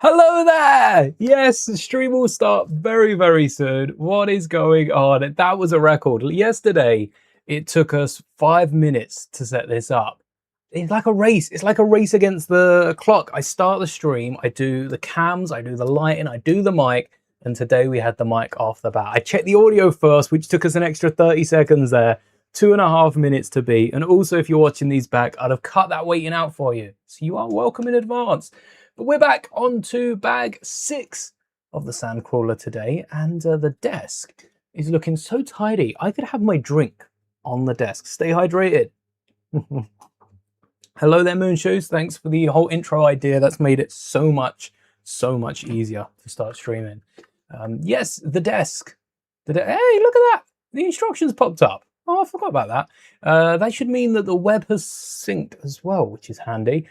Hello there! Yes, the stream will start very, very soon. What is going on? That was a record. Yesterday, it took us 5 minutes to set this up. It's like a race. It's like a race against the clock. I start the stream, I do the cams, I do the lighting, I do the mic, and today we had the mic off the bat. I checked the audio first, which took us an extra 30 seconds there. 2.5 minutes to beat. And also, if you're watching these back, I'd have cut that waiting out for you. So you are welcome in advance. But we're back on to bag 6 of the Sandcrawler today, and the desk is looking so tidy. I could have my drink on the desk. Stay hydrated. Hello there, Moonshoes. Thanks for the whole intro idea. That's made it so much easier to start streaming. Yes, the desk. Hey, look at that. The instructions popped up. Oh, I forgot about that. That should mean that the web has synced as well, which is handy.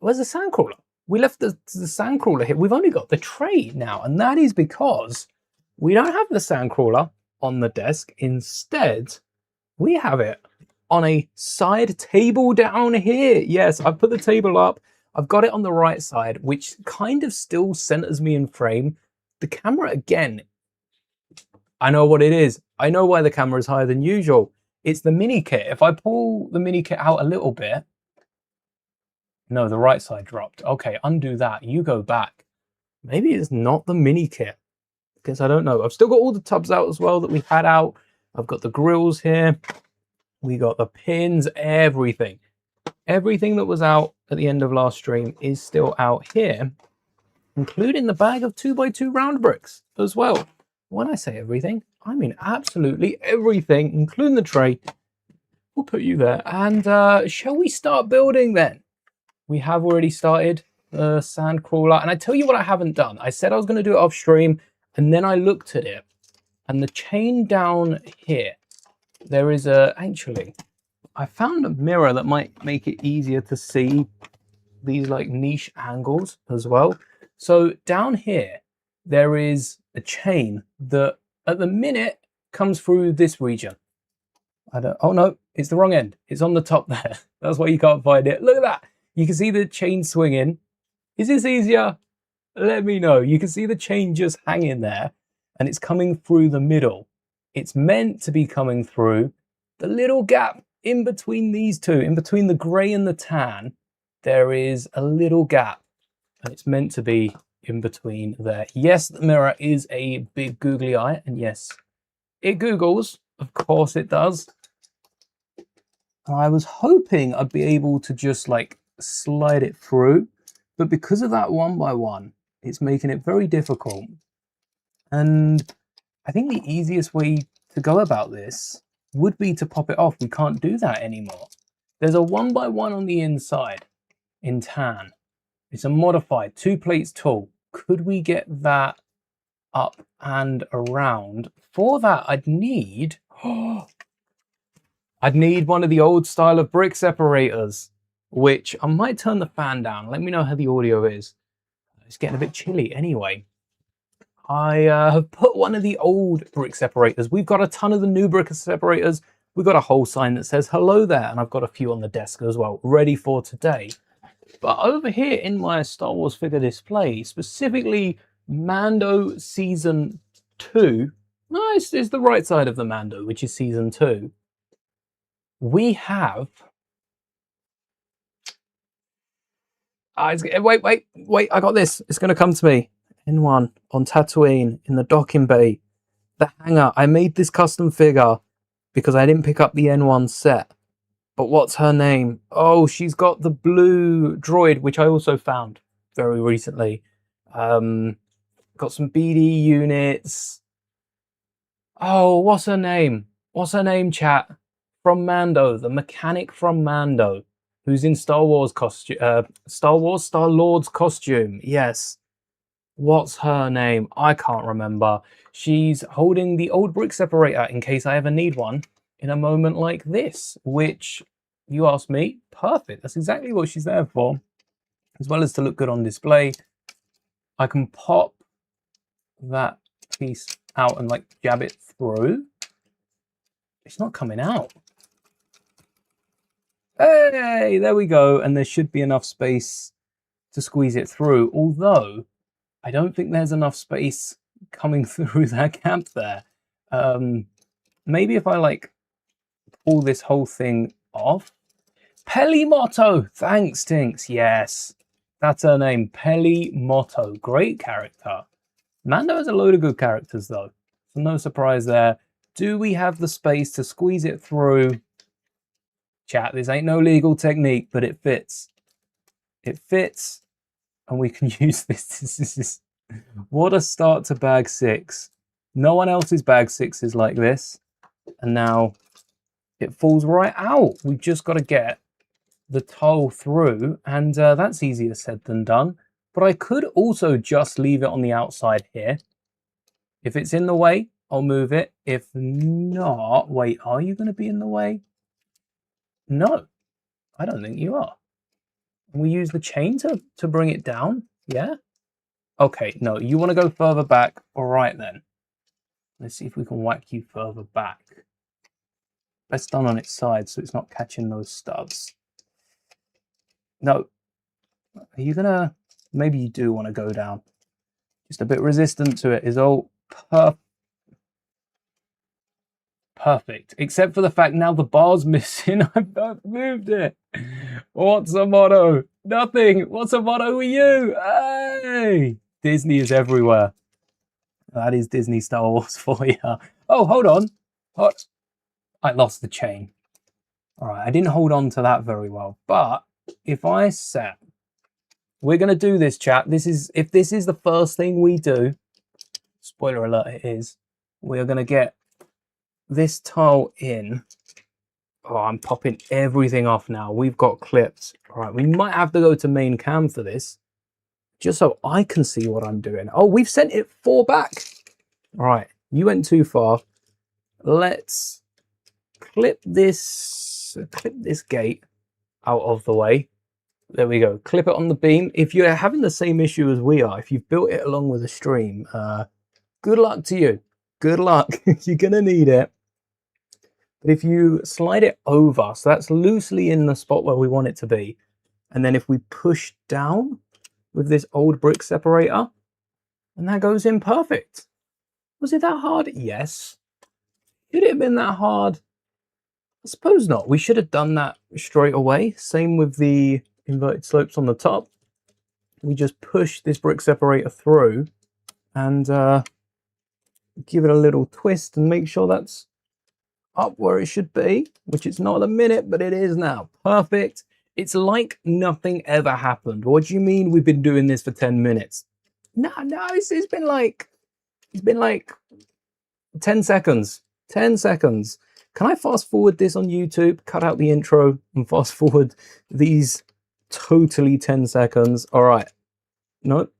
Where's the Sandcrawler? We left the Sandcrawler here. We've only got the tray now, and that is because we don't have the Sandcrawler on the desk. Instead, we have it on a side table down here. Yes, I've put the table up. I've got it on the right side, which kind of still centers me in frame. The camera, again, I know what it is. I know why the camera is higher than usual. It's the mini kit. If I pull the mini kit out a little bit, no, the right side dropped. Okay, undo that. You go back. Maybe it's not the mini kit. Because I don't know. I've still got all the tubs out as well that we had out. I've got the grills here. We got the pins, everything. Everything that was out at the end of last stream is still out here, including the bag of 2x2 round bricks as well. When I say everything, I mean absolutely everything, including the tray. We'll put you there. And shall we start building then? We have already started the Sandcrawler. And I tell you what I haven't done. I said I was going to do it off stream, and then I looked at it. And the chain down here, there is actually, I found a mirror that might make it easier to see these like niche angles as well. So down here, there is a chain that at the minute comes through this region. Oh no, it's the wrong end. It's on the top there. That's why you can't find it. Look at that. You can see the chain swinging. Is this easier? Let me know. You can see the chain just hanging there, and it's coming through the middle. It's meant to be coming through the little gap in between these two, in between the grey and the tan. There is a little gap, and it's meant to be in between there. Yes, the mirror is a big googly eye, and yes, it Googles. Of course it does. I was hoping I'd be able to just like slide it through, but because of that 1x1, it's making it very difficult. And I think the easiest way to go about this would be to pop it off. We can't do that anymore. There's a 1x1 on the inside in tan. It's a modified 2 plates tool. Could we get that up and around? For that, I'd need one of the old style of brick separators, which I might turn the fan down. Let me know how the audio is. It's getting a bit chilly anyway. I have put one of the old brick separators. We've got a ton of the new brick separators. We've got a whole sign that says hello there, and I've got a few on the desk as well, ready for today. But over here in my Star Wars figure display, specifically Mando Season 2, no, it's the right side of the Mando, which is Season 2, we have... wait, I got this. It's going to come to me. N1 on Tatooine in the docking bay. The hangar. I made this custom figure because I didn't pick up the N1 set. But what's her name? Oh, she's got the blue droid, which I also found very recently. Got some BD units. Oh, what's her name? What's her name, chat? From Mando, the mechanic from Mando, who's in Star Lord's costume. Yes. What's her name? I can't remember. She's holding the old brick separator in case I ever need one in a moment like this, which, you ask me, perfect. That's exactly what she's there for, as well as to look good on display. I can pop that piece out and like jab it through. It's not coming out. Hey, there we go. And there should be enough space to squeeze it through, although I don't think there's enough space coming through that gap there. Maybe if I like pull this whole thing off. Pelimoto! Thanks, Tinks. Yes, that's her name. Pelimoto. Great character. Mando has a load of good characters, though. So no surprise there. Do we have the space to squeeze it through? Chat, this ain't no legal technique, but it fits. It fits, and we can use this. This is what a start to bag 6. No one else's bag 6 is like this. And now it falls right out. We've just got to get the toe through, and that's easier said than done. But I could also just leave it on the outside here. If it's in the way, I'll move it. If not, wait, are you going to be in the way? No, I don't think you are. We use the chain to bring it down. Yeah. Okay, no, you want to go further back. All right, then. Let's see if we can whack you further back. That's done on its side, so it's not catching those studs. No. Are you going to... Maybe you do want to go down. Just a bit resistant to it is all perfect. Except for the fact now the bar's missing. I've moved it. What's a motto? Nothing. What's a motto with you? Hey! Disney is everywhere. That is Disney Star Wars for you. Oh, hold on. What? I lost the chain. All right, I didn't hold on to that very well. But if I set... We're going to do this, chat. If this is the first thing we do, spoiler alert, it is, we're going to get this tile in. Oh, I'm popping everything off now. We've got clips. All right, we might have to go to main cam for this, just so I can see what I'm doing. Oh, we've sent it 4 back. All right, you went too far. Let's clip this gate out of the way. There we go. Clip it on the beam. If you're having the same issue as we are, if you've built it along with a stream, good luck to you. Good luck. You're going to need it. But if you slide it over, so that's loosely in the spot where we want it to be, and then if we push down with this old brick separator, and that goes in perfect. Was it that hard? Yes. Should it have been that hard? I suppose not. We should have done that straight away. Same with the inverted slopes on the top. We just push this brick separator through and give it a little twist and make sure that's up where it should be, which it's not at the minute, but it is now. Perfect. It's like nothing ever happened. What do you mean we've been doing this for 10 minutes? No, it's been like 10 seconds. 10 seconds. Can I fast forward this on YouTube, cut out the intro and fast forward these totally 10 seconds? All right. Nope.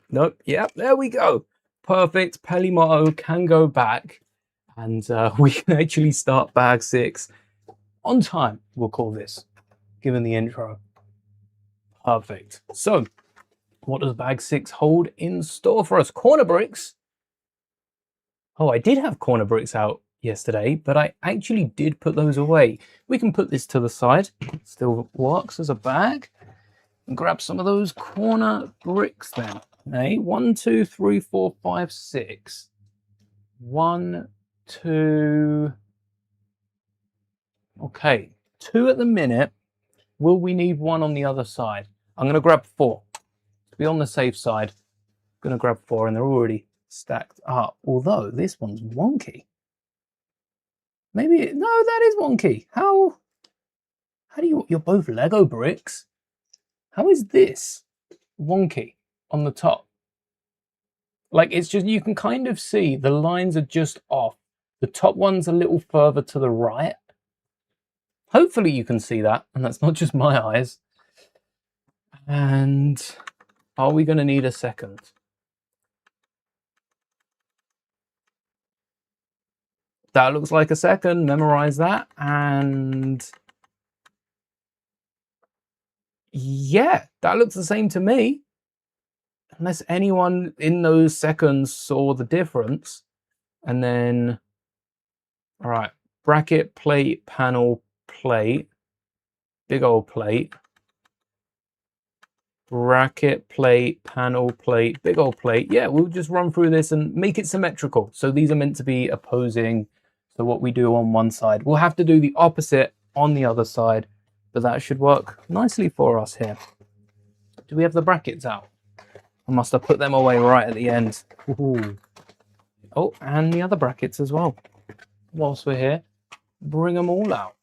Nope. Yep. There we go. Perfect. Pelimoto can go back and we can actually start bag 6 on time. We'll call this, given the intro. Perfect. So what does bag 6 hold in store for us? Corner bricks. Oh, I did have corner bricks out yesterday, but I actually did put those away. We can put this to the side. Still works as a bag. And grab some of those corner bricks then. Hey, 1, 2, 3, 4, 5, 6. 1, 2. Okay, 2 at the minute. Will we need 1 on the other side? I'm going to grab 4. To be on the safe side, I'm going to grab 4, and they're already stacked up. Although this one's wonky. Maybe, no, that is wonky. How do you're both Lego bricks. How is this wonky on the top? Like, it's just, you can kind of see the lines are just off. The top one's a little further to the right. Hopefully you can see that, and that's not just my eyes. And are we going to need a second? That looks like a second. Memorize that. And yeah, that looks the same to me. Unless anyone in those seconds saw the difference. And then, all right, bracket, plate, panel, plate, big old plate. bracket, plate, panel, plate, big old plate. Yeah, we'll just run through this and make it symmetrical. So these are meant to be opposing. So what we do on one side, we'll have to do the opposite on the other side, but that should work nicely for us here. Do we have the brackets out? I must have put them away right at the end. Ooh. Oh, and the other brackets as well. Whilst we're here, bring them all out.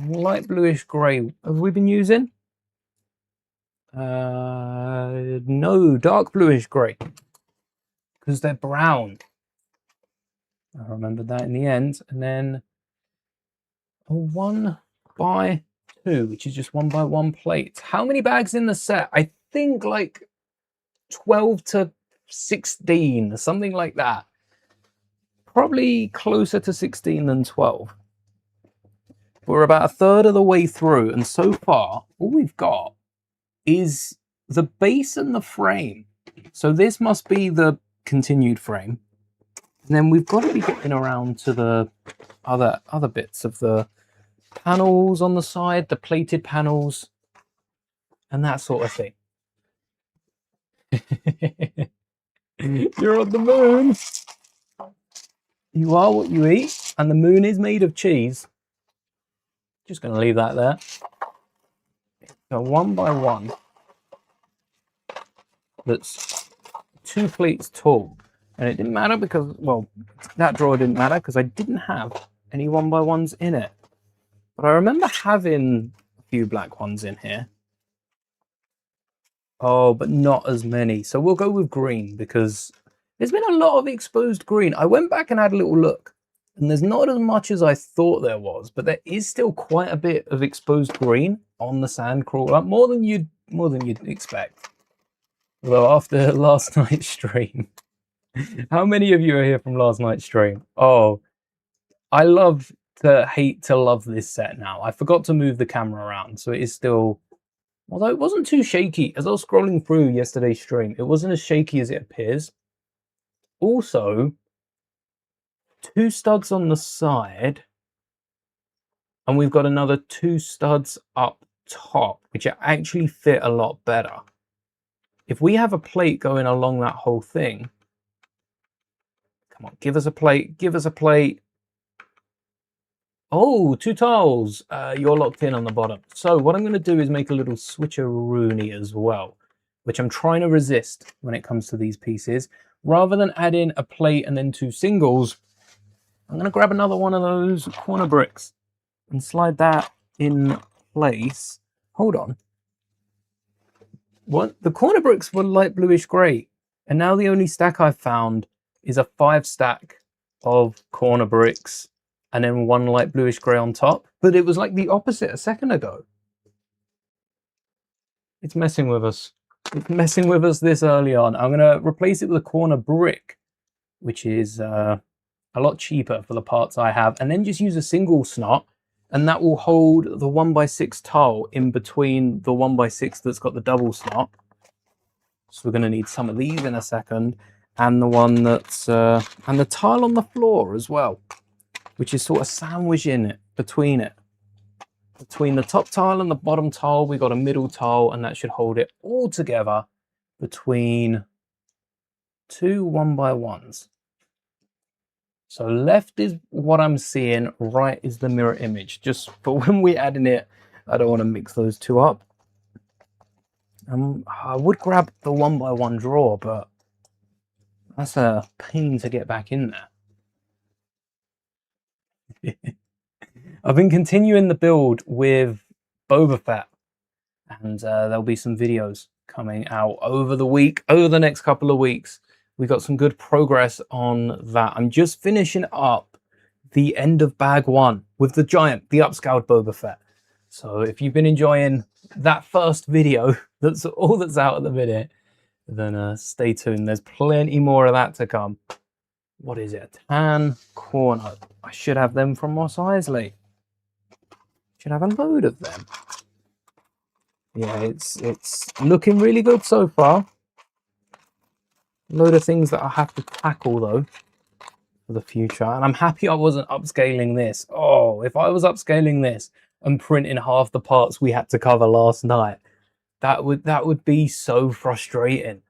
Light bluish grey. Have we been using? No, dark bluish grey. Because they're brown. I remembered that in the end. And then a 1x2, which is just 1x1 plates. How many bags in the set? I think like 12 to 16, something like that. Probably closer to 16 than 12. We're about a third of the way through, and so far, all we've got is the base and the frame. So this must be the continued frame. And then we've got to be getting around to the other bits of the panels on the side, the plated panels, and that sort of thing. You're on the moon. You are what you eat, and the moon is made of cheese. Just going to leave that there. So 1x1. That's 2 plates tall. And it didn't matter because, well, that drawer didn't matter because I didn't have any 1x1s in it. But I remember having a few black ones in here. Oh, but not as many. So we'll go with green because there's been a lot of exposed green. I went back and had a little look. And there's not as much as I thought there was, but there is still quite a bit of exposed green on the Sandcrawler, more than you'd expect. Although after last night's stream, how many of you are here from last night's stream? Oh, I love to hate to love this set now. I forgot to move the camera around, so it is still, although it wasn't too shaky. As I was scrolling through yesterday's stream, it wasn't as shaky as it appears. Also, 2 studs on the side, and we've got another 2 studs up top, which actually fit a lot better. If we have a plate going along that whole thing, come on, give us a plate, give us a plate. Oh, 2 tiles. You're locked in on the bottom. So what I'm going to do is make a little switcheroony as well, which I'm trying to resist when it comes to these pieces. Rather than add in a plate and then 2 singles, I'm going to grab another one of those corner bricks and slide that in place. Hold on. What? The corner bricks were light bluish grey. And now the only stack I've found is a 5 stack of corner bricks and then 1 light bluish grey on top. But it was like the opposite a second ago. It's messing with us. It's messing with us this early on. I'm going to replace it with a corner brick, which is a lot cheaper for the parts I have, and then just use a single snot, and that will hold the 1x6 tile in between the 1x6 that's got the double snot. So we're going to need some of these in a second, and the one that's and the tile on the floor as well, which is sort of sandwiched in it between the top tile and the bottom tile. We got a middle tile, and that should hold it all together between 2 1x1s. So left is what I'm seeing, right is the mirror image. Just for when we add in it, I don't want to mix those 2 up. I would grab the 1x1 drawer, but that's a pain to get back in there. I've been continuing the build with Boba Fett, and there'll be some videos coming out over the next couple of weeks. We got some good progress on that. I'm just finishing up the end of bag 1 with the giant, the upscaled Boba Fett. So if you've been enjoying that first video, that's all that's out at the minute, then stay tuned. There's plenty more of that to come. What is it? A tan corner. I should have them from Mos Eisley. Should have a load of them. Yeah, it's looking really good so far. Load of things that I have to tackle though for the future, and I'm happy I wasn't upscaling this. Oh, if I was upscaling this and printing half the parts we had to cover last night, That would be so frustrating.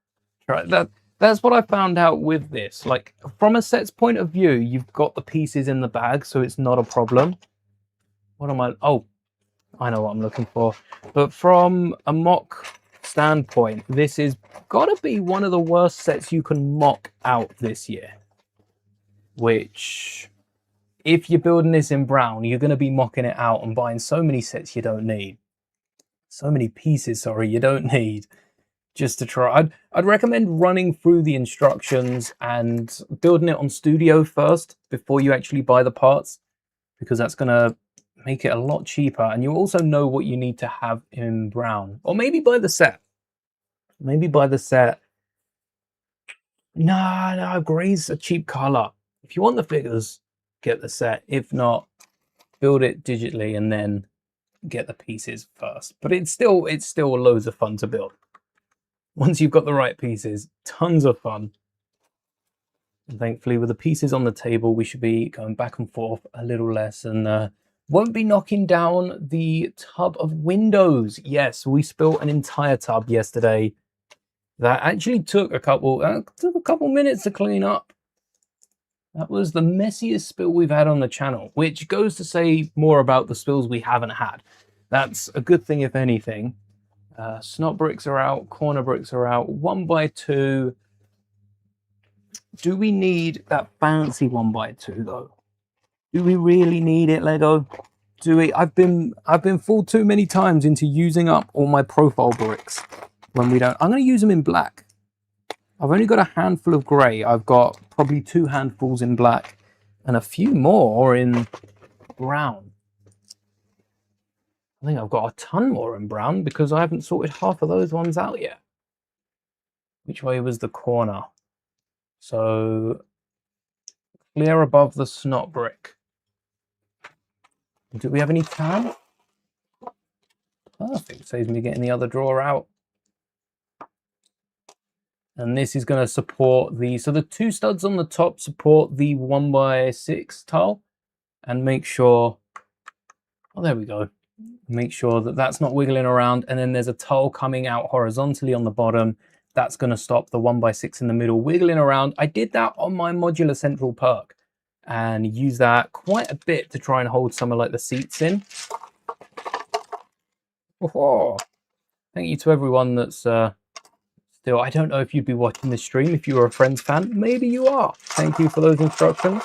Right, that's what I found out with this. Like, from a set's point of view, you've got the pieces in the bag, so it's not a problem. What am I? Oh, I know what I'm looking for. But from a mock standpoint, this is gotta be one of the worst sets you can mock out this year. Which, if you're building this in brown, you're gonna be mocking it out and buying so many sets you don't need. So many pieces, sorry, you don't need. Just to try. I'd recommend running through the instructions and building it on Studio first before you actually buy the parts, because that's going to make it a lot cheaper, and you also know what you need to have in brown. Or maybe buy the set. Maybe buy the set. No, gray's a cheap color. If you want the figures, get the set. If not, build it digitally and then get the pieces first. But it's still loads of fun to build. Once you've got the right pieces, tons of fun. And thankfully, with the pieces on the table, we should be going back and forth a little less, and won't be knocking down the tub of windows. Yes, we spilled an entire tub yesterday. That actually took a couple minutes to clean up. That was the messiest spill we've had on the channel, which goes to say more about the spills we haven't had. That's a good thing, if anything. Snot bricks are out, corner bricks are out, 1x2. Do we need that fancy 1x2 though? Do we really need it, Lego? Do we? I've been fooled too many times into using up all my profile bricks when we don't. I'm going to use them in black. I've only got a handful of grey. I've got probably 2 handfuls in black and a few more in brown. I think I've got a ton more in brown because I haven't sorted half of those ones out yet. Which way was the corner? So clear above the snot brick. Do we have any tan? Perfect. Saves me getting the other drawer out. And this is going to support the... So the 2 studs on the top support the 1x6 tile. And make sure... Oh, there we go. Make sure that that's not wiggling around, and then there's a tile coming out horizontally on the bottom. That's going to stop the 1x6 in the middle wiggling around. I did that on my modular central perk and use that quite a bit to try and hold some of like the seats in. Oh, thank you to everyone that's still... I don't know if you'd be watching this stream if you were a Friends fan. Maybe you are. Thank you for those instructions.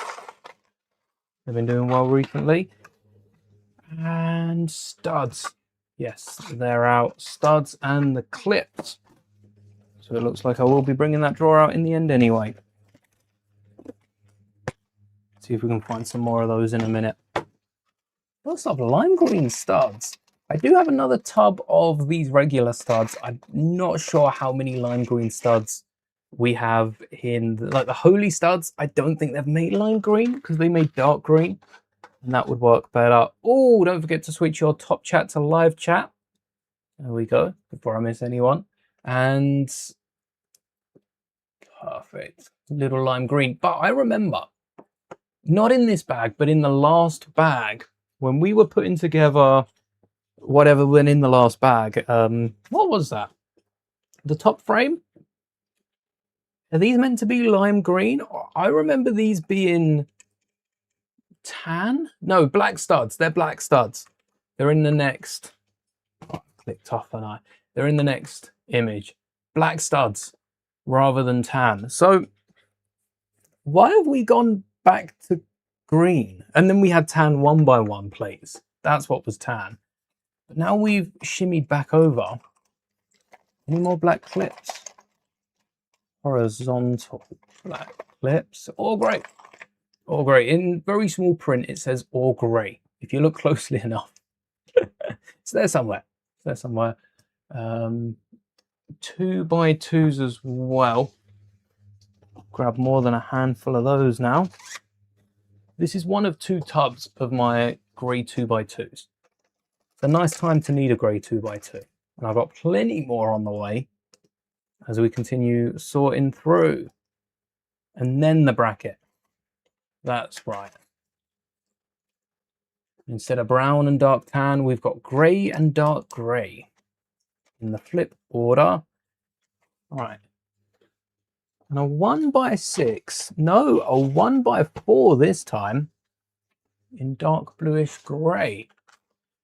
They've been doing well recently. And studs. Yes, they're out. Studs and the clips. So it looks like I will be bringing that drawer out in the end anyway. See if we can find some more of those in a minute. Lots of lime green studs. I do have another tub of these regular studs. I'm not sure how many lime green studs we have in like the holy studs. I don't think they've made lime green because they made dark green. And that would work better. Oh, don't forget to switch your top chat to live chat. There we go, before I miss anyone. And perfect. Little lime green. But I remember, not in this bag, but in the last bag, when we were putting together whatever went in the last bag, what was that? The top frame? Are these meant to be lime green? I remember these being... tan? No, black studs. They're black studs. They're in the next... Oh, I clicked off an eye. They're in the next image. Black studs rather than tan. So why have we gone back to green? And then we had tan 1x1 plates. That's what was tan. But now we've shimmied back over. Any more black clips? Horizontal black clips. All great. All grey. In very small print, it says all grey. If you look closely enough, it's there somewhere. It's there somewhere. 2x2s as well. Grab more than a handful of those now. This is one of 2 tubs of my grey 2x2s. It's a nice time to need a grey 2x2. And I've got plenty more on the way as we continue sorting through. And then the bracket. That's right. Instead of brown and dark tan, we've got grey and dark grey. in the flip order. All right. And a 1x6. No, a 1x4 this time in dark bluish grey.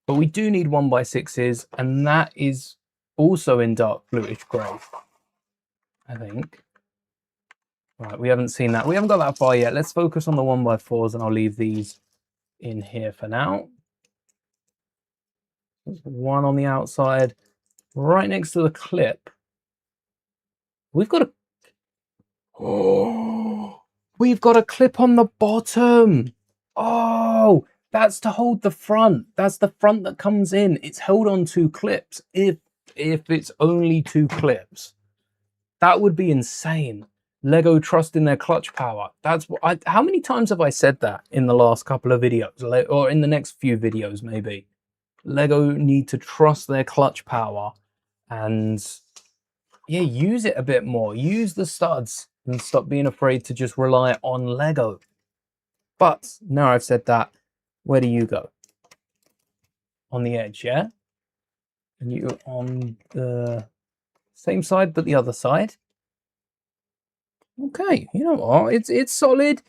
But we do need 1x6s, and that is also in dark bluish grey, I think. Right, we haven't seen that. We haven't got that far yet. Let's focus on the 1x4s, and I'll leave these in here for now. There's one on the outside, right next to the clip. We've got a... Oh, we've got a clip on the bottom. Oh, that's to hold the front. That's the front that comes in. It's held on 2 clips. If it's only 2 clips, that would be insane. Lego trust in their clutch power. That's what how many times have I said that in the last couple of videos, or in the next few videos maybe? Lego need to trust their clutch power and yeah, use it a bit more. Use the studs and stop being afraid to just rely on Lego. But now I've said that, where do you go? On the edge, yeah? And you on the same side but the other side. Okay, you know what? It's solid.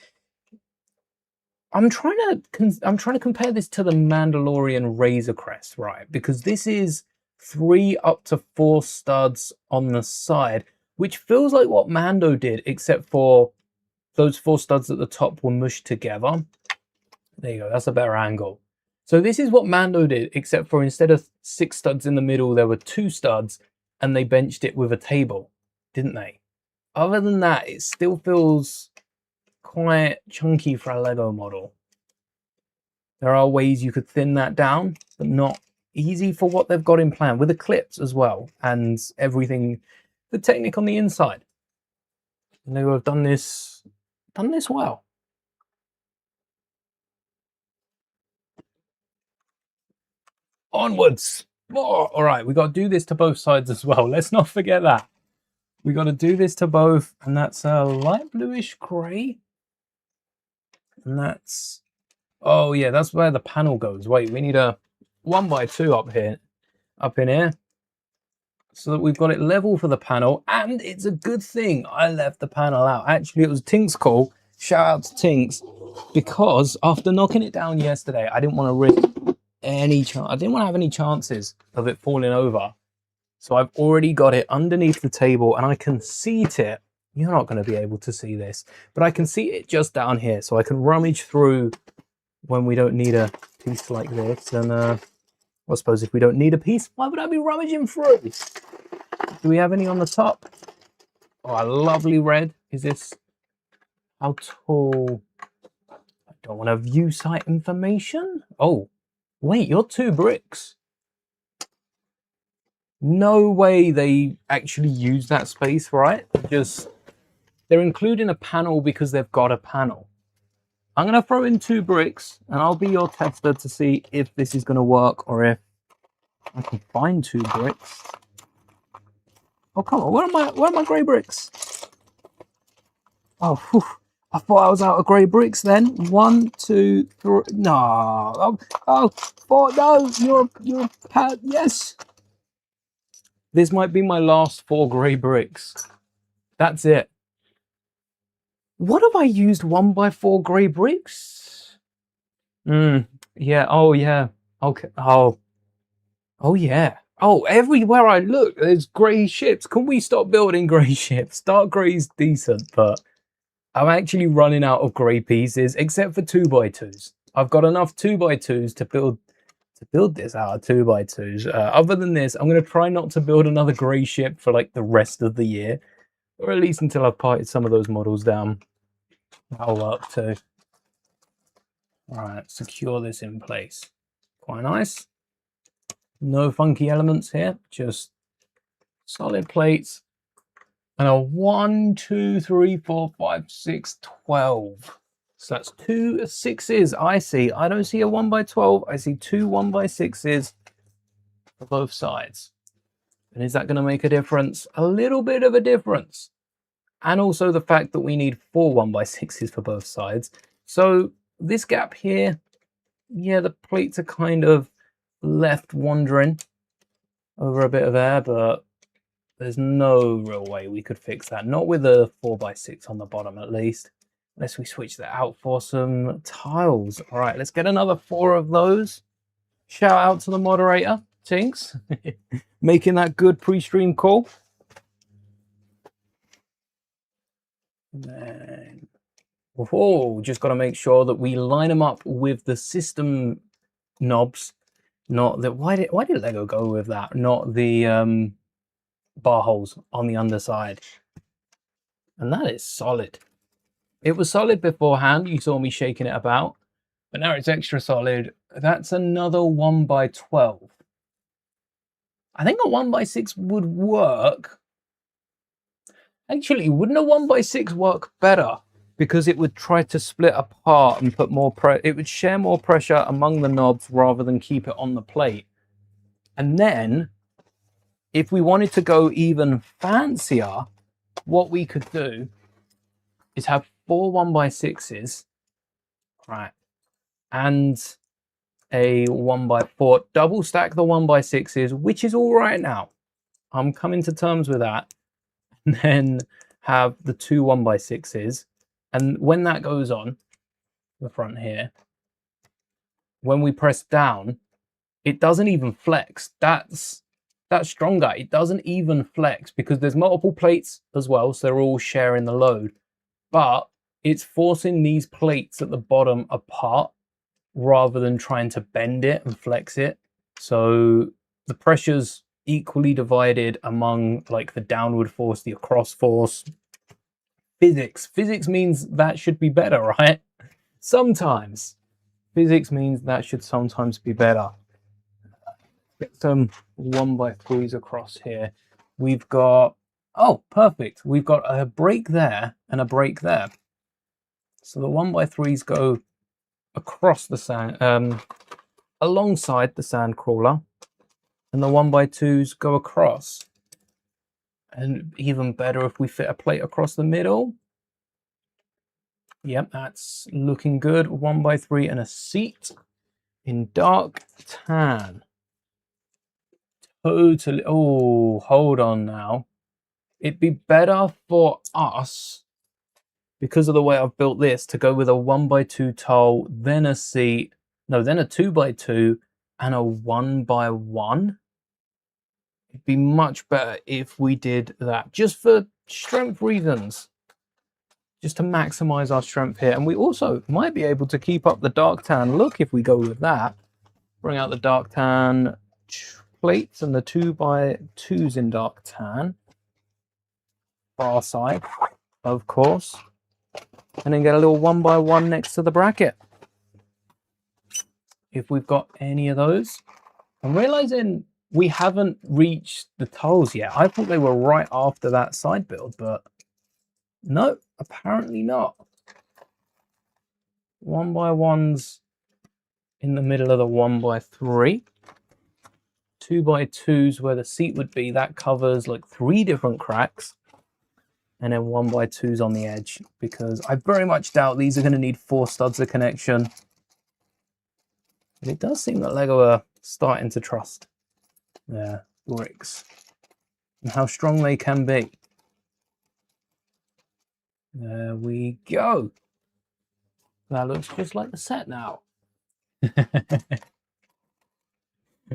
I'm trying to compare this to the Mandalorian Razor Crest, right? Because this is 3 up to 4 studs on the side, which feels like what Mando did, except for those 4 studs at the top were mushed together. There you go, that's a better angle. So this is what Mando did, except for instead of 6 studs in the middle, there were 2 studs, and they benched it with a table, didn't they? Other than that, it still feels quite chunky for a Lego model. There are ways you could thin that down, but not easy for what they've got in plan, with the clips as well, and everything, the technique on the inside. And they have done this well. Onwards! Oh, all right, we got to do this to both sides as well. Let's not forget that. We got to do this to both, and that's a light bluish grey. And that's, oh yeah, that's where the panel goes. Wait, we need a 1x2 up in here, so that we've got it level for the panel. And it's a good thing I left the panel out. Actually, it was Tink's call. Shout out to Tinks, because after knocking it down yesterday, I didn't want to risk any chance. I didn't want to have any chances of it falling over. So I've already got it underneath the table, and I can seat it. You're not going to be able to see this, but I can see it just down here, so I can rummage through when we don't need a piece like this. And I suppose if we don't need a piece, why would I be rummaging through? Do we have any on the top? Oh, a lovely red. Is this, how tall? I don't want to view site information. Oh, wait, you're 2 bricks. No way they actually use that space, right? Just, they're including a panel because they've got a panel. I'm going to throw in 2 bricks, and I'll be your tester to see if this is going to work, or if I can find 2 bricks. Oh, come on, where are my grey bricks? Oh, whew. I thought I was out of grey bricks then. 1, 2, 3, no. Oh, 4, no, you're a pad, yes. This might be my last 4 grey bricks. That's it. What have I used 1x4 grey bricks? Yeah, oh yeah. Okay, oh yeah. Oh, everywhere I look, there's grey ships. Can we stop building grey ships? Dark grey's decent, but I'm actually running out of grey pieces, except for 2x2s. I've got enough 2x2s to build this out of 2x2s. Other than this, I'm going to try not to build another grey ship for like the rest of the year, or at least until I've parted some of those models down. That'll work too. All right, secure this in place. Quite nice. No funky elements here, just solid plates. And a 1, 2, 3, 4, 5, 6, 12. So that's 2 6s I see. I don't see a 1x12. I see 2 1x6s for both sides. And is that going to make a difference? A little bit of a difference. And also the fact that we need 4 1x6s for both sides. So this gap here, yeah, the plates are kind of left wandering. over a bit of air, but there's no real way we could fix that. Not with a 4x6 on the bottom, at least. Unless we switch that out for some tiles. All right, let's get another 4 of those. Shout out to the moderator, Tinks, making that good pre-stream call. And then, just got to make sure that we line them up with the system knobs. Not the why did Lego go with that? Not the bar holes on the underside. And that is solid. It was solid beforehand. You saw me shaking it about, but now it's extra solid. That's another 1x12. I think a 1x6 would work. Actually, wouldn't a 1x6 work better? Because it would try to split apart and put more it would share more pressure among the knobs rather than keep it on the plate. And then, if we wanted to go even fancier, what we could do is have 4 1x6s, right, and a 1x4. Double stack the 1x6s, which is all right now. I'm coming to terms with that. And then have the 2 1x6s. And when that goes on, the front here, when we press down, it doesn't even flex. That's stronger. It doesn't even flex because there's multiple plates as well, so they're all sharing the load. But it's forcing these plates at the bottom apart rather than trying to bend it and flex it. So the pressure's equally divided among like the downward force, the across force. Physics means that should be better, right? Sometimes. Physics means that should sometimes be better. Get some 1x3s across here. We've got, oh, perfect. We've got a break there and a break there. So the 1x3s go across the sand, alongside the Sandcrawler, and the 1x2s go across. And even better if we fit a plate across the middle. Yep, that's looking good. 1x3 and a seat in dark tan. Totally. Oh, hold on now. It'd be better for us, because of the way I've built this, to go with a 1x2 tile, then a seat, no, then a 2x2 and a 1x1. It'd be much better if we did that, just for strength reasons, just to maximize our strength here. And we also might be able to keep up the dark tan look if we go with that. Bring out the dark tan plates and the 2x2s in dark tan. Far side, of course. And then get a little 1x1 next to the bracket. If we've got any of those. I'm realizing we haven't reached the tiles yet. I thought they were right after that side build, but no, apparently not. 1x1s in the middle of the 1x3. 2x2s where the seat would be, that covers like 3 different cracks. And then 1x2s on the edge, because I very much doubt these are going to need 4 studs of connection. But it does seem that Lego are starting to trust their bricks and how strong they can be. There we go. That looks just like the set now.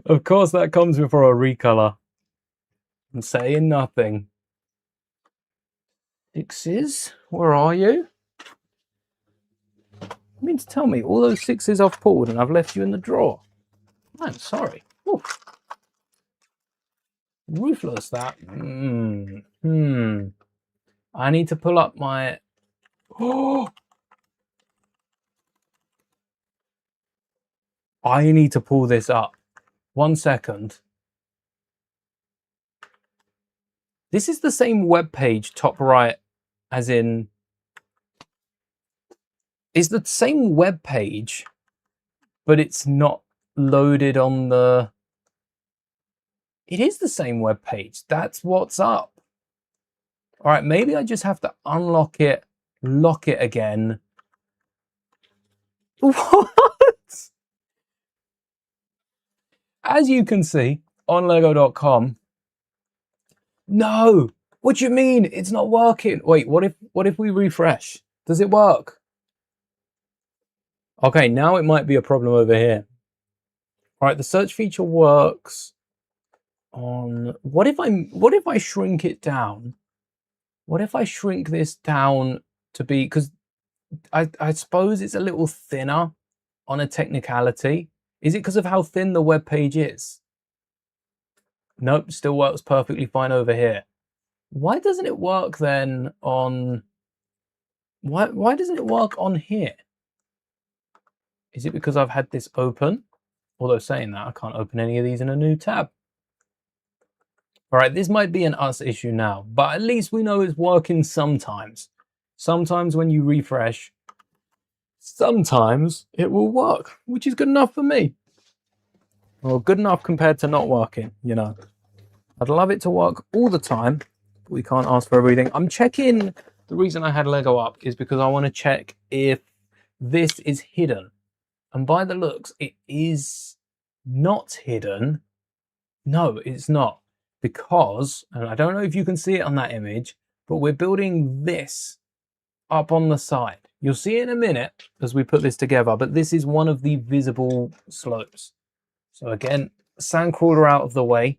Of course, that comes before a recolor. I'm saying nothing. 6s, where are you? You mean to tell me all those 6s I've pulled and I've left you in the drawer? I'm sorry. Oof. Ruthless, that. I need to pull up my... Oh! I need to pull this up. 1 second. This is the same web page, top right, as in... It's the same web page, but it's not loaded on the... It is the same web page. That's what's up. All right, maybe I just have to unlock it, lock it again. What? As you can see, on lego.com. No, what do you mean? It's not working. Wait, what if we refresh? Does it work? Okay, now it might be a problem over here. All right, the search feature works on, what if I shrink it down? What if I shrink this down to be, because I suppose it's a little thinner on a technicality. Is it because of how thin the web page is? Nope, still works perfectly fine over here. Why doesn't it work then on, why doesn't it work on here? Is it because I've had this open? Although saying that, I can't open any of these in a new tab. All right, this might be an us issue now, but at least we know it's working sometimes. Sometimes when you refresh, sometimes it will work, which is good enough for me. Well, good enough compared to not working, you know. I'd love it to work all the time, but we can't ask for everything. I'm checking, the reason I had Lego up is because I want to check if this is hidden. And by the looks, it is not hidden. No, it's not. Because, and I don't know if you can see it on that image, but we're building this up on the side. You'll see it in a minute as we put this together, but this is one of the visible slopes. So again, Sandcrawler out of the way.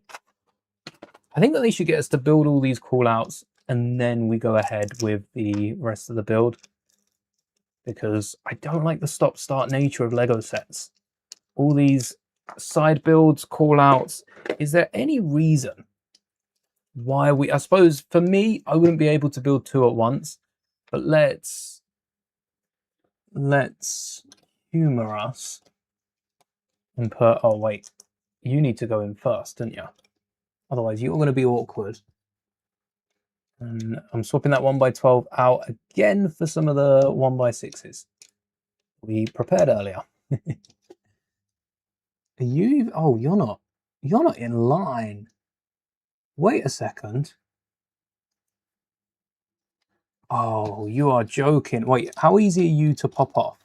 I think that they should get us to build all these callouts and then we go ahead with the rest of the build, because I don't like the stop-start nature of Lego sets. All these side builds, callouts. Is there any reason why I suppose for me, I wouldn't be able to build two at once, but let's humor us and put, oh wait, you need to go in first, don't you? Otherwise you're going to be awkward. And I'm swapping that 1x12 out again for some of the 1x6s we prepared earlier. Are you, oh, you're not in line. Wait a second. Oh, you are joking. Wait, how easy are you to pop off?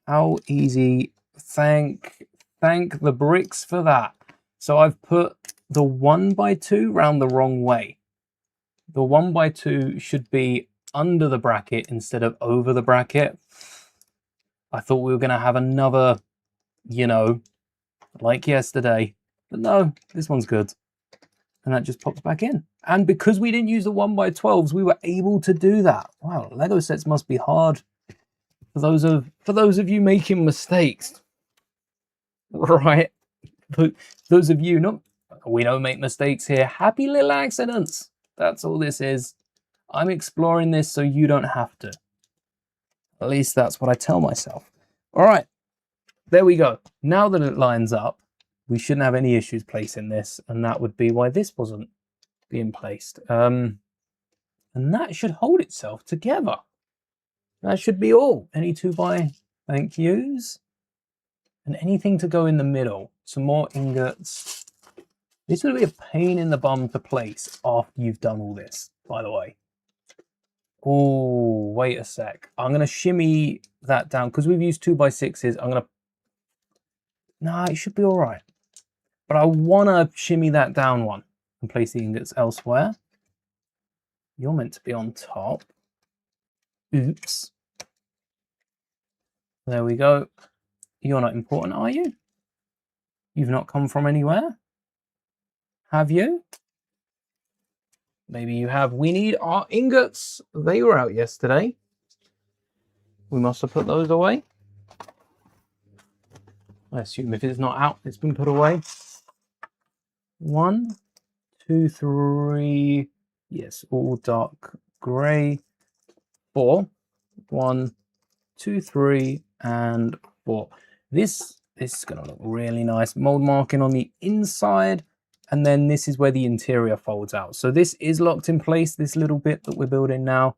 How easy? Thank the bricks for that. So I've put the 1x2 round the wrong way. The 1x2 should be under the bracket instead of over the bracket. I thought we were going to have another, you know, like yesterday. But no, this one's good. And that just pops back in. And because we didn't use the 1x12s, we were able to do that. Wow, Lego sets must be hard for those of you making mistakes. Right? But those of you, we don't make mistakes here. Happy little accidents. That's all this is. I'm exploring this so you don't have to. At least that's what I tell myself. All right, there we go. Now that it lines up, we shouldn't have any issues placing this, and that would be why this wasn't being placed. And that should hold itself together. That should be all. Any 2x thank yous. And anything to go in the middle. Some more ingots. This would be a pain in the bum to place after you've done all this, by the way. Oh, wait a sec. I'm going to shimmy that down because we've used 2x6s. I'm going to... Nah, it should be all right. But I want to shimmy that down one and place the ingots elsewhere. You're meant to be on top. Oops. There we go. You're not important, are you? You've not come from anywhere? Have you? Maybe you have. We need our ingots. They were out yesterday. We must have put those away. I assume if it's not out, it's been put away. 1, 2, 3. Yes, all dark grey. 4. 1, 2, 3, and 4. This is going to look really nice. Mold marking on the inside. And then this is where the interior folds out. So this is locked in place, this little bit that we're building now.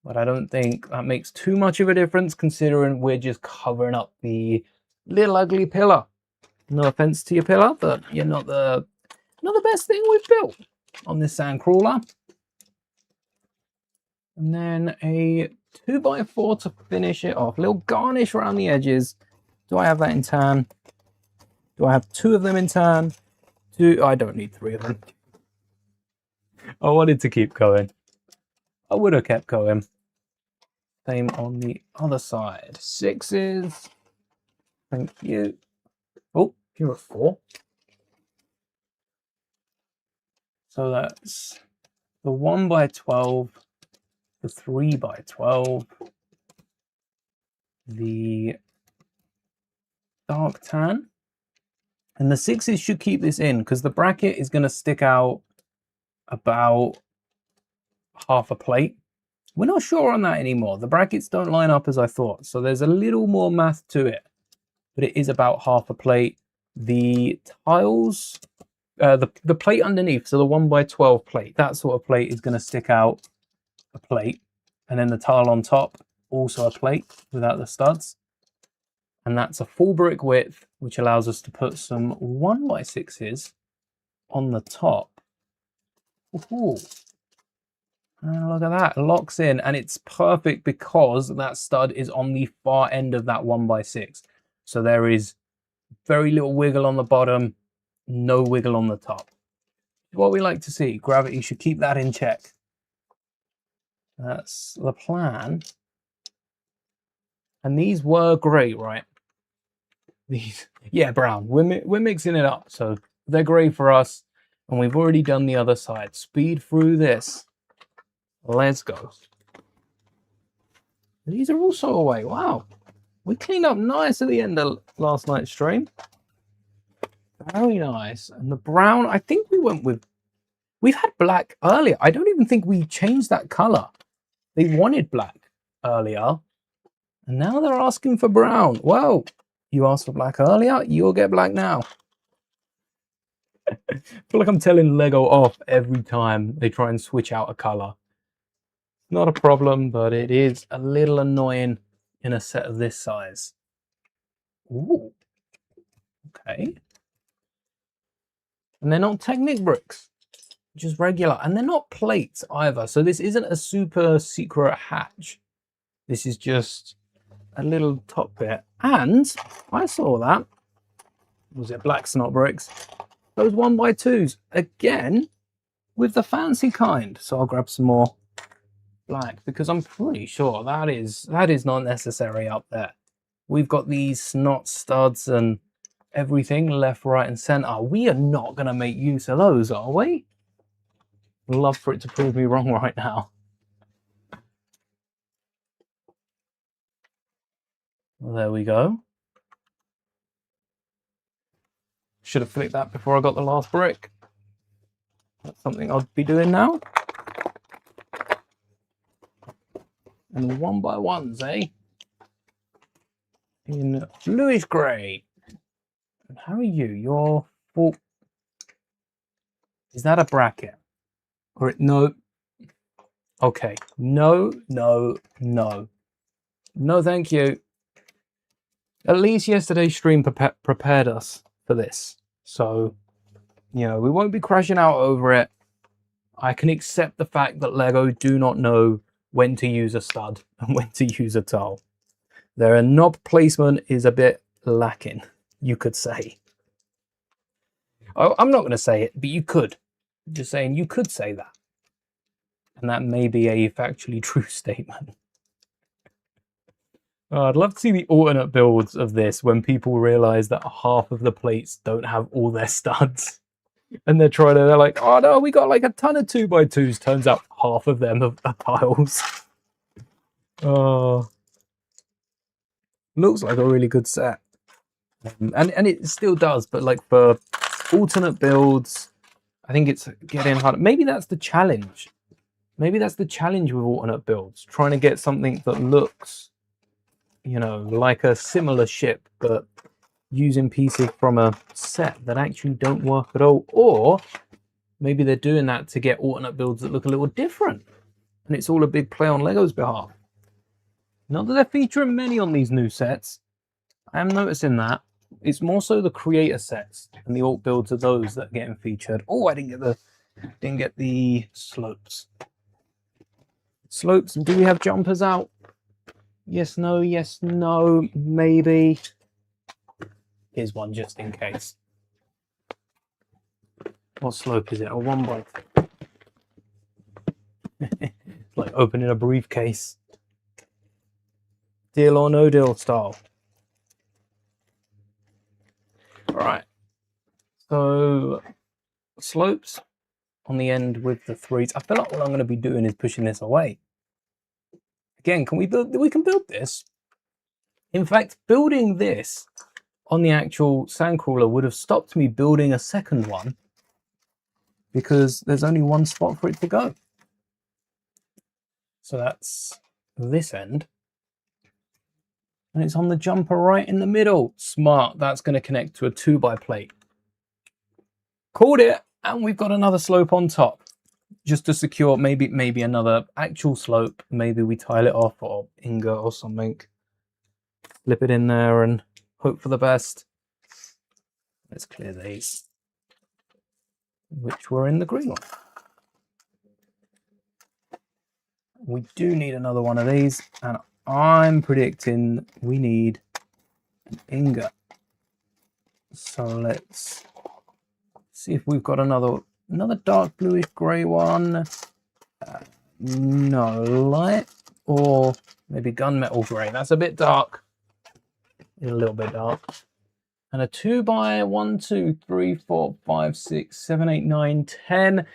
But I don't think that makes too much of a difference considering we're just covering up the little ugly pillar. No offense to your pillar, but you're not the best thing we've built on this Sandcrawler. And then a 2x4 to finish it off. Little garnish around the edges. Do I have that in tan? Do I have 2 of them in tan? I don't need 3 of them. I wanted to keep going. I would have kept going. Same on the other side. 6s. Thank you. Oh, you're a 4. So that's the 1 by 12, the 3 by 12, the dark tan, and the 6s should keep this in because the bracket is going to stick out about half a plate. We're not sure on that anymore. The brackets don't line up as I thought, so there's a little more math to it, but it is about half a plate. The tiles, the plate underneath, so the 1 by 12 plate, that sort of plate is going to stick out a plate, and then the tile on top, also a plate without the studs. And that's a full brick width, which allows us to put some 1 by 6s on the top. Ooh. And look at that, it locks in, and it's perfect because that stud is on the far end of that 1 by 6. So there is very little wiggle on the bottom, no wiggle on the top. What we like to see, gravity should keep that in check. That's the plan. And these were great, right? These, yeah, brown. We're mixing it up, so they're great for us. And we've already done the other side. Speed through this. Let's go. These are also away. Wow. We cleaned up nice at the end of last night's stream. Very nice. And the brown, I think we went with... We've had black earlier. I don't even think we changed that color. They wanted black earlier. And now they're asking for brown. Well, you asked for black earlier, you'll get black now. I feel like I'm telling Lego off every time they try and switch out a color. Not a problem, but it is a little annoying in a set of this size. Ooh, okay. And they're not Technic bricks, just regular. And they're not plates either. So this isn't a super secret hatch. This is just a little top bit. And I saw that. Was it black snot bricks? Those 1 by 2s. Again, with the fancy kind. So I'll grab some more black because I'm pretty sure that is not necessary up there. We've got these snot studs and everything left, right, and center. We are not going to make use of those, are we? Love for it to prove me wrong right now. Well, there we go. Should have flicked that before I got the last brick. That's something I'll be doing now. And 1 by 1s, eh? In bluish grey. And how are you? You're full. Is that a bracket? Or no? Okay. No, no, no. No, thank you. At least yesterday's stream prepared us for this. So, you know, we won't be crashing out over it. I can accept the fact that Lego do not know when to use a stud and when to use a tile. Their knob placement is a bit lacking, you could say. Oh, I'm not going to say it, but you could. I'm just saying you could say that. And that may be a factually true statement. I'd love to see the alternate builds of this when people realize that half of the plates don't have all their studs. And they're like, oh no, we got like a ton of 2 by 2s. Turns out half of them are tiles. Oh, looks like a really good set. And it still does, but like for alternate builds, I think it's getting harder. Maybe that's the challenge. Maybe that's the challenge with alternate builds. Trying to get something that looks, you know, like a similar ship, but using pieces from a set that actually don't work at all. Or maybe they're doing that to get alternate builds that look a little different. And it's all a big play on Lego's behalf. Not that they're featuring many on these new sets. I am noticing that. It's more so the creator sets and the alt builds of those that are getting featured. Oh, I didn't get the slopes. Slopes, do we have jumpers out? Yes, no, maybe. Here's one just in case. What slope is it? A 1x2. It's like opening a briefcase. Deal or no deal style. All right. So slopes on the end with the 3s. I feel like what I'm going to be doing is pushing this away. Again, can we build? We can build this. In fact, building this on the actual Sandcrawler would have stopped me building a second one because there's only one spot for it to go. So that's this end. And it's on the jumper right in the middle. Smart. That's going to connect to a 2x plate. Called it. And we've got another slope on top. Just to secure maybe another actual slope. Maybe we tile it off or ingot or something. Flip it in there and hope for the best. Let's clear these, which were in the green one. We do need another one of these, and I'm predicting we need an ingot. So let's see if we've got another dark bluish grey one. No, light, or maybe gunmetal grey. That's a bit dark. A little bit dark. And a 2x 1, 2, 3, 4, 5, 6, 7, 8, 9, 10.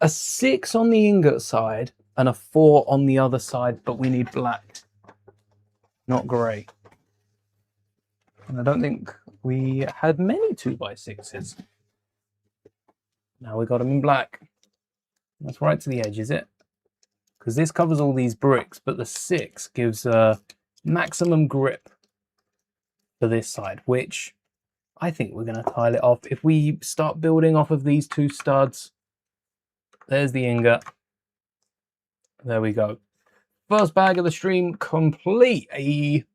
A 6 on the ingot side and a 4 on the other side, but we need black, not grey. And I don't think we had many 2x6s. Now we got them in black. That's right to the edge, is it? Because this covers all these bricks, but the 6 gives a maximum grip for this side, which I think we're going to tile it off. If we start building off of these 2 studs, there's the ingot. There we go. First bag of the stream complete. A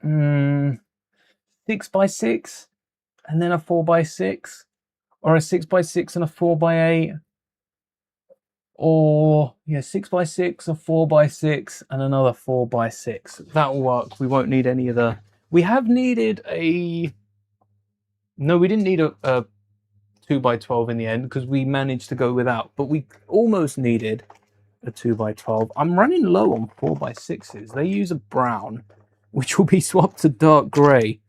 6x6 and then a 4x6, or a 6x6 and a 4x8, or yeah, 6x6, a 4x6 and another 4x6. That'll work. We won't need any of the... We have needed a... No, we didn't need a 2x12 in the end because we managed to go without, but we almost needed a 2x12. I'm running low on 4x6s. They use a brown, which will be swapped to dark grey.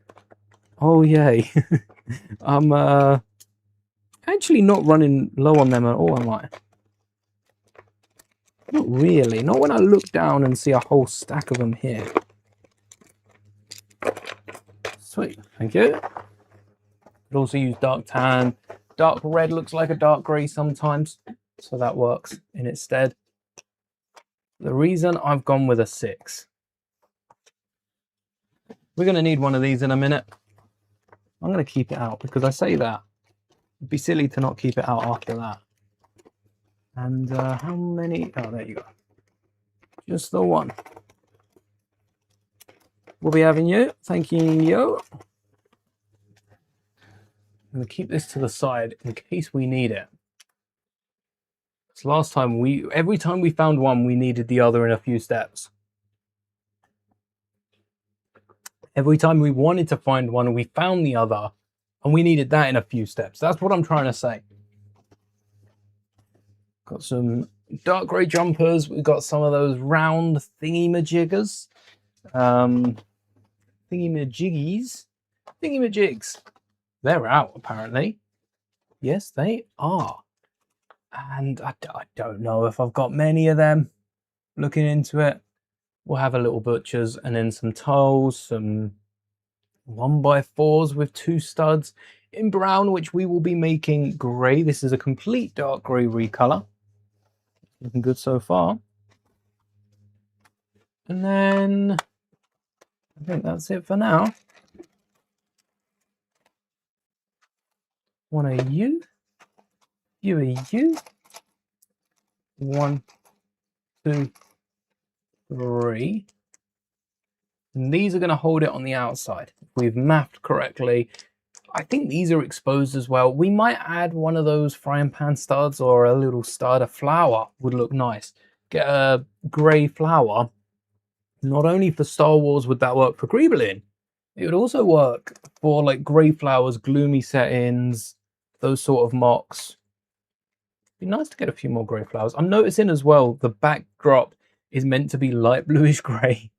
Oh yay. I'm actually not running low on them at all, am I? Not really. Not when I look down and see a whole stack of them here. Sweet. Thank you. Could also use dark tan. Dark red looks like a dark grey sometimes, so that works in its stead. The reason I've gone with a 6. We're going to need one of these in a minute. I'm going to keep it out because I say that. It'd be silly to not keep it out after that. And how many? Oh, there you go. Just the one. We'll be having you. Thank you. I'm going to keep this to the side in case we need it. So last time every time we found one, we needed the other in a few steps. Every time we wanted to find one, we found the other, and we needed that in a few steps. That's what I'm trying to say. Got some dark grey jumpers. We've got some of those round thingy-majiggers. Thingy-majigs. They're out, apparently. Yes, they are. And I don't know if I've got many of them. Looking into it. We'll have a little butcher's and then some tiles, some 1x4s with 2 studs in brown, which we will be making grey. This is a complete dark grey recolor. Looking good so far. And then I think that's it for now. One of you. You of you. 1, 2, 3. And these are going to hold it on the outside. If we've mapped correctly. I think these are exposed as well. We might add one of those frying pan studs or a little stud. A flower would look nice. Get a grey flower. Not only for Star Wars would that work for Greebelin, It would also work for like grey flowers, gloomy settings, those sort of mocks. Be nice to get a few more grey flowers. I'm noticing as well the backdrop is meant to be light bluish grey,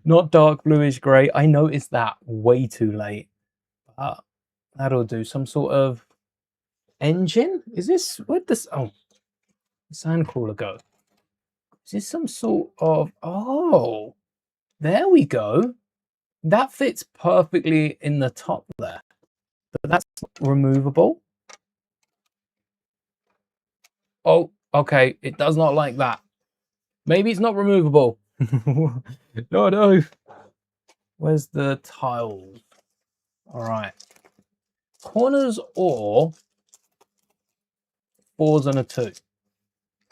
not dark bluish grey. I noticed that way too late. But that'll do. Some sort of engine? Is this, where'd this, oh, Sandcrawler go? Is this some sort of, oh, there we go. That fits perfectly in the top there. But that's removable. Oh, okay. It does not like that. Maybe it's not removable. No. Where's the tiles? All right. Corners or 4s and a 2,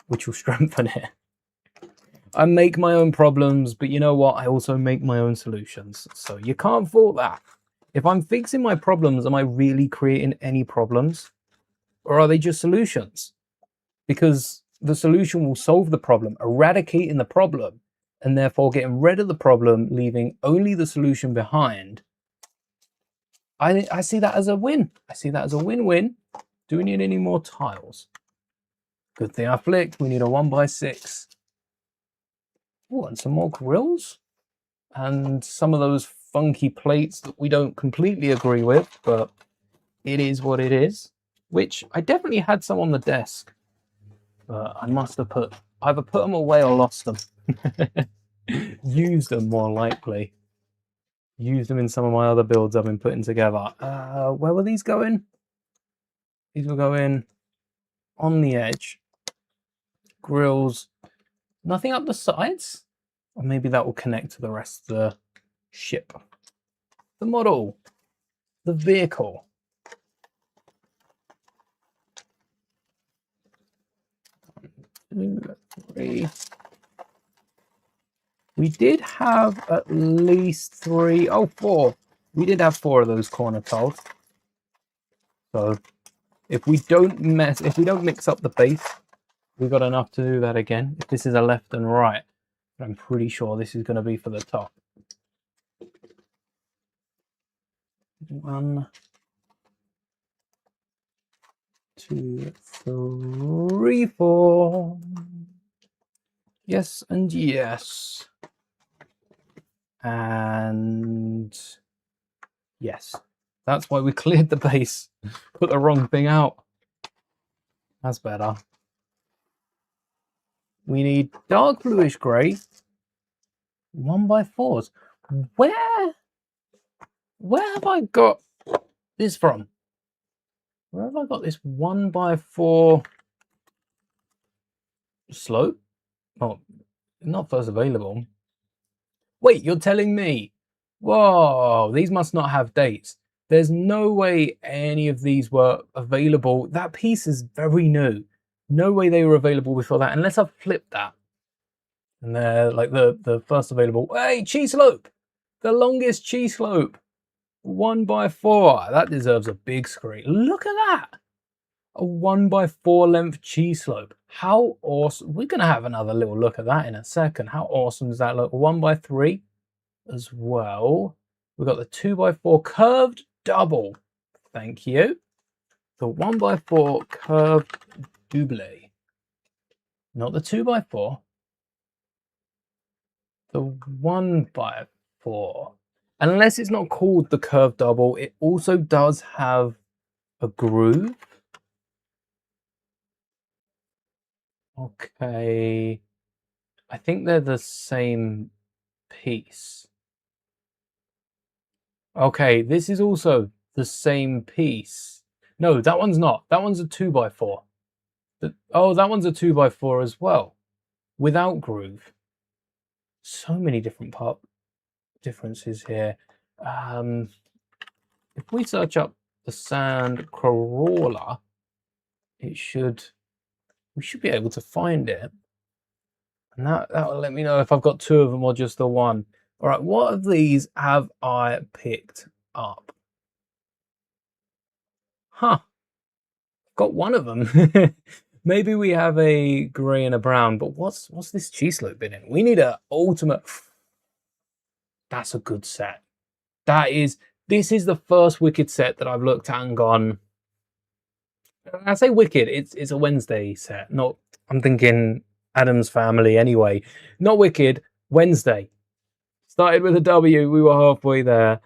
which will strengthen it. I make my own problems, but you know what? I also make my own solutions. So you can't fault that. If I'm fixing my problems, am I really creating any problems? Or are they just solutions? Because the solution will solve the problem, eradicating the problem, and therefore getting rid of the problem, leaving only the solution behind. I see that as a win. I see that as a win-win. Do we need any more tiles? Good thing I flicked. We need a 1x6. Oh, and some more grills. And some of those funky plates that we don't completely agree with, but it is what it is. Which I definitely had some on the desk. But I must have either put them away or lost them. Used them more likely. Used them in some of my other builds I've been putting together. Where were these going? These were going on the edge. Grills. Nothing up the sides? Or maybe that will connect to the rest of the ship. The model. The vehicle. One, 2, 3. We did have at least 3. Oh, 4. We did have 4 of those corner tiles. So if we don't mix up the base, we've got enough to do that again. If this is a left and right, but I'm pretty sure this is going to be for the top. 1, 2, 3, 4. Yes and yes. And yes. That's why we cleared the base. Put the wrong thing out. That's better. We need dark bluish grey. 1x4s. Where have I got this from? Where have I got this 1x4 slope? Oh, not first available. Wait, you're telling me? Whoa, these must not have dates. There's no way any of these were available. That piece is very new. No way they were available before that, unless I've flipped that. And they're like the first available. Hey, cheese slope! The longest cheese slope. 1x4. That deserves a big screen. Look at that. A 1x4 length cheese slope. How awesome. We're going to have another little look at that in a second. How awesome does that look? 1x3 as well. We've got the 2x4 curved double. Thank you. The 1x4 curved double. Not the 2x4. The 1x4. Unless it's not called the curved double, it also does have a groove. Okay. I think they're the same piece. Okay, this is also the same piece. No, that one's not. That one's a 2x4. Oh, that one's a 2x4 as well. Without groove. So many different part differences here. If we search up the Sandcrawler, we should be able to find it. And that will let me know if I've got 2 of them or just the 1. All right, what of these have I picked up? Huh. Got 1 of them. Maybe we have a grey and a brown, but what's this cheese slope been in? We need an ultimate. That's a good set. This is the first Wicked set that I've looked at and gone, I say Wicked, it's a Wednesday set, not, I'm thinking Addams Family anyway. Not Wicked, Wednesday. Started with a W, we were halfway there.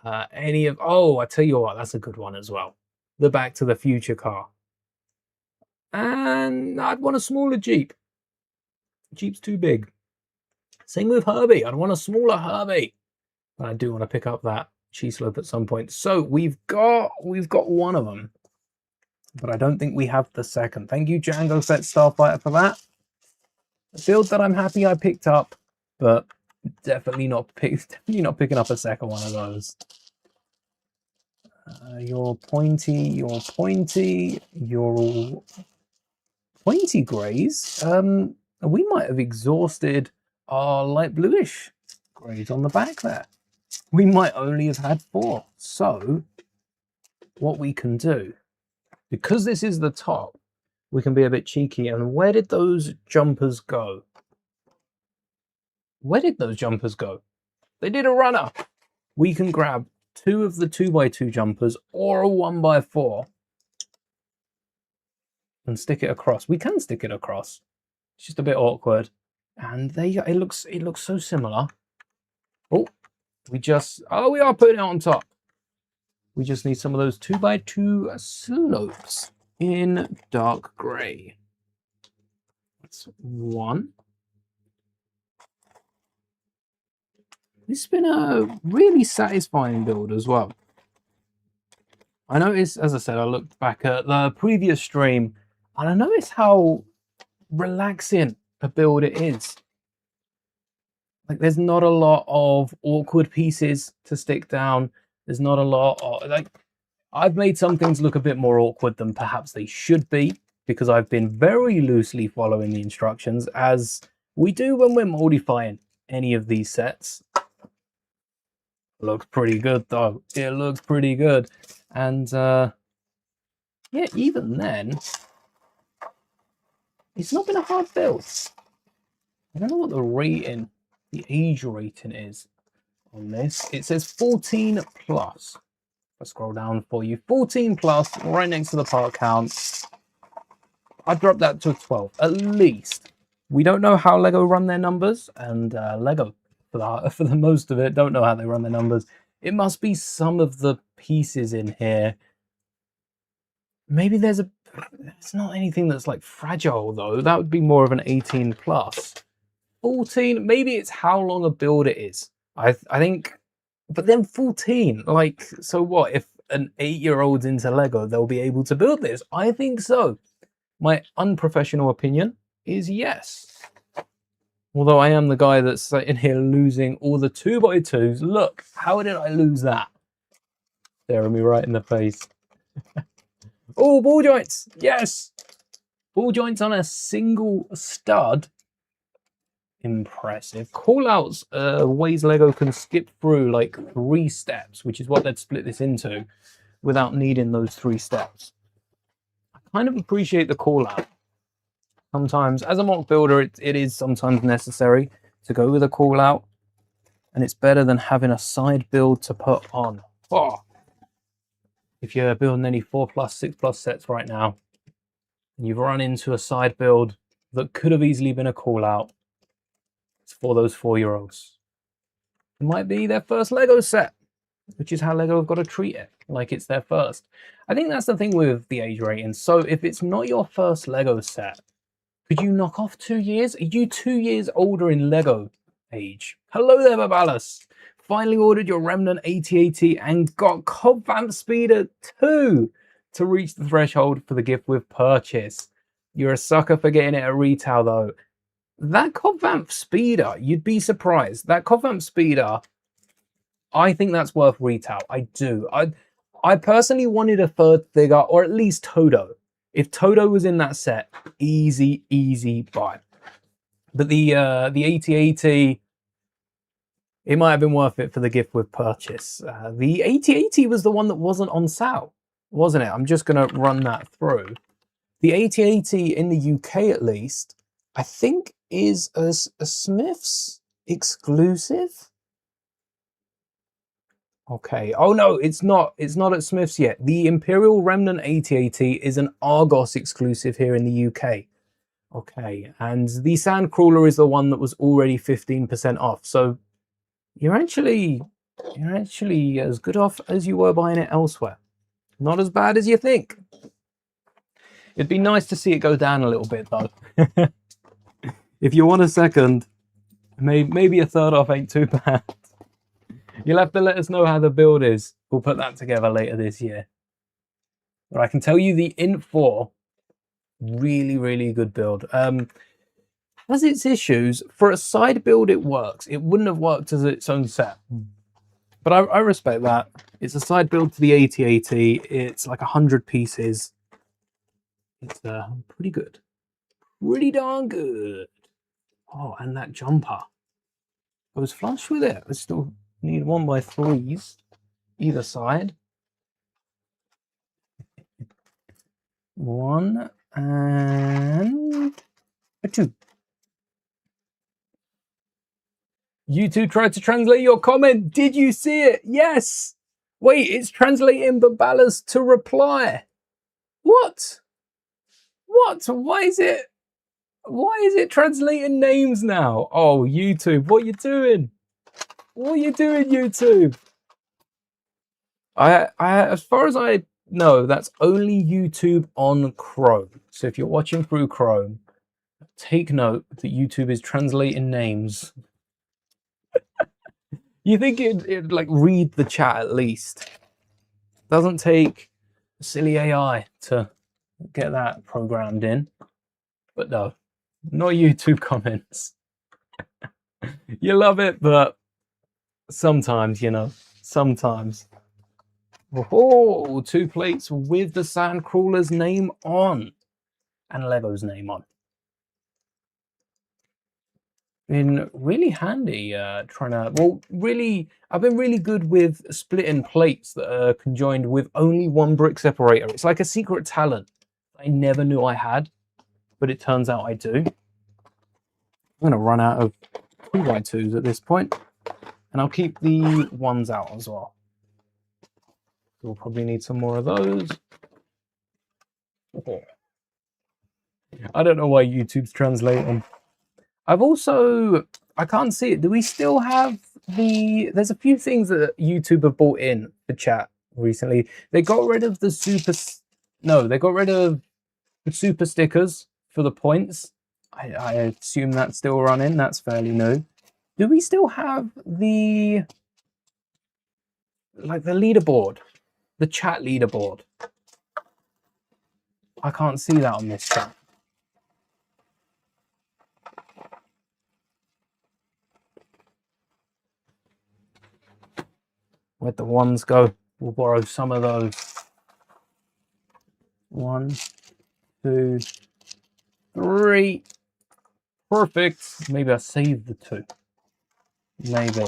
Oh, I tell you what, that's a good one as well. The Back to the Future car. And I'd want a smaller Jeep. Jeep's too big. Same with Herbie, I'd want a smaller Herbie. But I do want to pick up that cheese slope at some point. So we've got one of them. But I don't think we have the second. Thank you, Django Fett Starfighter, for that. A build that I'm happy I picked up, but definitely not picking up a second one of those. You're pointy, you're all pointy greys. We might have exhausted our light bluish greys on the back there. We might only have had 4. So what we can do, because this is the top, we can be a bit cheeky. And where did those jumpers go? Where did those jumpers go? They did a runner. We can grab 2 of the 2x2 jumpers or a 1x4 and stick it across. We can stick it across. It's just a bit awkward. And there you go. It looks so similar. Oh, we are putting it on top. We just need some of those 2x2 slopes in dark grey. That's 1. This has been a really satisfying build as well. I noticed, as I said, I looked back at the previous stream and I noticed how relaxing a build it is. Like, there's not a lot of awkward pieces to stick down. There's not a lot of, like, I've made some things look a bit more awkward than perhaps they should be because I've been very loosely following the instructions, as we do when we're modifying any of these sets. Looks pretty good though. It looks pretty good. And yeah, even then, it's not been a hard build. I don't know what the rating, the age rating is on this. It says 14 plus. I'll scroll down for you. 14 plus, right next to the part count. I'd drop that to 12, at least. We don't know how Lego run their numbers, and Lego, for the most of it, don't know how they run their numbers. It must be some of the pieces in here. Maybe it's not anything that's like fragile though. That would be more of an 18 plus. 14, maybe it's how long a build it is. I think, but then 14, like, so what? If an 8-year-old's into Lego, they'll be able to build this? I think so. My unprofessional opinion is yes. Although I am the guy that's sitting here losing all the 2x2s. Look, how did I lose that? Staring me right in the face. Oh, ball joints. Yes. Ball joints on a single stud. Impressive. Callouts, ways Lego can skip through like 3 steps, which is what they'd split this into, without needing those 3 steps. I kind of appreciate the call out. Sometimes, as a mock builder, it is sometimes necessary to go with a call out, and it's better than having a side build to put on. Oh. If you're building any 4+, 6+ sets right now, and you've run into a side build that could have easily been a call out, it's for those 4-year-olds. It might be their first Lego set, which is how Lego have got to treat it, like it's their first. I think that's the thing with the age rating. So if it's not your first Lego set, could you knock off 2 years? Are you 2 years older in Lego age? Hello there, Babalas. Finally ordered your Remnant AT-AT and got Cob Vamp Speeder 2 to reach the threshold for the gift with purchase. You're a sucker for getting it at retail though. That Cob Vamp Speeder, you'd be surprised. That Cob Vamp Speeder, I think that's worth retail. I do. I personally wanted a 3rd figure, or at least Toto. If Toto was in that set, easy buy. But the AT-AT, it might have been worth it for the gift with purchase. The AT-AT was the one that wasn't on sale, wasn't it? I'm just going to run that through. The AT-AT in the UK, at least, I think is a Smith's exclusive. Okay. Oh no, it's not. It's not at Smith's yet. The Imperial Remnant AT-AT is an Argos exclusive here in the UK. Okay, and the Sandcrawler is the one that was already 15% off. So you're actually as good off as you were buying it elsewhere. Not as bad as you think. It'd be nice to see it go down a little bit though. If you want a second, maybe a third off ain't too bad. You'll have to let us know how the build is. We'll put that together later this year. But I can tell you the Int 4, really good build. Has its issues. For a side build, it works. It wouldn't have worked as its own set. But I respect that. It's a side build to the AT-AT. It's like 100 pieces. It's pretty good. Pretty darn good. Oh, and that jumper. I was flush with it. I still need 1x3s either side. 1 and a 2. YouTube tried to translate your comment. Did you see it? Yes. Wait, it's translating Babalas to reply. What? What? Why is it translating names now? Oh, YouTube, what are you doing? What are you doing, YouTube? As far as I know, that's only YouTube on Chrome. So if you're watching through Chrome, take note that YouTube is translating names. You think it'd like read the chat at least. Doesn't take silly AI to get that programmed in. But no, not YouTube comments. You love it, but sometimes, you know, sometimes. Oh, 2 plates with the Sandcrawler's name on and Lego's name on. Been really handy trying to, well, really, I've been really good with splitting plates that are conjoined with only 1 brick separator. It's like a secret talent I never knew I had, but it turns out I do. I'm going to run out of 2x2s at this point, and I'll keep the ones out as well. We'll probably need some more of those. Oh. I don't know why YouTube's translating. I've also, I can't see it. Do we still have there's a few things that YouTube have bought in the chat recently. They got rid of the they got rid of the super stickers for the points. I assume that's still running. That's fairly new. Do we still have the leaderboard? The chat leaderboard? I can't see that on this chat. Where'd the ones go? We'll borrow some of those. 1, 2, 3. Perfect. Maybe I saved the 2. Maybe.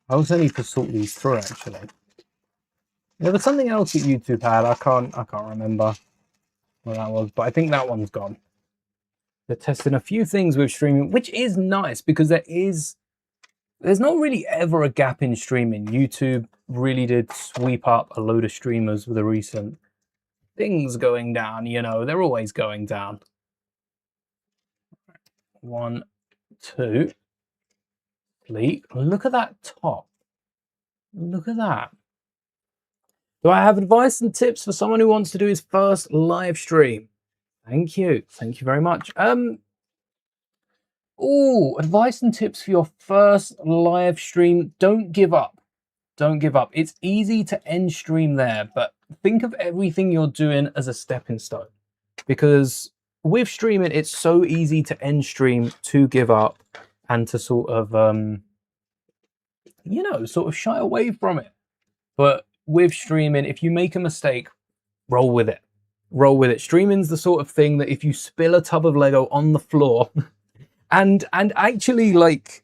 I also need to sort these through actually. There was something else that YouTube had. I can't remember what that was, but I think that one's gone. They're testing a few things with streaming, which is nice because there's not really ever a gap in streaming. YouTube really did sweep up a load of streamers with the recent things going down, you know, they're always going down. 1, 2. Sleek. Look at that top. Look at that. Do I have advice and tips for someone who wants to do his first live stream? Thank you. Thank you very much. Advice and tips for your first live stream. Don't give up. Don't give up. It's easy to end stream there, but think of everything you're doing as a stepping stone. Because with streaming, it's so easy to end stream, to give up, and to sort of, you know, sort of shy away from it. But with streaming, if you make a mistake, roll with it. Roll with it. Streaming's the sort of thing that if you spill a tub of Lego on the floor, and actually, like,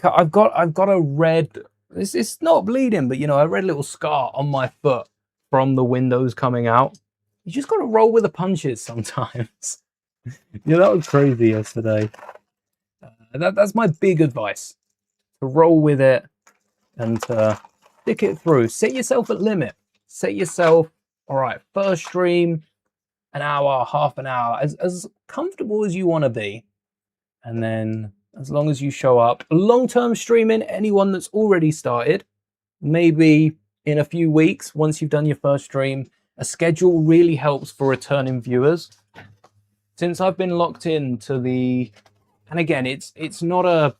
I've got a red, it's not bleeding, but you know, a red little scar on my foot from the windows coming out. You just got to roll with the punches sometimes. Yeah, that was crazy yesterday. That's my big advice. To roll with it. and stick it through. Set yourself a limit. Set yourself, all right, first stream, an hour, half an hour, as comfortable as you want to be. And then as long as you show up, long-term streaming, anyone that's already started, maybe in a few weeks, once you've done your first stream, a schedule really helps for returning viewers. Since I've been locked into the, and again, it's a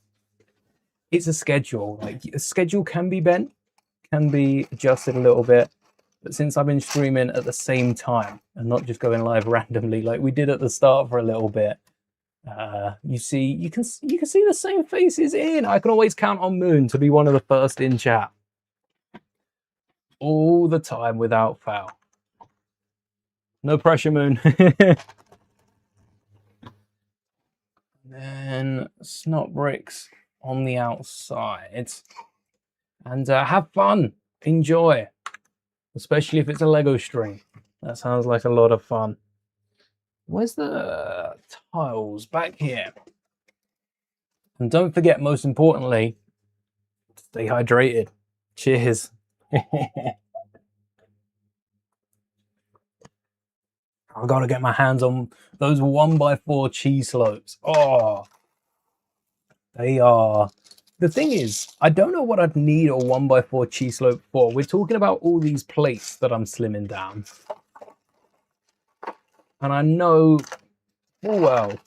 schedule. Like a schedule can be bent, can be adjusted a little bit. But since I've been streaming at the same time and not just going live randomly like we did at the start for a little bit, you can see the same faces in. I can always count on Moon to be one of the first in chat all the time without fail. No pressure, Moon. Then snot bricks on the outside, and have fun, enjoy. Especially if it's a Lego stream. That sounds like a lot of fun. Where's the tiles? Back here. And don't forget, most importantly, stay hydrated. Cheers. I've got to get my hands on those 1x4 cheese slopes. Oh, they are... The thing is, I don't know what I'd need a 1x4 cheese slope for. We're talking about all these plates that I'm slimming down. And I know full well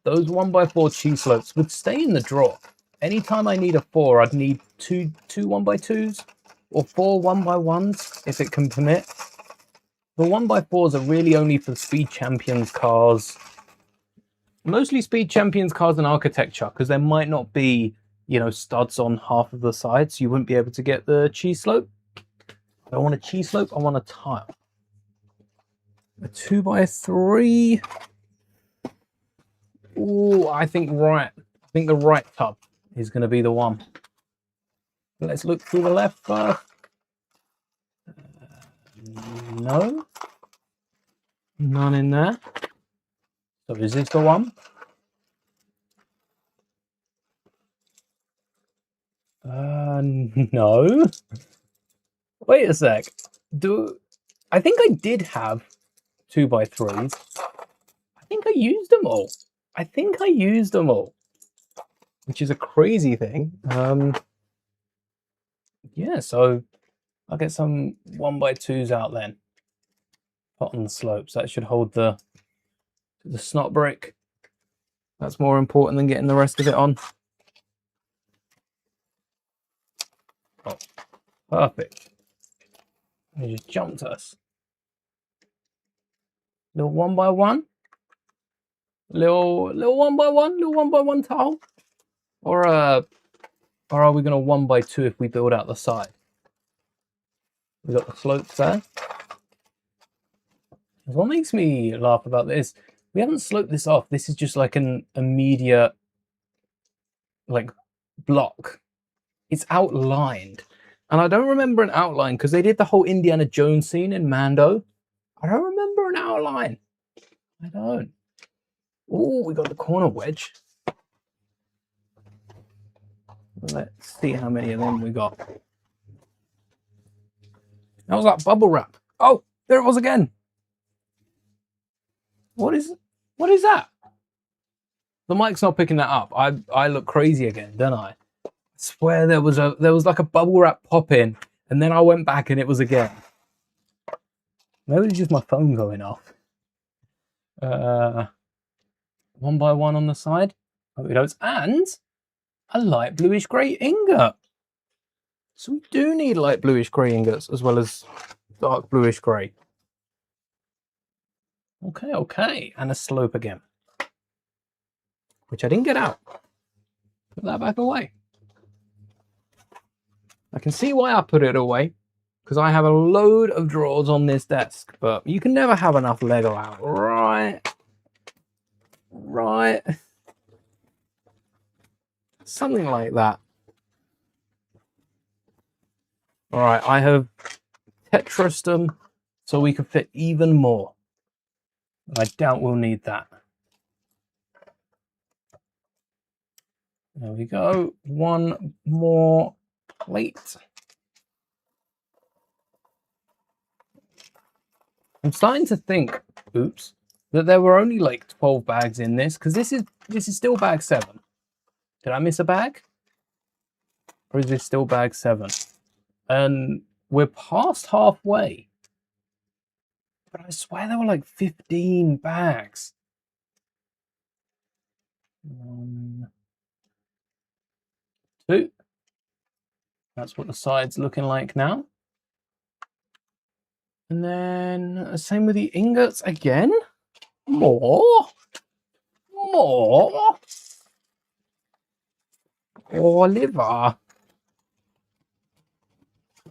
those 1x4 cheese slopes would stay in the drawer. Anytime I need a 4, I'd need two 1x2s or 4 1x1s if it can permit. The 1x4s are really only for Speed Champions cars. Mostly Speed Champions cars and architecture, because there might not be, you know, studs on half of the sides. You wouldn't be able to get the cheese slope. I don't want a cheese slope, I want a tile. A 2x3. Oh, I think the right tub is going to be the one. Let's look through the left first. No. None in there. So is this the one? No. Wait a sec. I think I did have 2x3s. I think I used them all. Which is a crazy thing. Yeah, so I'll get some 1x2s out then. Put on the slopes. That should hold the snot brick. That's more important than getting the rest of it on. Oh, perfect. He just jumped us. Little 1x1. Little 1x1. Little 1x1 tile. Or are we going to 1x2 if we build out the side? We got the slopes there. What makes me laugh about this, we haven't sloped this off. This is just like an immediate like block. It's outlined. And I don't remember an outline because they did the whole Indiana Jones scene in Mando. I don't remember an outline. I don't. Oh, we got the corner wedge. Let's see how many of them we got. That was like bubble wrap. Oh, there it was again. What is that? The mic's not picking that up. I look crazy again, don't I? I swear there was like a bubble wrap pop in, and then I went back and it was again. Maybe it's just my phone going off. 1x1 on the side. And a light bluish grey ingot. So we do need light bluish grey ingots as well as dark bluish grey. Okay. And a slope again. Which I didn't get out. Put that back away. I can see why I put it away. Because I have a load of drawers on this desk. But you can never have enough Lego out. Right. Something like that. Alright, I have Tetrised them so we can fit even more. I doubt we'll need that. There we go. One more plate. I'm starting to think, oops, that there were only like 12 bags in this, because this is still bag 7. Did I miss a bag? Or is this still bag 7? And we're past halfway. But I swear there were like 15 bags. 1, 2. That's what the side's looking like now. And then same with the ingots again. More. Oliver.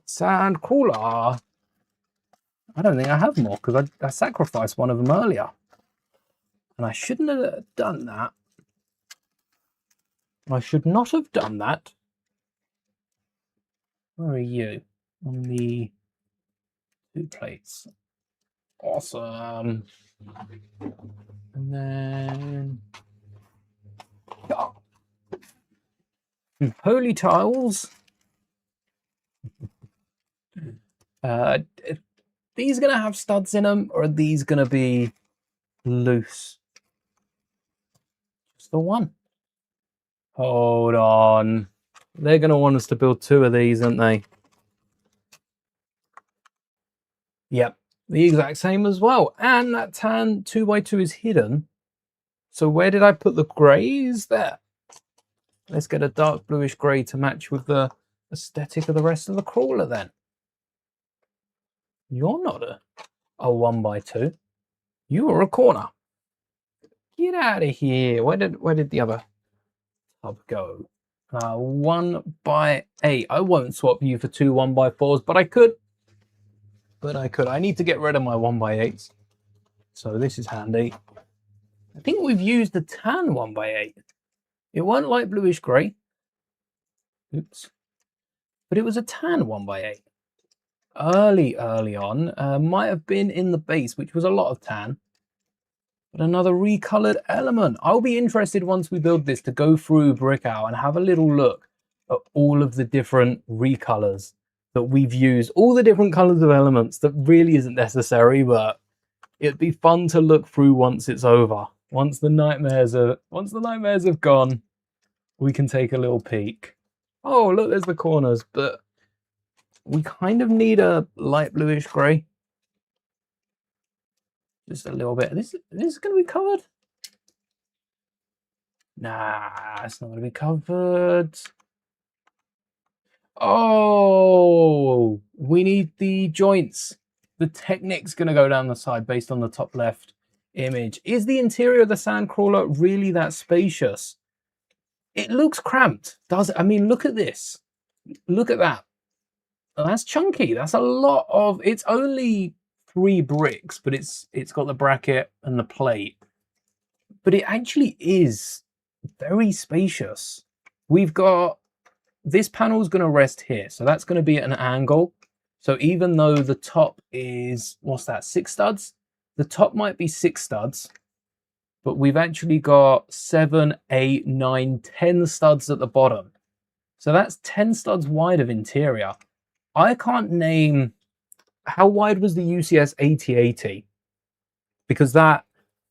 Sandcrawler. I don't think I have more because I sacrificed one of them earlier. And I shouldn't have done that. I should not have done that. Where are you? On the 2 plates. Awesome. And then... Oh. Holy tiles. Are these going to have studs in them, or are these going to be loose? Just the one. Hold on. They're going to want us to build 2 of these, aren't they? Yep, the exact same as well. And that tan 2x2 is hidden. So where did I put the greys? There. Let's get a dark bluish grey to match with the aesthetic of the rest of the crawler then. You're not a 1x2. You are a corner. Get out of here. Where did the other tub go? 1x8. I won't swap you for 2 1x4s, but I could. I need to get rid of my 1x8s. So this is handy. I think we've used the tan 1x8. It weren't light bluish grey. Oops. But it was a tan 1x8. Early on. Might have been in the base, which was a lot of tan. But another recolored element. I'll be interested once we build this to go through Brickout and have a little look at all of the different recolors that we've used. All the different colors of elements that really isn't necessary, but it'd be fun to look through once it's over. Once the nightmares have gone, we can take a little peek. Oh, look, there's the corners, but we kind of need a light bluish grey. Just a little bit. This is going to be covered? Nah, it's not going to be covered. Oh, we need the joints. The Technic's going to go down the side based on the top left image. Is the interior of the Sandcrawler really that spacious? It looks cramped, does it? I mean, look at this. Look at that. That's chunky. That's a lot of... It's only 3 bricks, but it's got the bracket and the plate. But it actually is very spacious. We've got... This panel's going to rest here, so that's going to be at an angle. So even though the top is... What's that? 6 studs? The top might be 6 studs, but we've actually got 7, 8, 9, 10 studs at the bottom. So that's 10 studs wide of interior. I can't name... How wide was the UCS 8080? Because that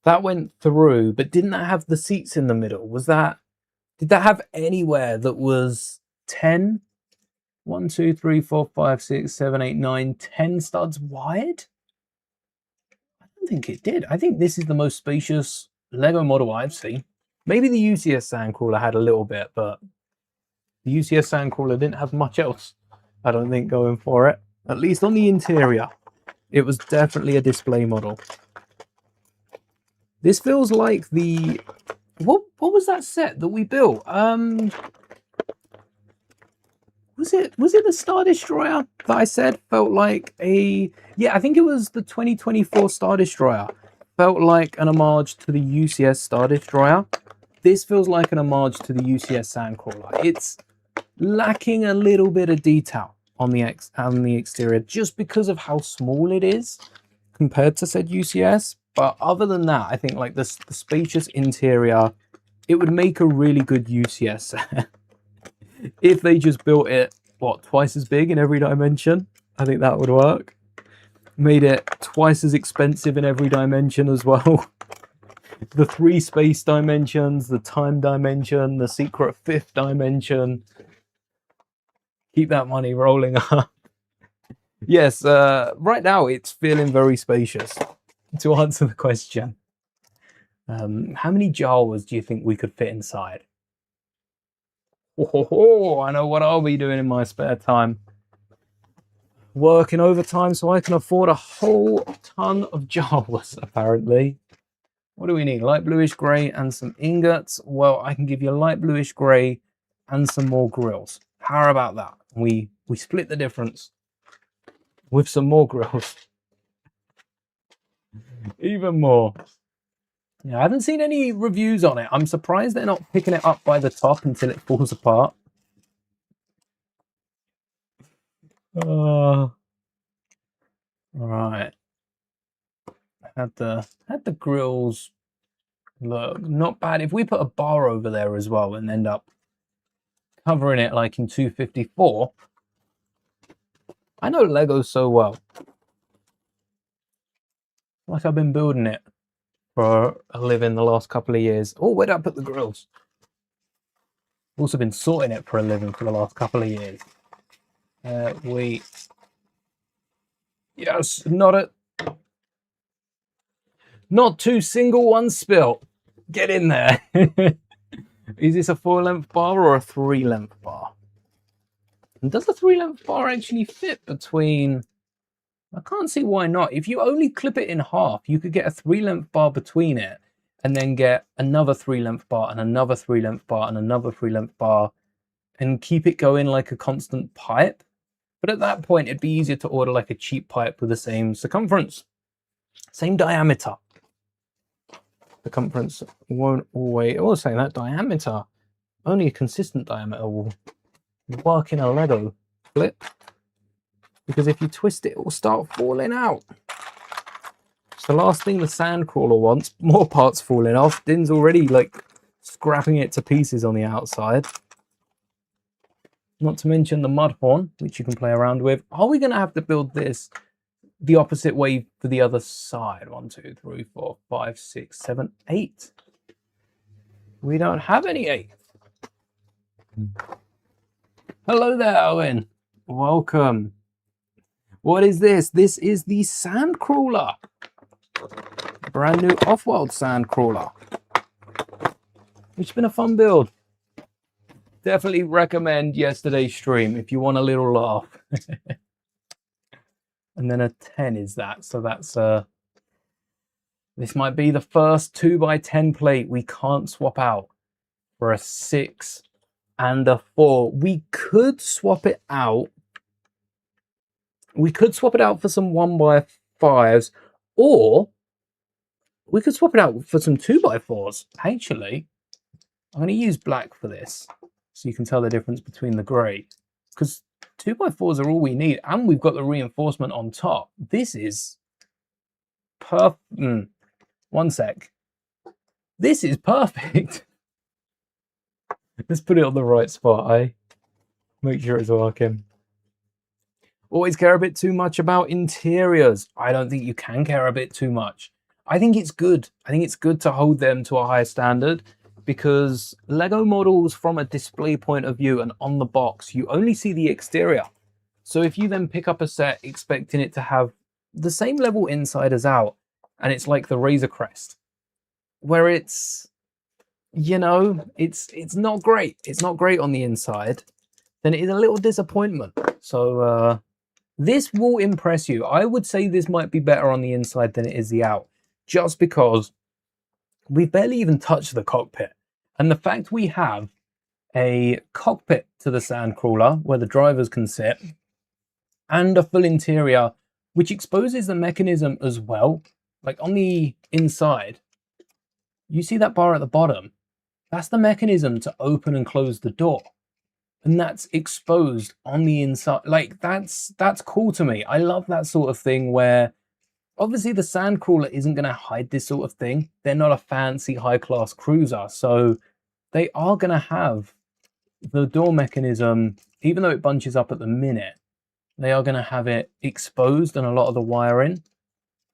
went through, but didn't that have the seats in the middle? Did that have anywhere that was 10? 1, 2, 3, 4, 5, 6, 7, 8, 9, 10 studs wide? I don't think it did. I think this is the most spacious Lego model I've seen. Maybe the UCS Sandcrawler had a little bit, but the UCS Sandcrawler didn't have much else, I don't think, going for it. At least on the interior. It was definitely a display model. This feels like the... What was that set that we built? Was it the Star Destroyer that I said felt like a... Yeah, I think it was the 2024 Star Destroyer. Felt like an homage to the UCS Star Destroyer. This feels like an homage to the UCS Sandcrawler. It's lacking a little bit of detail on the exterior just because of how small it is compared to said UCS. But other than that, I think like the spacious interior, it would make a really good UCS set if they just built it what, twice as big in every dimension. I think that would work. Made it twice as expensive in every dimension as well. The 3 space dimensions, the time dimension, the secret 5th dimension. Keep that money rolling up. Yes, right now it's feeling very spacious. To answer the question, how many Jawas do you think we could fit inside? Oh, I know what I'll be doing in my spare time. Working overtime so I can afford a whole ton of Jawas, apparently. What do we need? Light bluish grey and some ingots. Well, I can give you light bluish grey and some more grills. How about that? We split the difference with some more grills. Even more. Yeah, I haven't seen any reviews on it. I'm surprised they're not picking it up by the top until it falls apart. Right. Had the grills look not bad. If we put a bar over there as well and end up covering it like in 254, I know Lego so well. Like I've been building it for a living the last couple of years. Oh, where did I put the grills? Also been sorting it for a living for the last couple of years. Yes, not 2 single ones spilt. Get in there. Is this a 4-length bar or a 3-length bar? And does a 3-length bar actually fit between? I can't see why not. If you only clip it in half, you could get a 3-length bar between it and then get another 3-length bar and another 3-length bar and another 3-length bar and keep it going like a constant pipe. But at that point, it'd be easier to order like a cheap pipe with the same circumference, same diameter. Circumference won't always, I was saying that diameter, only a consistent diameter will work in a Lego flip. Because if you twist it, it will start falling out. It's the last thing the Sandcrawler wants. More parts falling off. Din's already like scrapping it to pieces on the outside. Not to mention the mud horn, which you can play around with. Are we going to have to build this the opposite way for the other side? 1, 2, 3, 4, 5, 6, 7, 8. We don't have any 8. Hello there, Owen. Welcome. What is this? This is the Sandcrawler. Brand new off-world Sandcrawler. Which has been a fun build. Definitely recommend yesterday's stream if you want a little laugh. And then a 10 is that. So that's this might be the first 2x10 plate we can't swap out for a 6 and a 4. We could swap it out. We could swap it out for some 1x5s, or we could swap it out for some 2x4s. Actually, I'm going to use black for this so you can tell the difference between the grey, because 2x4s are all we need, and we've got the reinforcement on top. This is perfect. One sec. This is perfect. Let's put it on the right spot, eh? Make sure it's working. Always care a bit too much about interiors. I don't think you can care a bit too much. I think it's good. I think it's good to hold them to a higher standard, because Lego models from a display point of view and on the box, you only see the exterior. So if you then pick up a set expecting it to have the same level inside as out, and it's like the Razor Crest, where it's, you know, it's not great. It's not great on the inside, then it is a little disappointment. So this will impress you. I would say this might be better on the inside than it is the out, just because we've barely even touched the cockpit. And the fact we have a cockpit to the Sandcrawler where the drivers can sit, and a full interior, which exposes the mechanism as well. Like on the inside, you see that bar at the bottom? That's the mechanism to open and close the door. And that's exposed on the inside. Like that's cool to me. I love that sort of thing where obviously the Sandcrawler isn't going to hide this sort of thing. They're not a fancy high-class cruiser. So they are going to have the door mechanism even though it bunches up at the minute, they are going to have it exposed and a lot of the wiring.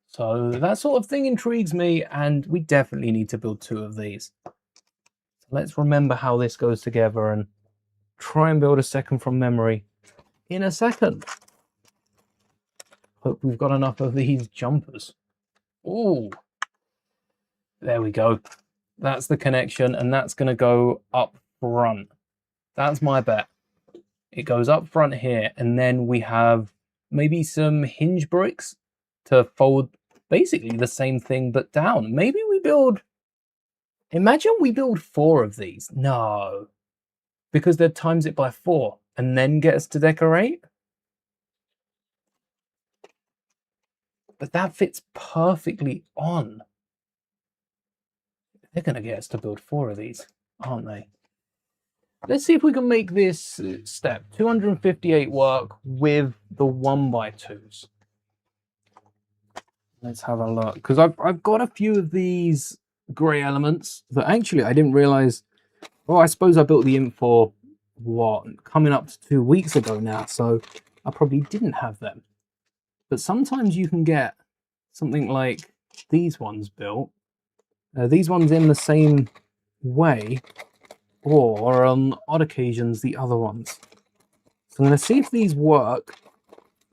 So that sort of thing intrigues me, and we definitely need to build 2 of these. So let's remember how this goes together and try and build a second from memory in a second. Hope we've got enough of these jumpers. Oh, there we go. That's the connection, and that's going to go up front. That's my bet. It goes up front here, and then we have maybe some hinge bricks to fold basically the same thing but down. Maybe we build... Imagine we build 4 of these. No. Because they'd times it by 4 and then get us to decorate. But that fits perfectly on. They're going to get us to build 4 of these, aren't they? Let's see if we can make this step 258 work with the 1x2s. Let's have a look, because I've got a few of these grey elements that actually I didn't realize. Well, I suppose I built the imp for what, coming up to 2 weeks ago now, so I probably didn't have them. But sometimes you can get something like these ones built, these ones in the same way, or on odd occasions the other ones. So I'm going to see if these work.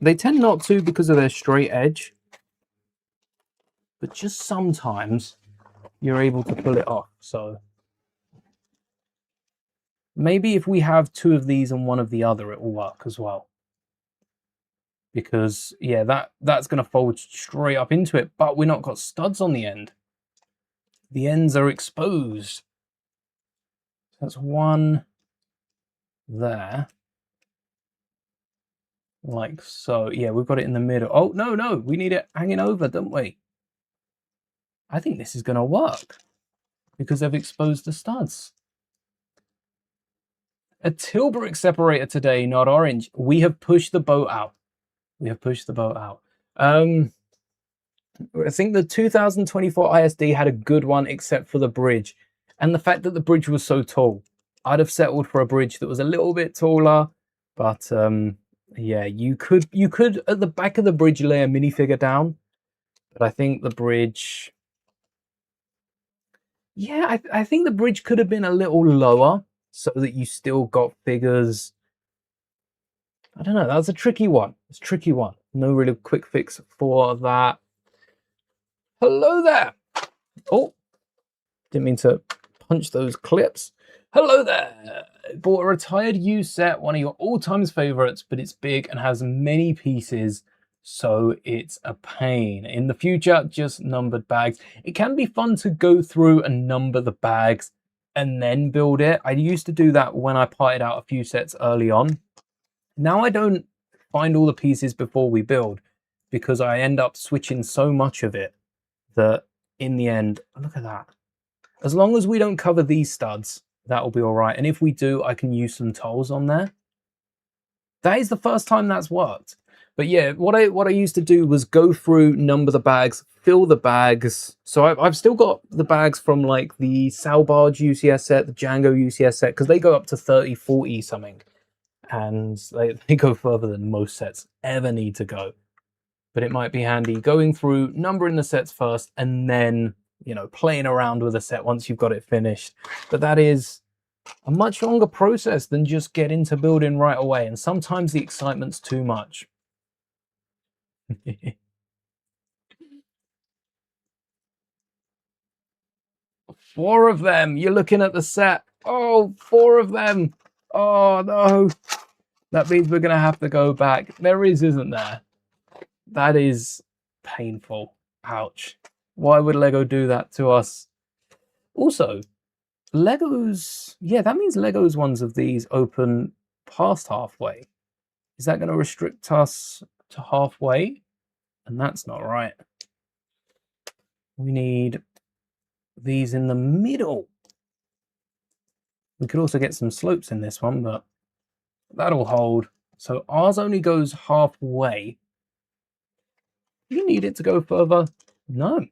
They tend not to because of their straight edge, but just sometimes you're able to pull it off. So maybe if we have 2 of these and 1 of the other, it will work as well. Because yeah, that's going to fold straight up into it, but we're not got studs on the end. The ends are exposed. That's 1 there. Like so. Yeah, we've got it in the middle. Oh, no, we need it hanging over, don't we? I think this is going to work because they've exposed the studs. A Tilbrook separator today, not orange. We have pushed the boat out. We have pushed the boat out. I think the 2024 ISD had a good one except for the bridge. And the fact that the bridge was so tall. I'd have settled for a bridge that was a little bit taller. But yeah, you could at the back of the bridge lay a minifigure down. But I think the bridge... Yeah, I think the bridge could have been a little lower so that you still got figures. I don't know, that was a tricky one. It's a tricky one. No really quick fix for that. Hello there. Oh, didn't mean to punch those clips. Hello there. Bought a retired used set, one of your all-time favorites, but it's big and has many pieces, so it's a pain. In the future, just numbered bags. It can be fun to go through and number the bags and then build it. I used to do that when I parted out a few sets early on. Now I don't find all the pieces before we build because I end up switching so much of it that in the end, look at that. As long as we don't cover these studs, that'll be all right. And if we do, I can use some tolls on there. That is the first time that's worked. But yeah, what I used to do was go through, number the bags, fill the bags. So I've still got the bags from like the Salbarge UCS set, the Django UCS set, because they go up to 30, 40 something. And they go further than most sets ever need to go. But it might be handy going through, numbering the sets first, and then, you know, playing around with a set once you've got it finished. But that is a much longer process than just get into building right away. And sometimes the excitement's too much. 4 of them. You're looking at the set. Oh, 4 of them. Oh, no. That means we're going to have to go back. There isn't there? That is painful. Ouch. Why would Lego do that to us? Also, Lego's... Yeah, that means Lego's ones of these open past halfway. Is that going to restrict us to halfway? And that's not right. We need these in the middle. We could also get some slopes in this one, but that'll hold. So ours only goes halfway. You need it to go further? No.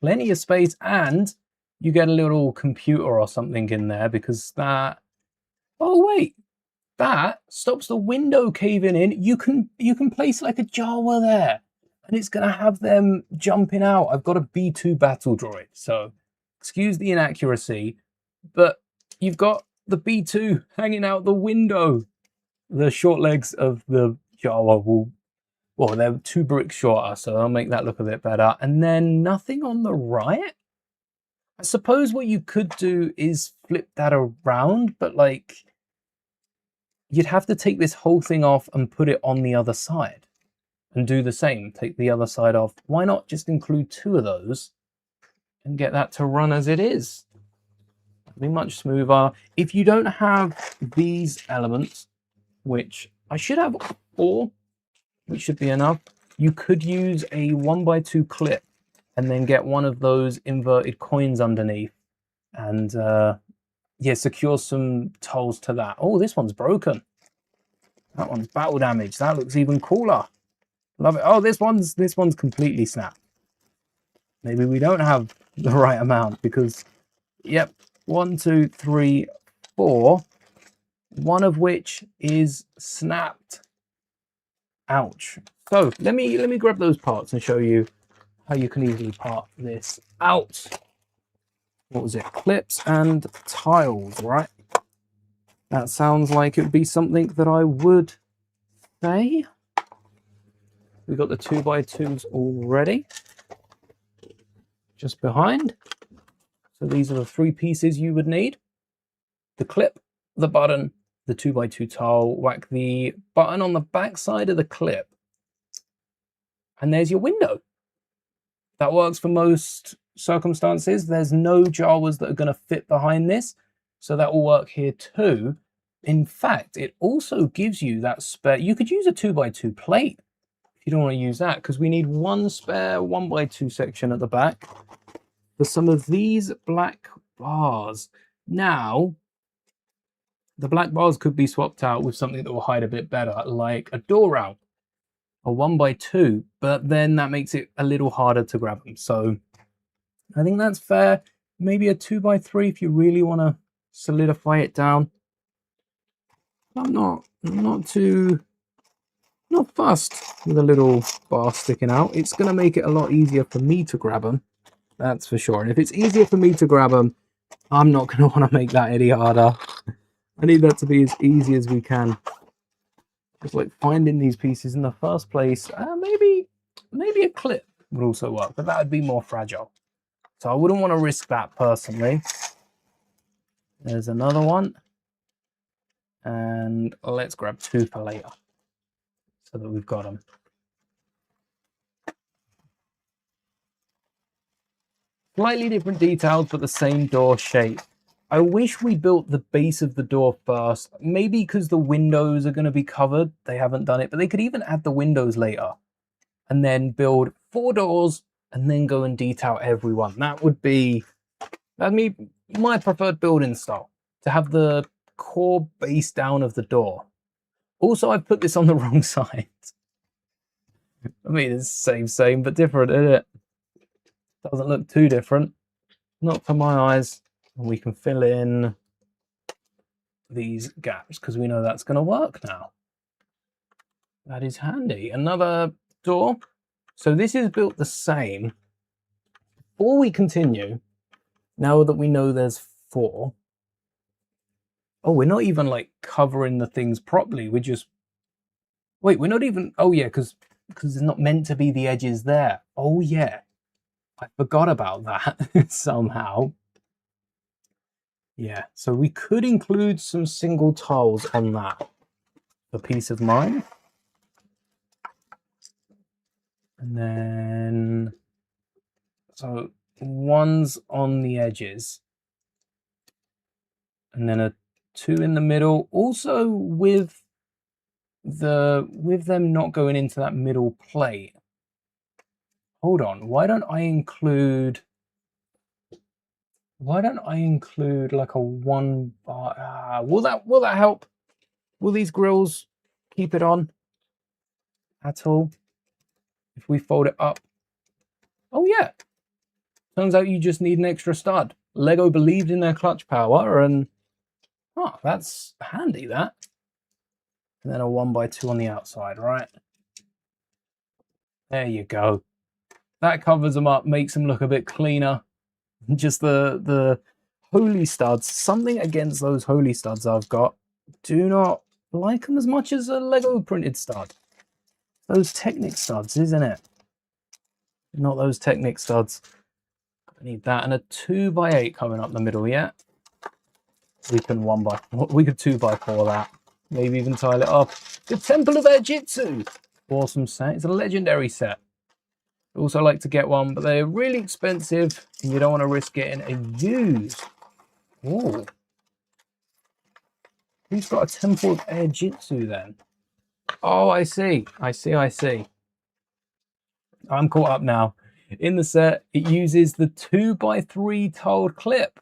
Plenty of space, and you get a little computer or something in there because that... Oh, wait. that stops the window caving in. You can place like a Jawa there, and it's gonna have them jumping out. I've got a B2 battle droid, so excuse the inaccuracy, but you've got the B2 hanging out the window. The short legs of the Jawa will, well, they're 2 bricks shorter, so I'll make that look a bit better. And then nothing on the right. I suppose what you could do is flip that around, but like, you'd have to take this whole thing off and put it on the other side and do the same. Take the other side off. Why not just include 2 of those and get that to run as it is? It'd be much smoother. If you don't have these elements, which I should have 4, which should be enough, you could use a 1x2 clip and then get one of those inverted coins underneath and yeah, secure some tolls to that. Oh, this one's broken. That one's battle damage. That looks even cooler. Love it. Oh, this one's completely snapped. Maybe we don't have the right amount because, yep, 1, 2, 3, 4, one of which is snapped. Ouch. So let me grab those parts and show you how you can easily part this out. What was it? Clips and tiles, right? That sounds like it would be something that I would say. We've got the 2x2s already. Just behind. So these are the 3 pieces you would need. The clip, the button, the 2x2 tile. Whack the button on the back side of the clip. And there's your window. That works for most circumstances. There's no Jawas that are going to fit behind this, so that will work here too. In fact, it also gives you that spare. You could use a 2x2 plate if you don't want to use that, because we need one spare 1x2 section at the back for some of these black bars. Now, the black bars could be swapped out with something that will hide a bit better, like a door rail, a 1x2, but then that makes it a little harder to grab them. So I think that's fair. Maybe a 2x3 if you really want to solidify it down. I'm not fussed with a little bar sticking out. It's going to make it a lot easier for me to grab them. That's for sure. And if it's easier for me to grab them, I'm not going to want to make that any harder. I need that to be as easy as we can. Just like finding these pieces in the first place. Maybe a clip would also work, but that would be more fragile. So I wouldn't want to risk that personally. There's another one. And let's grab 2 for later so that we've got them. Slightly different details, but the same door shape. I wish we built the base of the door first. Maybe because the windows are going to be covered. They haven't done it, but they could even add the windows later. And then build 4 doors and then go and detail everyone. That'd be my preferred building style. To have the core base down of the door. Also, I've put this on the wrong side. I mean, it's same, but different, isn't it? Doesn't look too different. Not for my eyes. And we can fill in these gaps because we know that's going to work now. That is handy. Another door. So this is built the same. Before we continue, now that we know there's 4. Oh, we're not even like covering the things properly. We're just, wait, we're not even, oh yeah, because there's not meant to be the edges there. Oh yeah, I forgot about that somehow. Yeah, so we could include some single tiles on that for peace of mind. And then, so one's on the edges. And then a 2 in the middle. Also with them not going into that middle plate. Hold on, why don't I include like a 1 bar? Will that help? Will these grills keep it on at all? If we fold it up. Oh yeah. Turns out you just need an extra stud. Lego believed in their clutch power and oh, that's handy that. and then a 1x2 on the outside, right? There you go. That covers them up, makes them look a bit cleaner. Just the Holy studs, something against those Holy studs I've got. Do not like them as much as a Lego printed stud. Those Technic studs, isn't it? Not those Technic studs. I need that, and a 2x8 coming up the middle, yeah? We can 2x4 that. Maybe even tile it up. The Temple of Air Jitsu. Awesome set. It's a legendary set. I also like to get one, but they're really expensive, and you don't want to risk getting a used. Ooh. Who's got a Temple of Air Jitsu then? Oh, I see. I see. I'm caught up now. In the set, it uses the 2x3 tiled clip.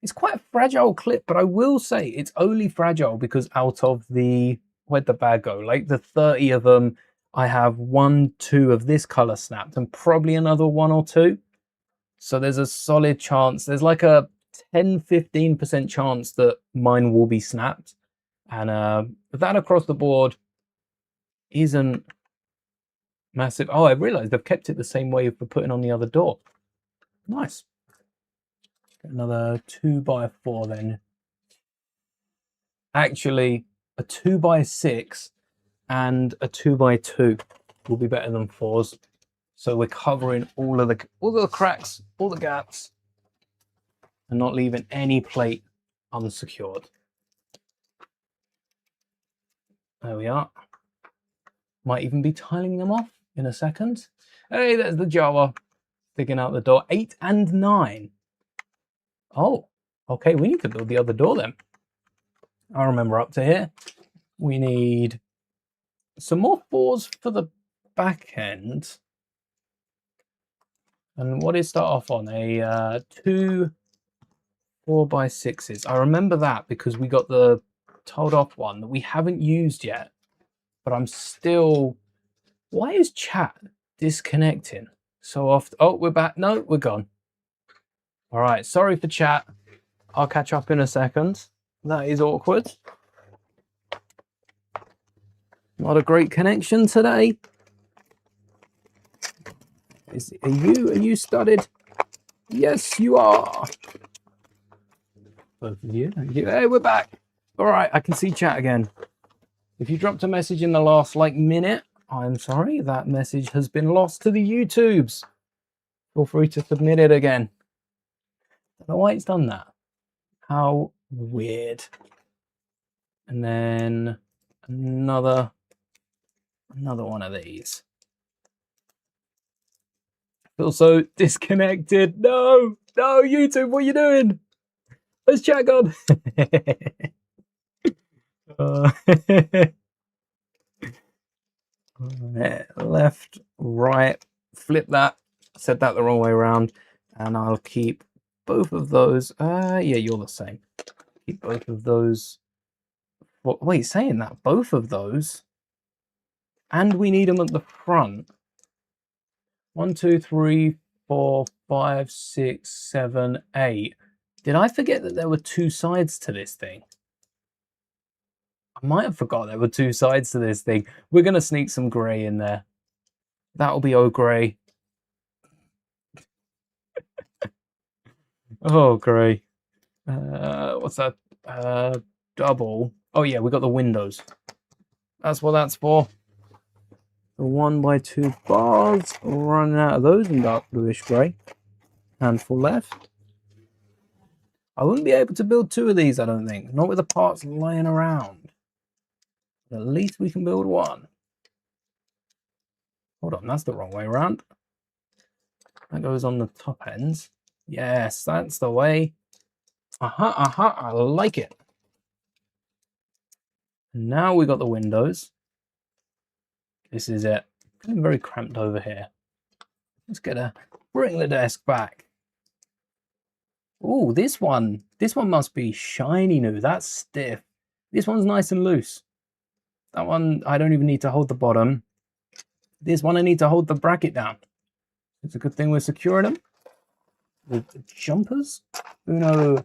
It's quite a fragile clip, but I will say it's only fragile because out of the, where'd the bag go? Like the 30 of them, I have 1, 2 of this color snapped and probably another 1 or 2. So there's a solid chance. There's like a 10-15% chance that mine will be snapped. And that across the board isn't massive. Oh, I realized I've kept it the same way for putting on the other door. Nice. Another 2x4 then. Actually, a 2x6 and a 2x2 will be better than 4s. So we're covering all of the cracks, all the gaps, and not leaving any plate unsecured. There we are. Might even be tiling them off in a second. Hey, there's the Jawa sticking out the door. 8 and 9. Oh, okay, we need to build the other door then. I remember up to here. We need some more 4s for the back end. And what did it start off on? A 2 4x6s. I remember that because we got the tiled off one that we haven't used yet. But I'm still... Why is chat disconnecting so often? Oh, we're back. No, we're gone. All right, sorry for chat. I'll catch up in a second. That is awkward. Not a great connection today. Are you studded? Yes, you are. Both of you. Hey, we're back. All right, I can see chat again. If you dropped a message in the last minute, I'm sorry, that message has been lost to the YouTubes. Feel free to submit it again. I don't know why it's done that. How weird. And then another one of these. Feel so disconnected. No, YouTube, what are you doing? Where's chat gone? Left, right, flip that. Said that the wrong way around, and I'll keep both of those. Yeah, you're the same. Keep both of those. Wait, saying that, both of those, and we need them at the front. 1, 2, 3, 4, 5, 6, 7, 8. Did I forget that there were 2 sides to this thing? I might have forgot there were 2 sides to this thing. We're going to sneak some grey in there. That'll be oh grey. Oh, grey. What's that? Double. Oh, yeah, we got the windows. That's what that's for. The 1x2 bars. Running out of those in dark bluish grey. Handful left. I wouldn't be able to build 2 of these, I don't think. Not with the parts lying around. At least we can build 1. Hold on, that's the wrong way around. That goes on the top ends. Yes, that's the way. I like it. Now we got the windows. This is it. I'm very cramped over here. Let's bring the desk back. Oh, this one must be shiny new. That's stiff. This one's nice and loose. That one, I don't even need to hold the bottom. This one, I need to hold the bracket down. It's a good thing we're securing them with the jumpers. Uno,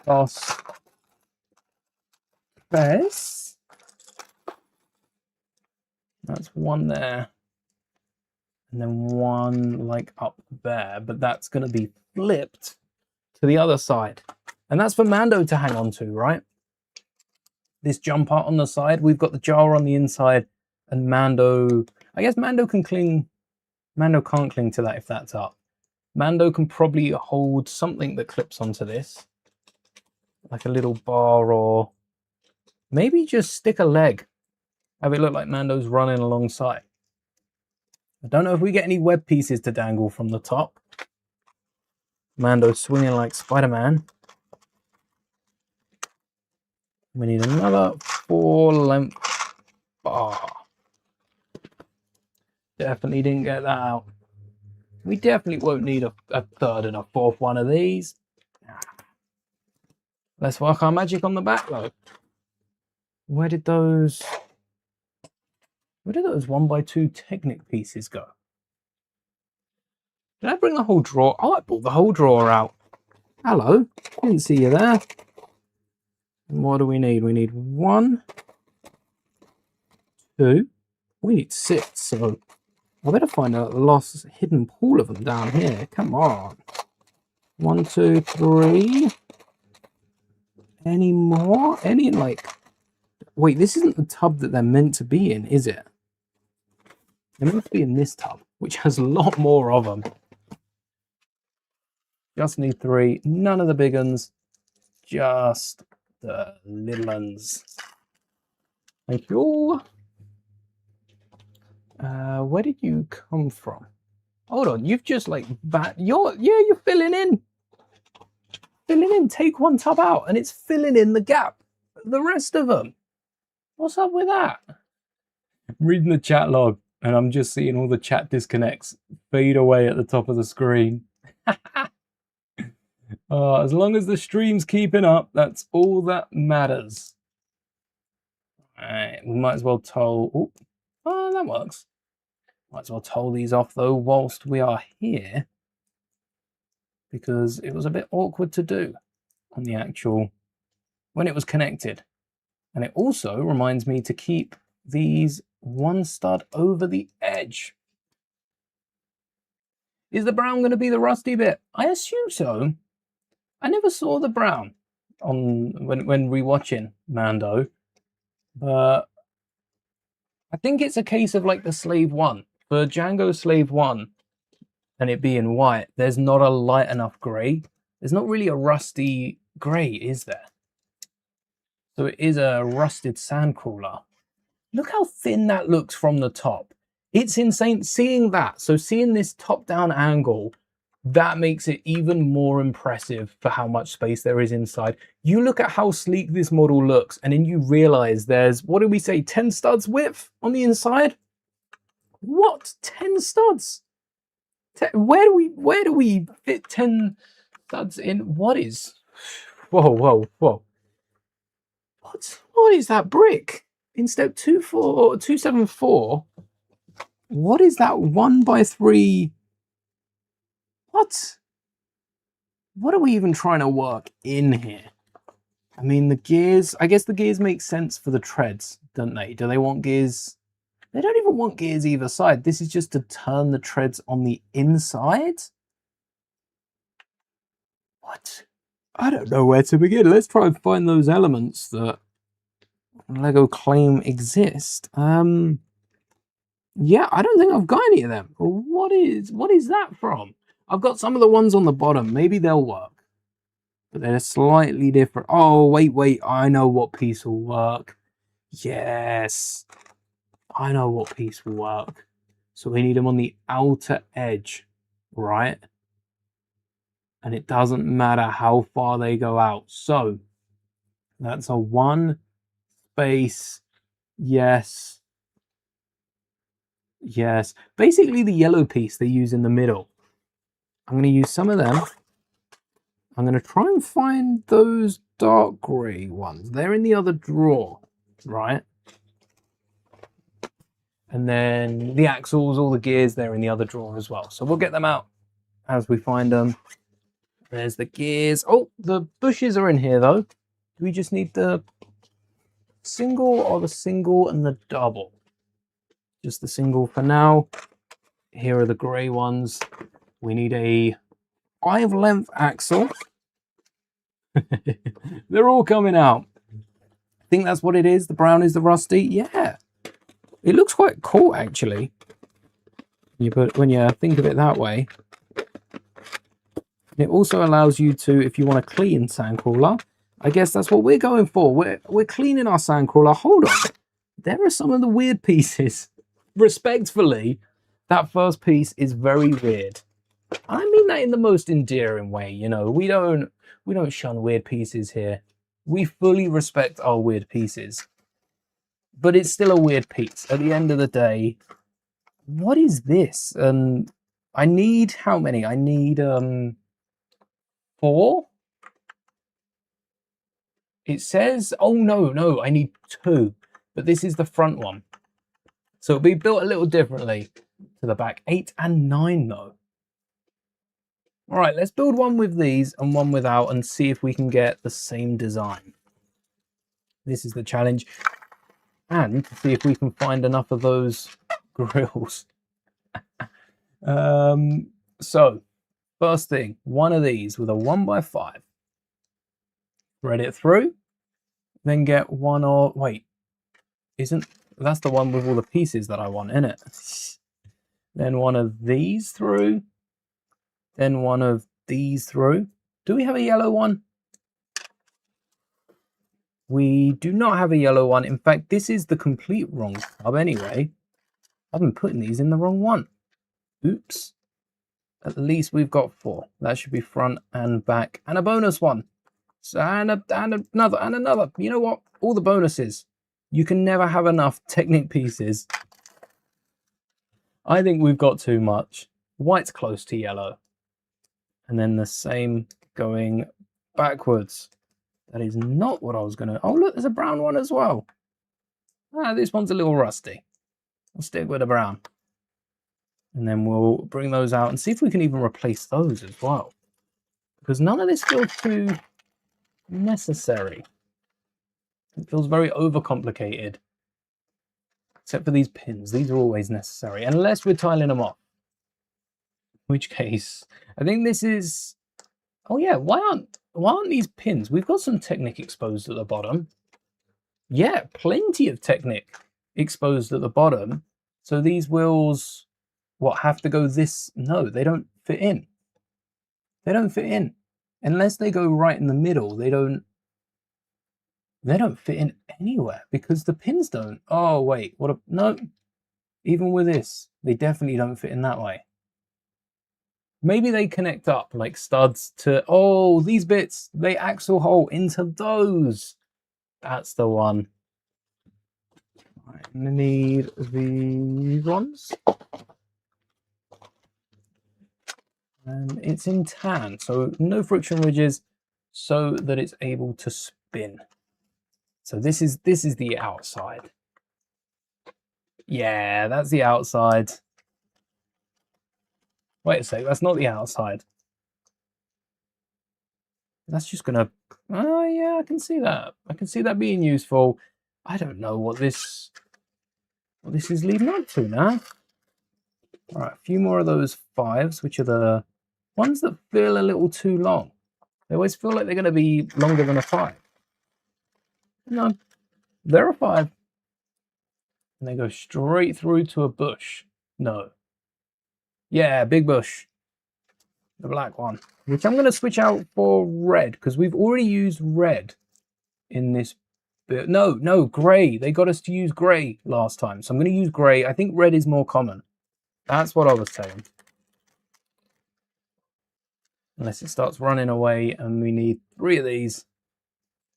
dos, tres. That's one there. And then one like up there, but that's going to be flipped to the other side. And that's for Mando to hang on to, right? This jump part on the side, we've got the jar on the inside, and Mando, I guess Mando can cling, Mando can't cling to that if that's up. Mando can probably hold something that clips onto this, like a little bar, or maybe just stick a leg. Have it look like Mando's running alongside. I don't know if we get any web pieces to dangle from the top. Mando swinging like Spider-Man. We need another 4-length bar. Definitely didn't get that out. We definitely won't need a third and a fourth one of these. Let's work our magic on the back though. Where did those 1x2 Technic pieces go? Did I bring the whole drawer? Oh, I brought the whole drawer out. Hello, didn't see you there. And what do we need? We need 1, 2. We need 6, so I better find a lost hidden pool of them down here. Come on. 1, 2, 3. Any more? Any like... Wait, this isn't the tub that they're meant to be in, is it? They're meant to be in this tub, which has a lot more of them. Just need 3. None of the big ones. Just the little ones. Thank you. Where did you come from? Hold on, you've just like you're filling in. Filling in. Take one tub out and it's filling in the gap. The rest of them. What's up with that? I'm reading the chat log and I'm just seeing all the chat disconnects fade away at the top of the screen. As long as the stream's keeping up, that's all that matters. Alright, we might as well toll. Oh, that works. Might as well toll these off though whilst we are here, because it was a bit awkward to do on the actual when it was connected. And it also reminds me to keep these one stud over the edge. Is the brown going to be the rusty bit? I assume so. I never saw the brown on when rewatching Mando, but I think it's a case of like the Slave 1. For Django Slave 1 and it being white, there's not a light enough grey. There's not really a rusty grey, is there? So it is a rusted Sandcrawler. Look how thin that looks from the top. It's insane seeing that. So seeing this top-down angle, that makes it even more impressive for how much space there is inside. You look at how sleek this model looks, and then you realize there's, what did we say, 10 studs width on the inside? What? 10 studs? Where do we fit 10 studs in? What is? Whoa. What is that brick? In step 274, what is that 1x3? What are we even trying to work in here? I mean, the gears, I guess the gears make sense for the treads, don't they? Do they want gears? They don't even want gears either side. This is just to turn the treads on the inside? What? I don't know where to begin. Let's try and find those elements that Lego claim exist. Yeah, I don't think I've got any of them. What is that from? I've got some of the ones on the bottom. Maybe they'll work. But they're slightly different. Oh, wait. I know what piece will work. Yes. I know what piece will work. So we need them on the outer edge, right? And it doesn't matter how far they go out. So that's a 1 space. Yes. Basically the yellow piece they use in the middle. I'm going to use some of them. I'm going to try and find those dark grey ones. They're in the other drawer, right? And then the axles, all the gears, they're in the other drawer as well. So we'll get them out as we find them. There's the gears. Oh, the bushes are in here though. Do we just need the single or the single and the double? just the single for now. Here are the grey ones. We need a 5-length axle. They're all coming out. I think that's what it is. The brown is the rusty. Yeah. It looks quite cool, actually. When you think of it that way. It also allows you to, if you want to clean Sandcrawler, I guess that's what we're going for. We're cleaning our Sandcrawler. Hold on. There are some of the weird pieces. Respectfully, that first piece is very weird. I mean that in the most endearing way, you know. We don't shun weird pieces here. We fully respect our weird pieces. But it's still a weird piece. At the end of the day, what is this? I need how many? I need 4. It says, oh no, I need 2, but this is the front one. So it'll be built a little differently to the back. 8 and 9 though. All right, let's build one with these and one without and see if we can get the same design. This is the challenge. And see if we can find enough of those grills. So first thing, one of these with a 1x5. Thread it through, then get one or wait, that's the one with all the pieces that I want in it. Then one of these through, then one of these through. Do we have a yellow one? We do not have a yellow one. In fact, this is the complete wrong tub anyway. I've been putting these in the wrong one. Oops. At least we've got 4. That should be front and back and a bonus one. So, and another. You know what? All the bonuses. You can never have enough Technic pieces. I think we've got too much. White's close to yellow. And then the same going backwards. That is not what I was going to... Oh, look, there's a brown one as well. Ah, this one's a little rusty. I'll stick with the brown. And then we'll bring those out and see if we can even replace those as well. Because none of this feels too necessary. It feels very overcomplicated. Except for these pins. These are always necessary. Unless we're tiling them off. In which case, I think this is... Oh yeah, why aren't these pins? We've got some Technic exposed at the bottom. Yeah, plenty of Technic exposed at the bottom. So these wheels, what, have to go this? No, they don't fit in. They don't fit in. Unless they go right in the middle, they don't fit in anywhere because the pins don't. Oh, wait, no. Even with this, they definitely don't fit in that way. Maybe they connect up like studs to, oh, these bits, they axle hole into those. That's the one. I need these ones. And it's in tan, so no friction ridges so that it's able to spin. So this is the outside. Yeah, that's the outside. Wait a sec, that's not the outside. That's just gonna... Oh yeah, I can see that. I can see that being useful. I don't know what this is leading up to now. All right, a few more of those 5s, which are the ones that feel a little too long. They always feel like they're going to be longer than a 5. No, they're a 5. And they go straight through to a bush. No. Yeah, big bush. The black one. Which I'm going to switch out for red, because we've already used red in this bit. No, grey. They got us to use grey last time. So I'm going to use grey. I think red is more common. That's what I was saying. Unless it starts running away and we need 3 of these.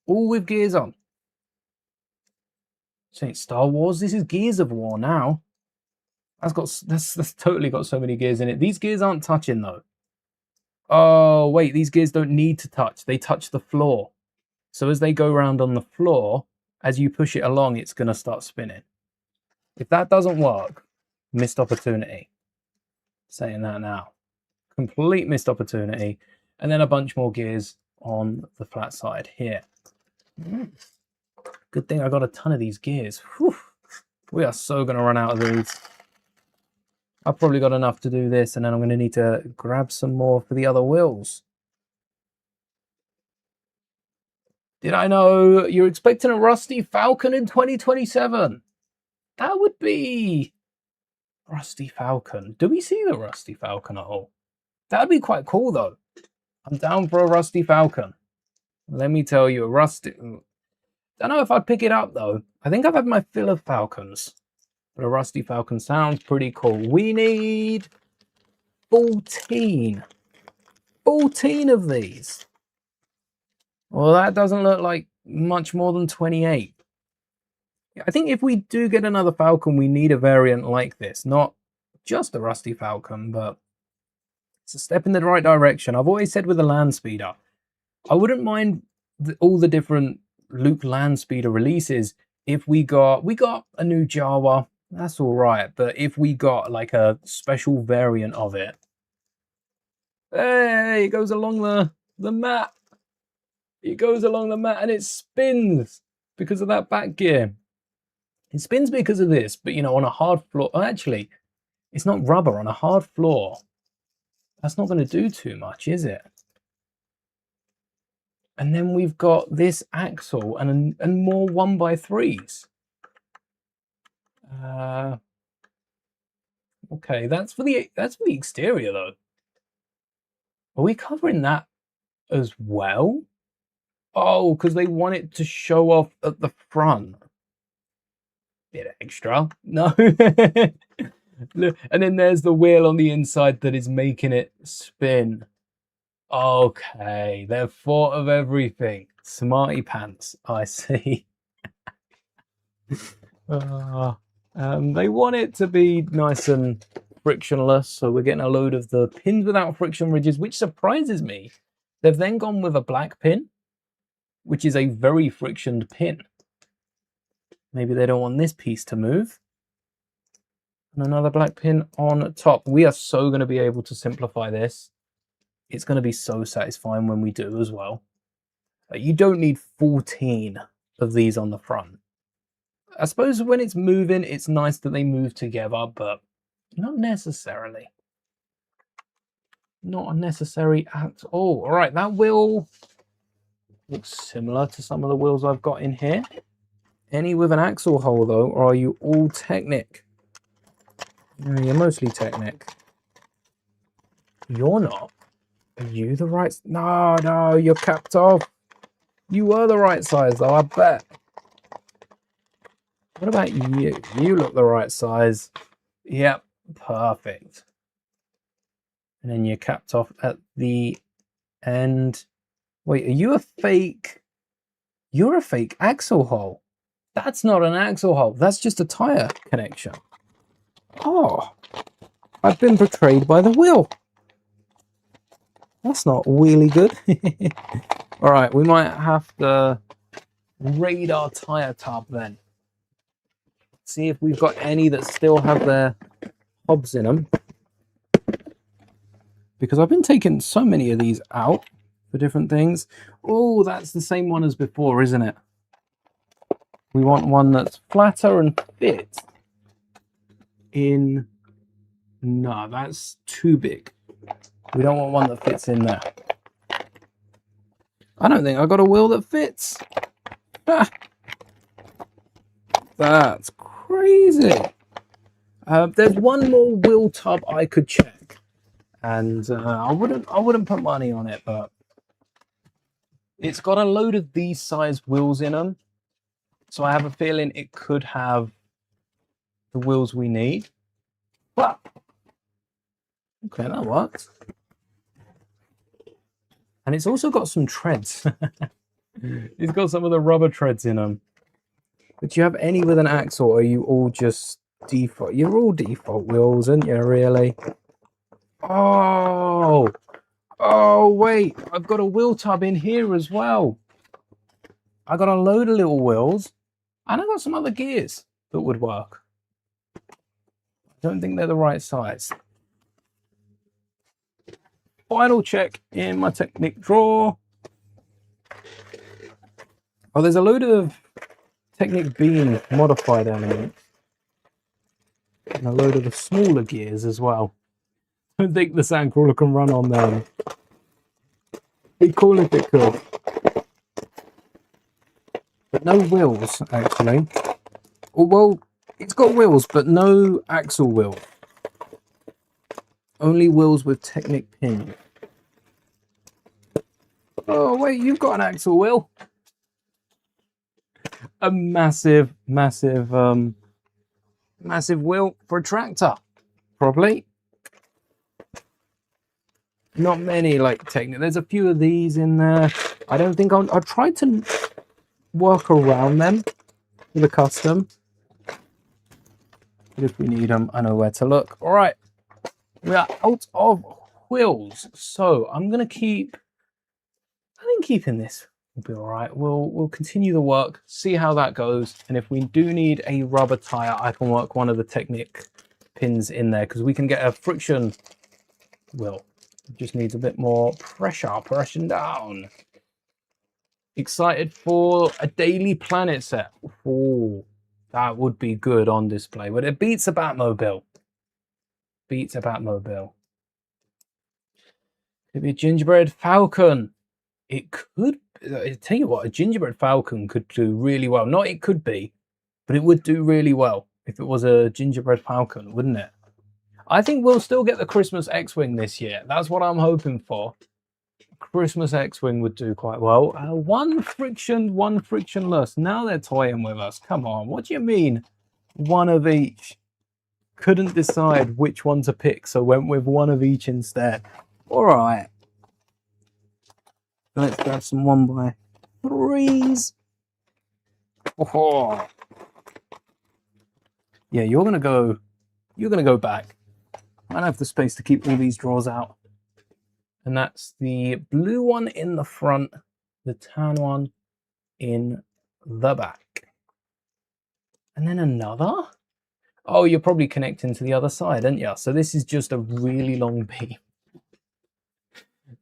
All with gears on. This ain't Star Wars. This is Gears of War now. That's totally got so many gears in it. These gears aren't touching though. Oh, wait. These gears don't need to touch. They touch the floor. So as they go around on the floor, as you push it along, it's going to start spinning. If that doesn't work, missed opportunity. Saying that now. Complete missed opportunity. And then a bunch more gears on the flat side here. Good thing I got a ton of these gears. Whew. We are so going to run out of these. I've probably got enough to do this, and then I'm going to need to grab some more for the other wheels. Did I know you're expecting a Rusty Falcon in 2027? That would be Rusty Falcon. Do we see the Rusty Falcon at all? That would be quite cool, though. I'm down for a Rusty Falcon. Let me tell you, a Rusty... Don't know if I'd pick it up, though. I think I've had my fill of Falcons. But a Rusty Falcon sounds pretty cool. We need 14. 14 of these. Well, that doesn't look like much more than 28. I think if we do get another Falcon, we need a variant like this. Not just a Rusty Falcon, but it's a step in the right direction. I've always said with a land speeder, I wouldn't mind all the different Luke land speeder releases if we got a new Jawa. That's all right. But if we got like a special variant of it, hey, it goes along the mat. It goes along the mat and it spins because of that back gear. It spins because of this, but you know, on a hard floor, actually, it's not rubber. On a hard floor, that's not going to do too much, is it? And then we've got this axle and more 1x3s. Okay, that's for the exterior though. Are we covering that as well? Oh, because they want it to show off at the front. Bit extra. No. And then there's the wheel on the inside that is making it spin. Okay, they've thought of everything. Smarty pants, I see. They want it to be nice and frictionless, so we're getting a load of the pins without friction ridges, which surprises me. They've then gone with a black pin, which is a very frictioned pin. Maybe they don't want this piece to move. And another black pin on top. We are so going to be able to simplify this. It's going to be so satisfying when we do as well. You don't need 14 of these on the front. I suppose when it's moving, it's nice that they move together, but not necessarily. Not unnecessary at all. All right, that wheel looks similar to some of the wheels I've got in here. Any with an axle hole, though, or are you all Technic? You're mostly Technic. You're not. Are you the right... No, you're capped off. You were the right size, though, I bet. What about you? You look the right size. Yep, perfect. And then you're capped off at the end. Wait, are you a fake? You're a fake axle hole. That's not an axle hole. That's just a tire connection. Oh, I've been betrayed by the wheel. That's not really good. All right, we might have to raid our tire tub then. See if we've got any that still have their hobs in them. Because I've been taking so many of these out for different things. Oh, that's the same one as before, isn't it? We want one that's flatter and fits in... No, that's too big. We don't want one that fits in there. I don't think I got a wheel that fits. Ah, that's crazy. There's one more wheel tub I could check, and I wouldn't put money on it, but it's got a load of these size wheels in them, so I have a feeling it could have the wheels we need. But okay, that works. And it's also got some treads. It's got some of the rubber treads in them. But do you have any with an axle, or are you all just default? You're all default wheels, aren't you, really? Oh! Oh, wait. I've got a wheel tub in here as well. I got a load of little wheels, and I got some other gears that would work. I don't think they're the right size. Final check in my Technic drawer. Oh, there's a load of Technic beam modified elements. And a load of the smaller gears as well. I don't think the Sandcrawler can run on them. It'd be cool if it could. But no wheels, actually. Oh, well, it's got wheels, but no axle wheel. Only wheels with Technic pin. Oh, wait, you've got an axle wheel. A massive, massive, massive wheel for a tractor, probably. Not many, like, Technic. There's a few of these in there. I don't think I'll try to work around them with a custom. But if we need them, I know where to look. All right, we are out of wheels, so I'm gonna keep. I think keeping this will be all right. We'll continue the work, see how that goes, and if we do need a rubber tire, I can work one of the Technic pins in there because we can get a friction wheel. It just needs a bit more pressure, pressing down. Excited for a Daily Planet set. Oh. That would be good on display, but it beats a Batmobile. Beats a Batmobile. Could be a gingerbread falcon. It could, I tell you what, a gingerbread falcon could do really well. Not it could be, but it would do really well if it was a gingerbread falcon, wouldn't it? I think we'll still get the Christmas X-Wing this year. That's what I'm hoping for. Christmas X-Wing would do quite well. One frictionless. Now they're toying with us. Come on, what do you mean? One of each. Couldn't decide which one to pick, so went with one of each instead. All right. Let's grab some 1x3s. Oh. Yeah, you're gonna go back. I don't have the space to keep all these drawers out. And that's the blue one in the front, the tan one in the back. And then another? Oh, you're probably connecting to the other side, aren't you? So this is just a really long beam.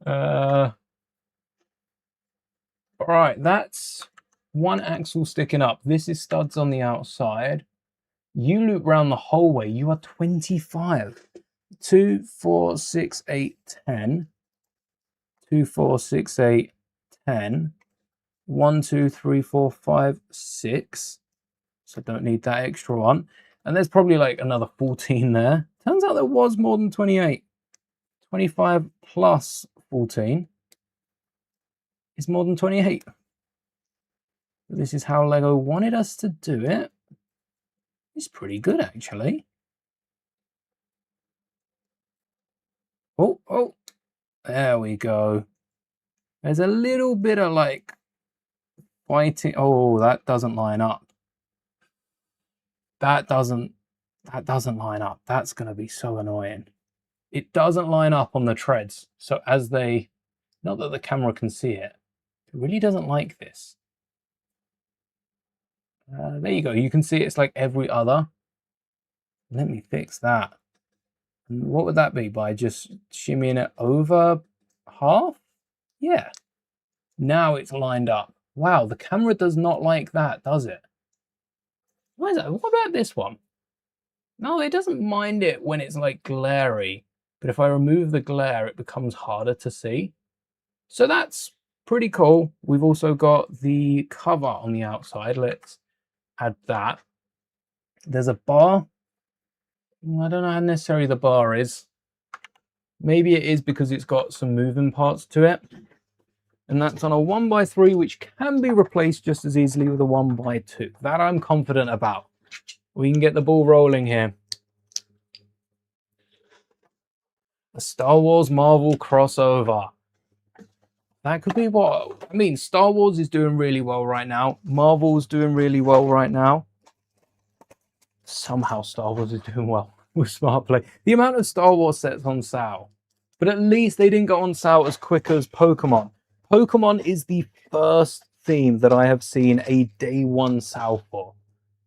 All right, that's one axle sticking up. This is studs on the outside. You loop round the whole way. You are 25. 2, 4, 6, 8, 10. 2, 4, 6, 8, 10. 1, 2, 3, 4, 5, 6. So don't need that extra one. And there's probably like another 14 there. Turns out there was more than 28. 25 plus 14 is more than 28. This is how Lego wanted us to do it. It's pretty good, actually. Oh, there we go. There's a little bit of like fighting. Oh, that doesn't line up. That doesn't line up. That's going to be so annoying. It doesn't line up on the treads. So as they, not that the camera can see it, it really doesn't like this. There you go. You can see it's like every other. Let me fix that. And what would that be? By just shimmying it over half? Yeah. Now it's lined up. Wow, the camera does not like that, does it? Why is that? What about this one? No, it doesn't mind it when it's like glary. But if I remove the glare, it becomes harder to see. So that's pretty cool. We've also got the cover on the outside. Let's add that. There's a bar. I don't know how necessary the bar is. Maybe it is because it's got some moving parts to it. And that's on a 1x3, which can be replaced just as easily with a 1x2. That I'm confident about. We can get the ball rolling here. A Star Wars Marvel crossover. That could be what, I mean, Star Wars is doing really well right now. Marvel's doing really well right now. Somehow Star Wars is doing well with Smart Play. The amount of Star Wars sets on sale. But at least they didn't go on sale as quick as Pokemon. Pokemon is the first theme that I have seen a day one sale for.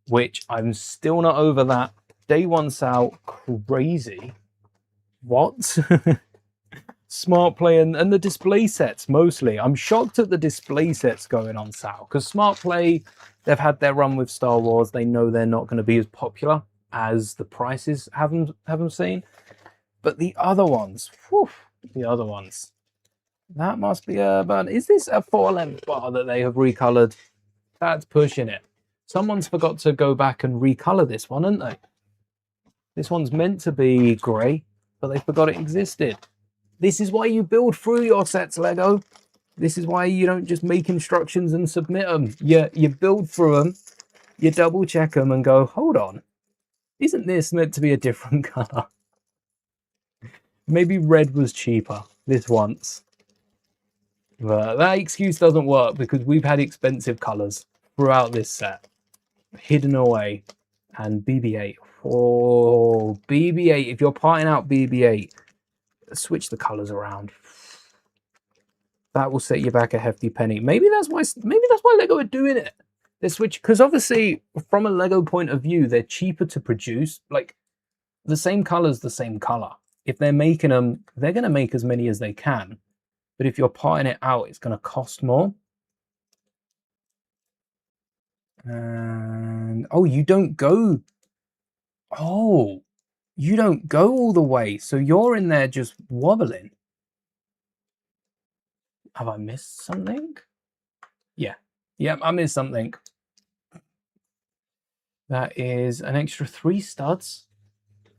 Which I'm still not over that. Day one sale, crazy. What? Smart Play and the display sets mostly. I'm shocked at the display sets going on sale because Smart Play, they've had their run with Star Wars. They know they're not going to be as popular as the prices have them seen. But the other ones, whew, the other ones, that must be about. Is this a 4-length bar that they have recolored? That's pushing it. Someone's forgot to go back and recolor this one, haven't they? This one's meant to be grey, but they forgot it existed. This is why you build through your sets, Lego. This is why you don't just make instructions and submit them. You build through them, you double check them and go, hold on, isn't this meant to be a different colour? Maybe red was cheaper this once. But that excuse doesn't work because we've had expensive colours throughout this set. Hidden away. And BB-8. Oh, BB-8. If you're parting out BB-8, switch the colours around. That will set you back a hefty penny. Maybe that's why Lego are doing it. They switch because obviously from a Lego point of view, they're cheaper to produce. Like the same colour's the same colour. If they're making them, they're going to make as many as they can. But if you're parting it out, it's going to cost more. And oh, you don't go. Oh, you don't go all the way. So you're in there just wobbling. Have I missed something? Yeah. Yep, I missed something. That is an extra 3 studs.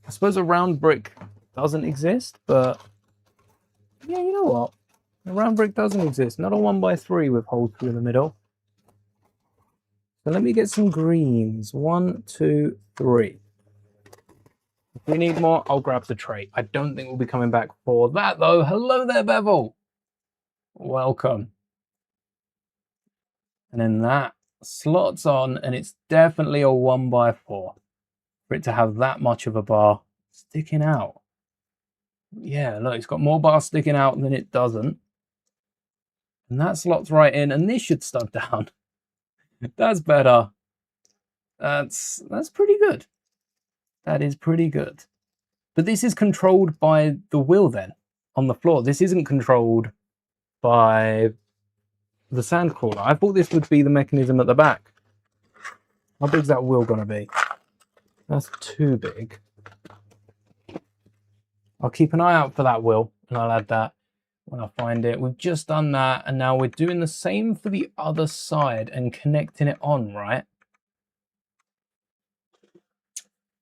I suppose a round brick doesn't exist, but yeah, you know what? A round brick doesn't exist. Not a 1x3 with holes through the middle. So let me get some greens. 1, 2, 3. If we need more, I'll grab the tray. I don't think we'll be coming back for that though. Hello there, Bevel. Welcome. And then that slots on, and it's definitely a 1x4 for it to have that much of a bar sticking out. Yeah, look, it's got more bar sticking out than it doesn't. And that slots right in, and this should stud down. That's better. That's pretty good. That is pretty good. But this is controlled by the wheel then on the floor. This isn't controlled by the Sandcrawler. I thought this would be the mechanism at the back. How big's that wheel gonna be? That's too big. I'll keep an eye out for that wheel and I'll add that when I find it. We've just done that and now we're doing the same for the other side and connecting it on, right?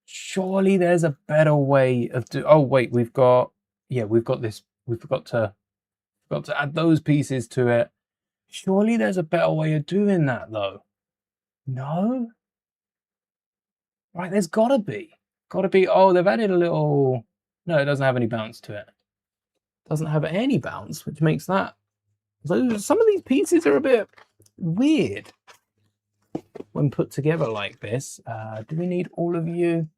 Surely there's a better way of oh wait, we've got this. We forgot to add those pieces to it. Surely there's a better way of doing that though. No? Right, there's gotta be. Oh, they've added a little. No, it doesn't have any bounce to it. Doesn't have any bounce, which makes that. So some of these pieces are a bit weird when put together like this. Do we need all of you?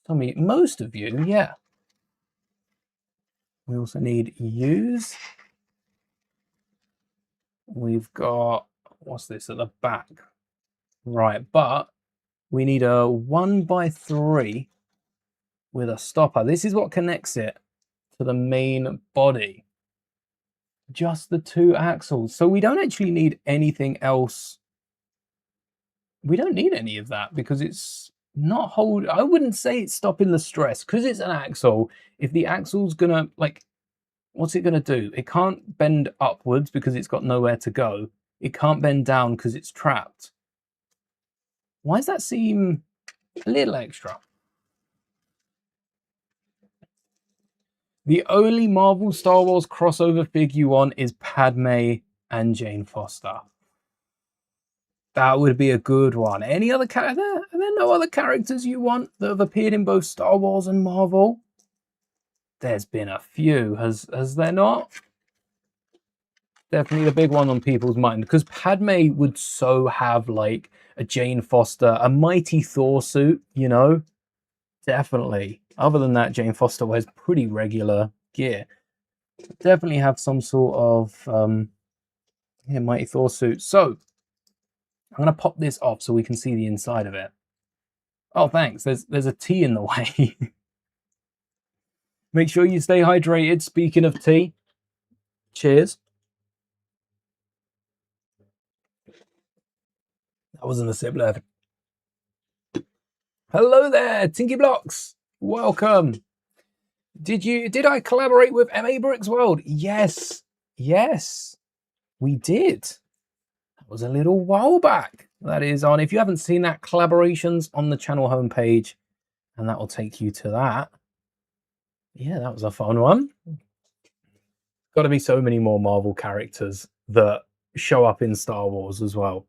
Most of you, yeah. We also need yous. We've got, what's this at the back? Right, but we need a 1x3 with a stopper. This is what connects it to the main body. Just the 2 axles. So we don't actually need anything else. We don't need any of that because it's not I wouldn't say it's stopping the stress because it's an axle. If the axle's gonna, like, what's it gonna do? It can't bend upwards because it's got nowhere to go. It can't bend down because it's trapped. Why does that seem a little extra? The only Marvel Star Wars crossover fig you want is Padme and Jane Foster. That would be a good one. Any other character? Are there no other characters you want that have appeared in both Star Wars and Marvel? There's been a few. Has there not? Definitely the big one on people's mind because Padme would so have like a Jane Foster, a mighty Thor suit, you know? Definitely. Other than that, Jane Foster wears pretty regular gear. Definitely have some sort of mighty Thor suit. So I'm gonna pop this off so we can see the inside of it. Oh, thanks. There's a tea in the way. Make sure you stay hydrated. Speaking of tea, cheers. That wasn't a sip left. Hello there, Tinky Blocks. Welcome. Did I collaborate with MA Bricks World? Yes. Yes, we did. That was a little while back. That is on. If you haven't seen that, collaborations on the channel homepage, and that will take you to that. Yeah, that was a fun one. Got to be so many more Marvel characters that show up in Star Wars as well,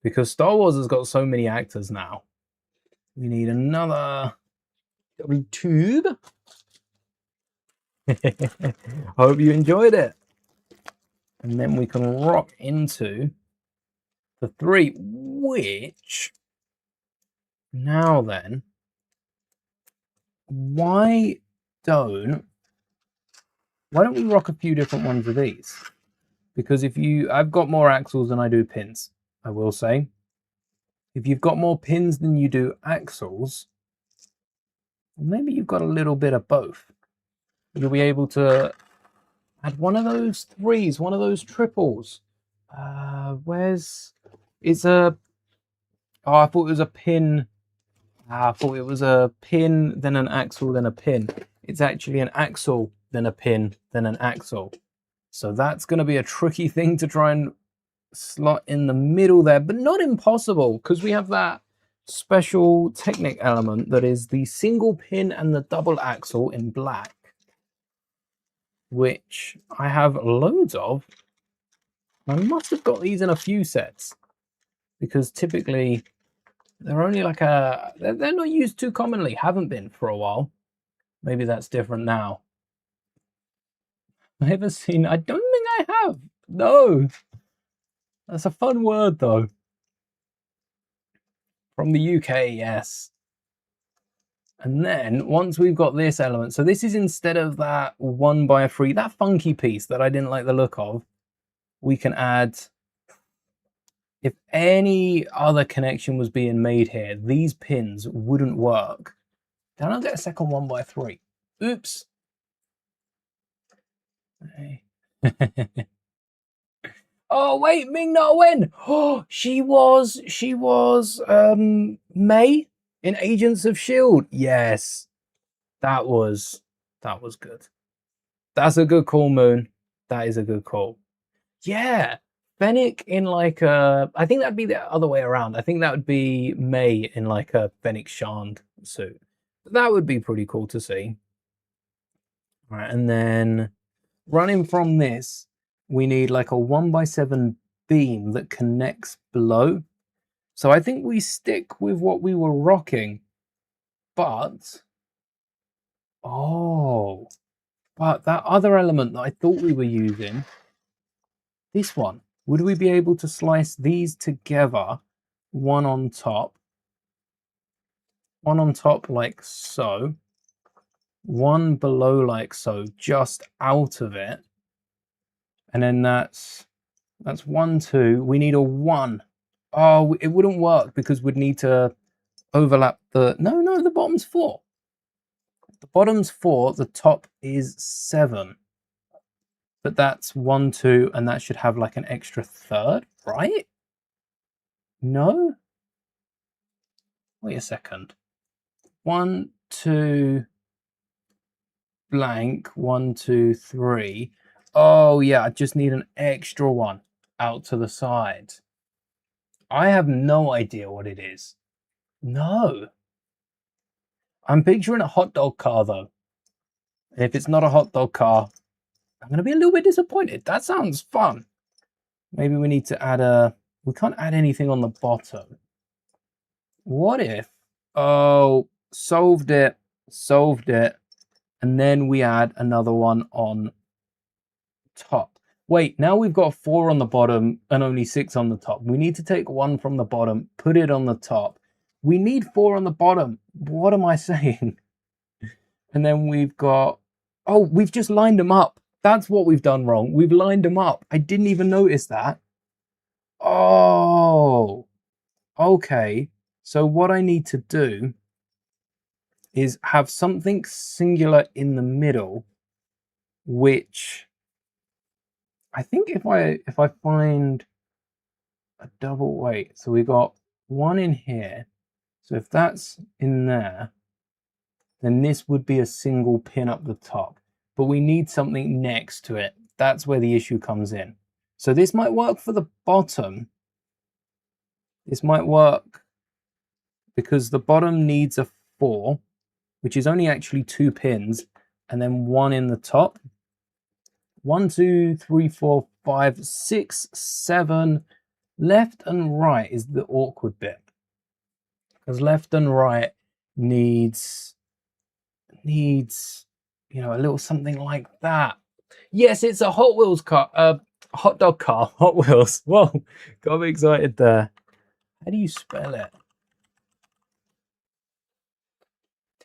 because Star Wars has got so many actors now. We need another tube. Hope you enjoyed it. And then we can rock into the 3, which now then, why don't we rock a few different ones of these? Because I've got more axles than I do pins, I will say. If you've got more pins than you do axles, maybe you've got a little bit of both. You'll be able to add one of those 3s, one of those triples. It's a, oh, I thought it was a pin. I thought it was a pin, then an axle, then a pin. It's actually an axle, then a pin, then an axle. So that's going to be a tricky thing to try and slot in the middle there, but not impossible, because we have that special Technic element that is the single pin and the double axle in black, which I have loads of. I must have got these in a few sets, because typically they're only like they're not used too commonly, haven't been for a while. Maybe that's different now. I don't think I have. No. That's a fun word though. From the UK, yes. And then once we've got this element, so this is instead of that 1x3, that funky piece that I didn't like the look of, we can add, if any other connection was being made here, these pins wouldn't work. Then I'll get a second 1x3. Oops. Hey. Oh wait, Ming Na Wen. Oh, she was May in Agents of Shield. Yes, that was good. That's a good call, Moon. That is a good call. Yeah, Fennec in like I think that'd be the other way around. I think that would be May in like a Fennec Shand suit. That would be pretty cool to see. All right, and then running from this, we need like a 1x7 beam that connects below. So I think we stick with what we were rocking, but but that other element that I thought we were using, this one, would we be able to slice these together, one on top like so, one below like so, just out of it, and then that's 1, 2. We need a 1. Oh, it wouldn't work because we'd need to overlap the... No, the bottom's 4. The bottom's 4, the top is 7. But that's 1, 2, and that should have like an extra third, right? No? Wait a second. 1, 2, blank, 1, 2, 3. Oh yeah, I just need an extra one out to the side. I have no idea what it is. No. I'm picturing a hot dog car though. And if it's not a hot dog car, I'm going to be a little bit disappointed. That sounds fun. Maybe we need to add we can't add anything on the bottom. What if, oh, solved it. And then we add another one on top. Wait, now we've got 4 on the bottom and only 6 on the top. We need to take 1 from the bottom, put it on the top. We need 4 on the bottom. What am I saying? And then we've got, oh, we've just lined them up. That's what we've done wrong. We've lined them up. I didn't even notice that. Oh, okay. So what I need to do is have something singular in the middle, which I think if I find a double, wait, so we got 1 in here, So if that's in there, then this would be a single pin up the top. But we need something next to it. That's where the issue comes in. So this might work for the bottom. This might work because the bottom needs a 4, which is only actually 2 pins, and then 1 in the top. 1, 2, 3, 4, 5, 6, 7. Left and right is the awkward bit. Because left and right needs, you know, a little something like that. Yes, it's a Hot Wheels car, hot dog car, Hot Wheels. Whoa, got me excited there. How do you spell it?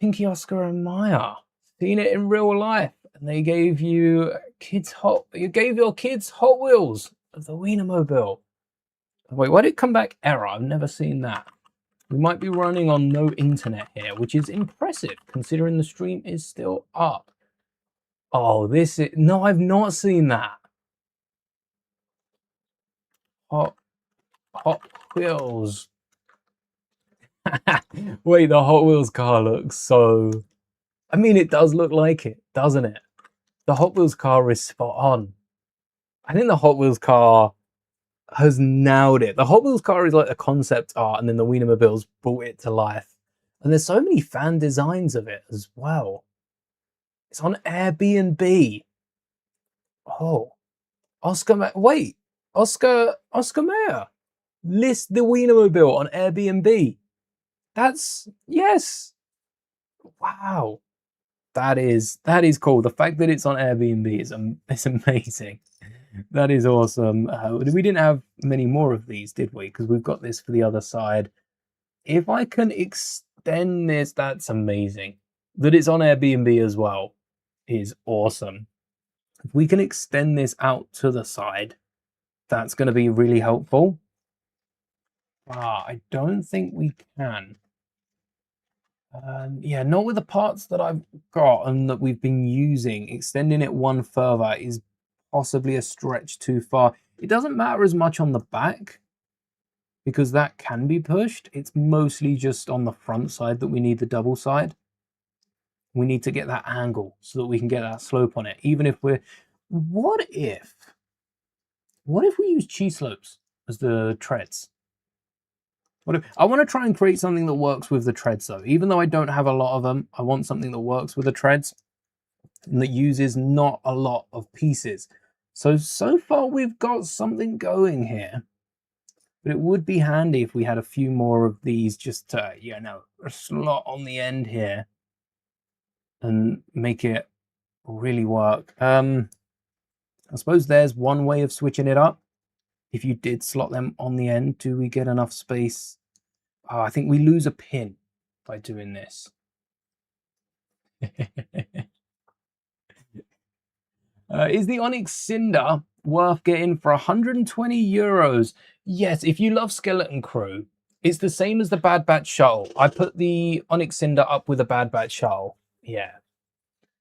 Tinky, Oscar, and Maya. Seen it in real life, and they gave you gave your kids Hot Wheels of the Wienermobile. Wait, why did it come back error? I've never seen that. We might be running on no internet here, which is impressive considering the stream is still up. Oh, no, I've not seen that. Hot Wheels. Wait, the Hot Wheels car looks so... I mean, it does look like it, doesn't it? The Hot Wheels car is spot on. I think the Hot Wheels car has nailed it. The Hot Wheels car is like a concept art, and then the Wienermobiles brought it to life. And there's so many fan designs of it as well. It's on Airbnb. Oh, Oscar Mayer. List the Wienermobile on Airbnb. Yes. Wow. That is cool. The fact that it's on Airbnb is amazing. That is awesome. We didn't have many more of these, did we? Because we've got this for the other side. If I can extend this, that's amazing. That it's on Airbnb as well is awesome. If we can extend this out to the side, that's going to be really helpful. I don't think we can. Yeah, not with the parts that I've got and that we've been using. Extending it one further is possibly a stretch too far. It doesn't matter as much on the back because that can be pushed. It's mostly just on the front side that we need the double side. We need to get that angle so that we can get that slope on it. Even if we're... What if we use cheese slopes as the treads? I want to try and create something that works with the treads though. Even though I don't have a lot of them, I want something that works with the treads and that uses not a lot of pieces. So far we've got something going here. But it would be handy if we had a few more of these just to, you know, a slot on the end here and make it really work. I suppose there's one way of switching it up. If you did slot them on the end, do we get enough space? Oh, I think we lose a pin by doing this. Is the Onyx Cinder worth getting for 120 euros? Yes, if you love Skeleton Crew, it's the same as the Bad Batch shuttle. I put the Onyx Cinder up with a Bad Batch shuttle. Yeah.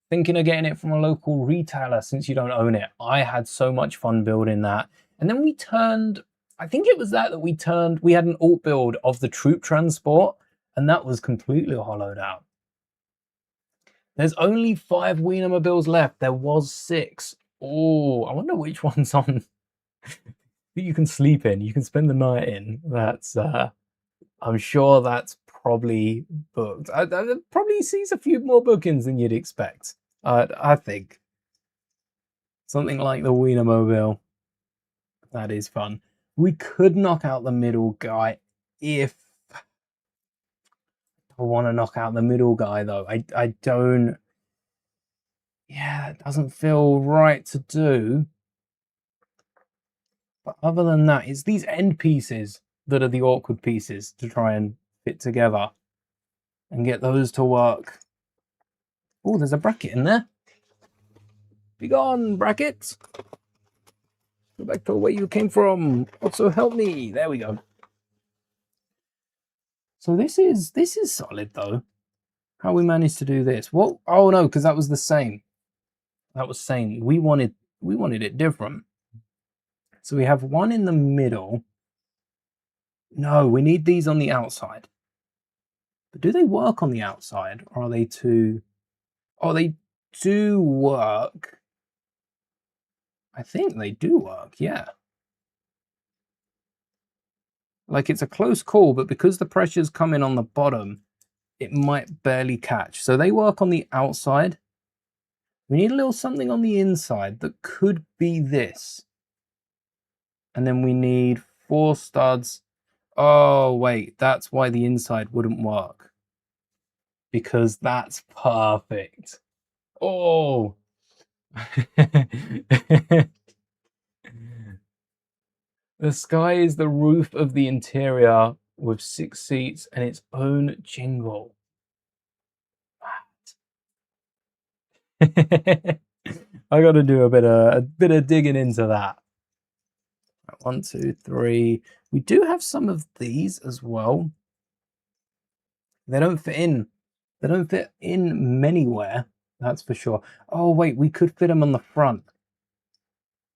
Thinking of getting it from a local retailer since you don't own it. I had so much fun building that. And then we turned, I think it was that we had an alt build of the troop transport, and that was completely hollowed out. There's only 5 Wienermobiles left. There was 6. Oh, I wonder which one's on that you can sleep in. You can spend the night in. That's, I'm sure that's probably booked. I probably sees a few more bookings than you'd expect. I think. Something like the Wienermobile. That is fun. We could knock out the middle guy if I want to knock out the middle guy, though. I don't... Yeah, it doesn't feel right to do. But other than that, it's these end pieces that are the awkward pieces to try and fit together and get those to work. Oh, there's a bracket in there. Be gone, brackets. Go back to where you came from. Also help me. There we go. So this is solid though. How we managed to do this? What? Oh no, because that was the same. That was same. We wanted it different. So we have one in the middle. No, we need these on the outside. But do they work on the outside, or are they too... Oh, they do work. I think they do work, yeah. Like, it's a close call, but because the pressure's coming on the bottom, it might barely catch. So they work on the outside. We need a little something on the inside that could be this. And then we need 4 studs. Oh, wait, that's why the inside wouldn't work. Because that's perfect. Oh. The sky is the roof of the interior with 6 seats and its own jingle. I got to do a bit of digging into that. 1, 2, 3. We do have some of these as well. They don't fit in. They don't fit in manywhere. That's for sure. Oh wait, we could fit them on the front.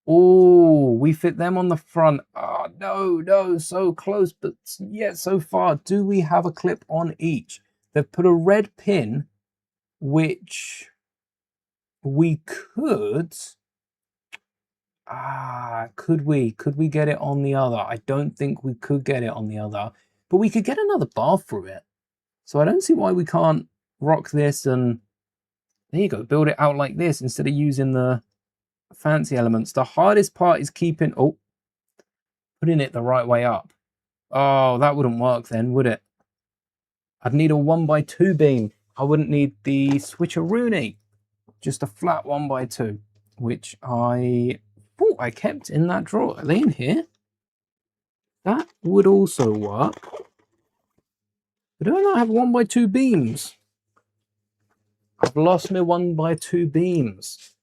Oh, we fit them on the front. Oh, no, so close, but yet so far. Do we have a clip on each? They've put a red pin, which we could... could we get it on the other? I don't think we could get it on the other, but we could get another bar through it. So I don't see why we can't rock this and... There you go, build it out like this instead of using the fancy elements. The hardest part is keeping... Oh, putting it the right way up. Oh, that wouldn't work then, would it? I'd need a 1x2 beam. I wouldn't need the switcheroonie. Just a flat 1x2, which I thought I kept in that drawer. Are they in here? That would also work. But do I not have 1x2 beams? I've lost my 1x2 beams.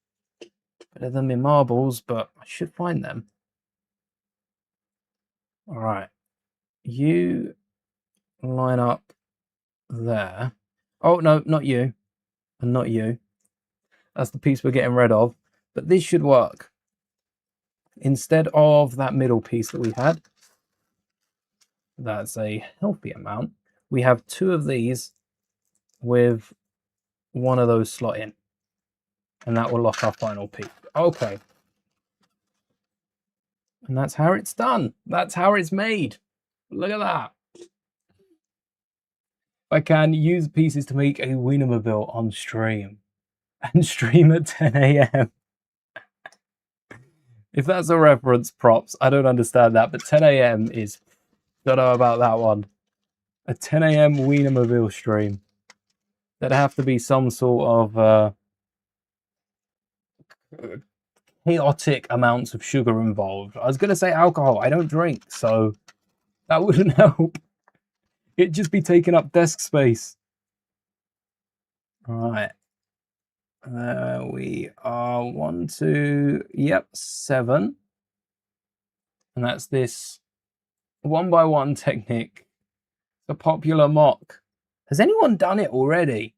Better than my marbles, but I should find them. All right. You line up there. Oh, no, not you. And not you. That's the piece we're getting rid of. But this should work. Instead of that middle piece that we had, that's a healthy amount. We have 2 of these with 1 of those slot in. And that will lock our final piece. Okay. And that's how it's done. That's how it's made. Look at that. I can use pieces to make a Wienermobile on stream. And stream at 10 AM. If that's a reference, props. I don't understand that, but 10 AM is... Don't know about that one. A 10 AM Wienermobile stream. There'd have to be some sort of chaotic amounts of sugar involved. I was going to say alcohol. I don't drink, so that wouldn't help. It'd just be taking up desk space. All right. There we are. 1, 2, yep, 7. And that's this 1x1 technique. The popular mock. Has anyone done it already?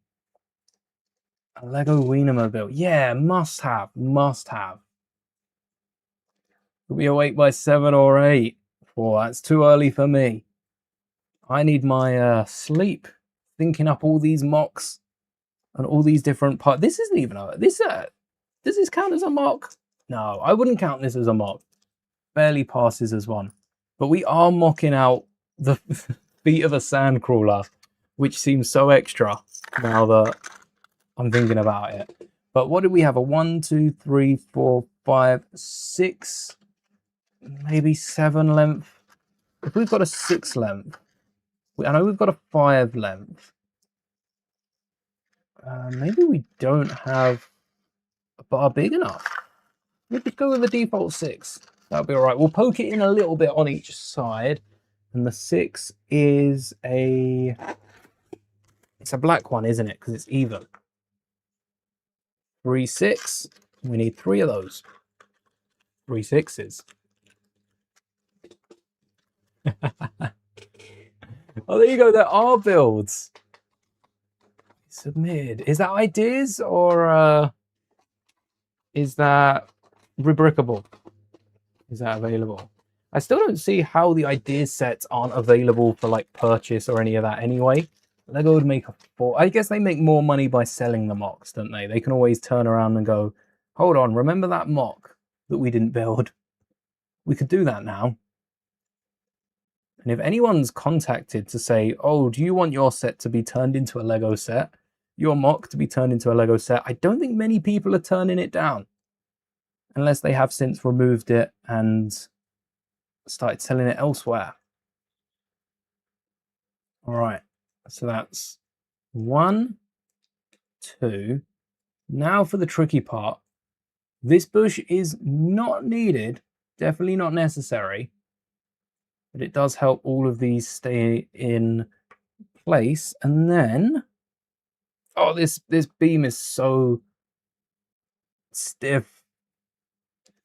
A Lego Wienermobile. Yeah, must have. Must have. Could be a 8x7 or 8. Oh, that's too early for me. I need my sleep. Thinking up all these mocks. And all these different parts. This isn't even a... Does this count as a mock? No, I wouldn't count this as a mock. Barely passes as one. But we are mocking out the feet of a Sandcrawler, which seems so extra now that I'm thinking about it. But what did we have? A 1, 2, 3, 4, 5, 6, maybe 7 length. If we've got a 6 length, I know we've got a 5 length. Maybe we don't have a bar big enough. We'll just go with the default 6. That'll be all right. We'll poke it in a little bit on each side. And the 6 is a... It's a black one, isn't it? Because it's even. 3, 6. We need 3 of those. 3 6s. Oh, there you go. There are builds. Submitted. Is that ideas or is that rebrickable? Is that available? I still don't see how the ideas sets aren't available for like purchase or any of that anyway. Lego would make a I guess they make more money by selling the mocks, don't they? They can always turn around and go, hold on, remember that mock that we didn't build? We could do that now. And if anyone's contacted to say, oh, do you want your set to be turned into a Lego set? Your mock to be turned into a Lego set? I don't think many people are turning it down. Unless they have since removed it and started selling it elsewhere. All right, so that's 1, 2. Now for the tricky part. This bush is not needed, definitely not necessary, but it does help all of these stay in place. And then, oh, this beam is so stiff.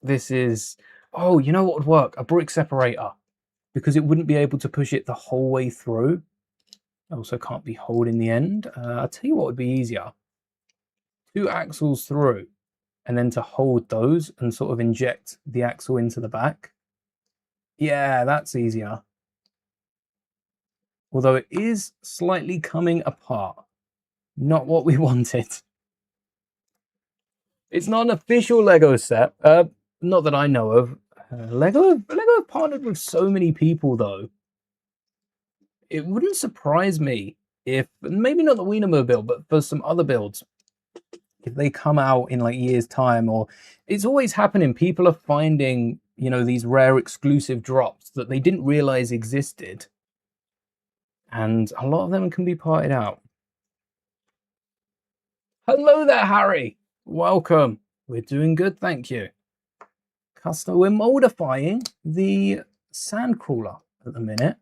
This is, oh, you know what would work? A brick separator, because it wouldn't be able to push it the whole way through. Also can't be holding the end. I'll tell you what would be easier. 2 axles through, and then to hold those and sort of inject the axle into the back. Yeah, that's easier. Although it is slightly coming apart. Not what we wanted. It's not an official Lego set. Not that I know of. Lego have partnered with so many people, though. It wouldn't surprise me if, maybe not the Wienermobile, but for some other builds, if they come out in like years' time, or it's always happening. People are finding, you know, these rare exclusive drops that they didn't realize existed. And a lot of them can be parted out. Hello there, Harry. Welcome. We're doing good, thank you. We're modifying the Sandcrawler at the minute,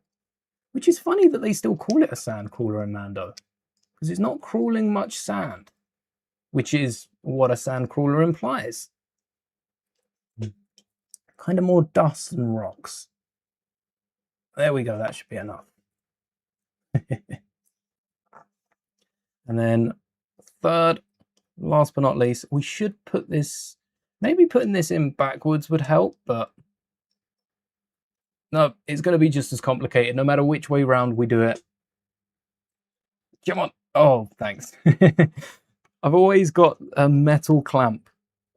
which is funny that they still call it a Sandcrawler in Mando, because it's not crawling much sand, which is what a Sandcrawler implies. Kind of more dust and rocks. There we go, that should be enough. And then third, last but not least, we should put this, maybe putting this in backwards would help, but no, it's going to be just as complicated no matter which way round we do it. Come on. Oh, thanks. I've always got a metal clamp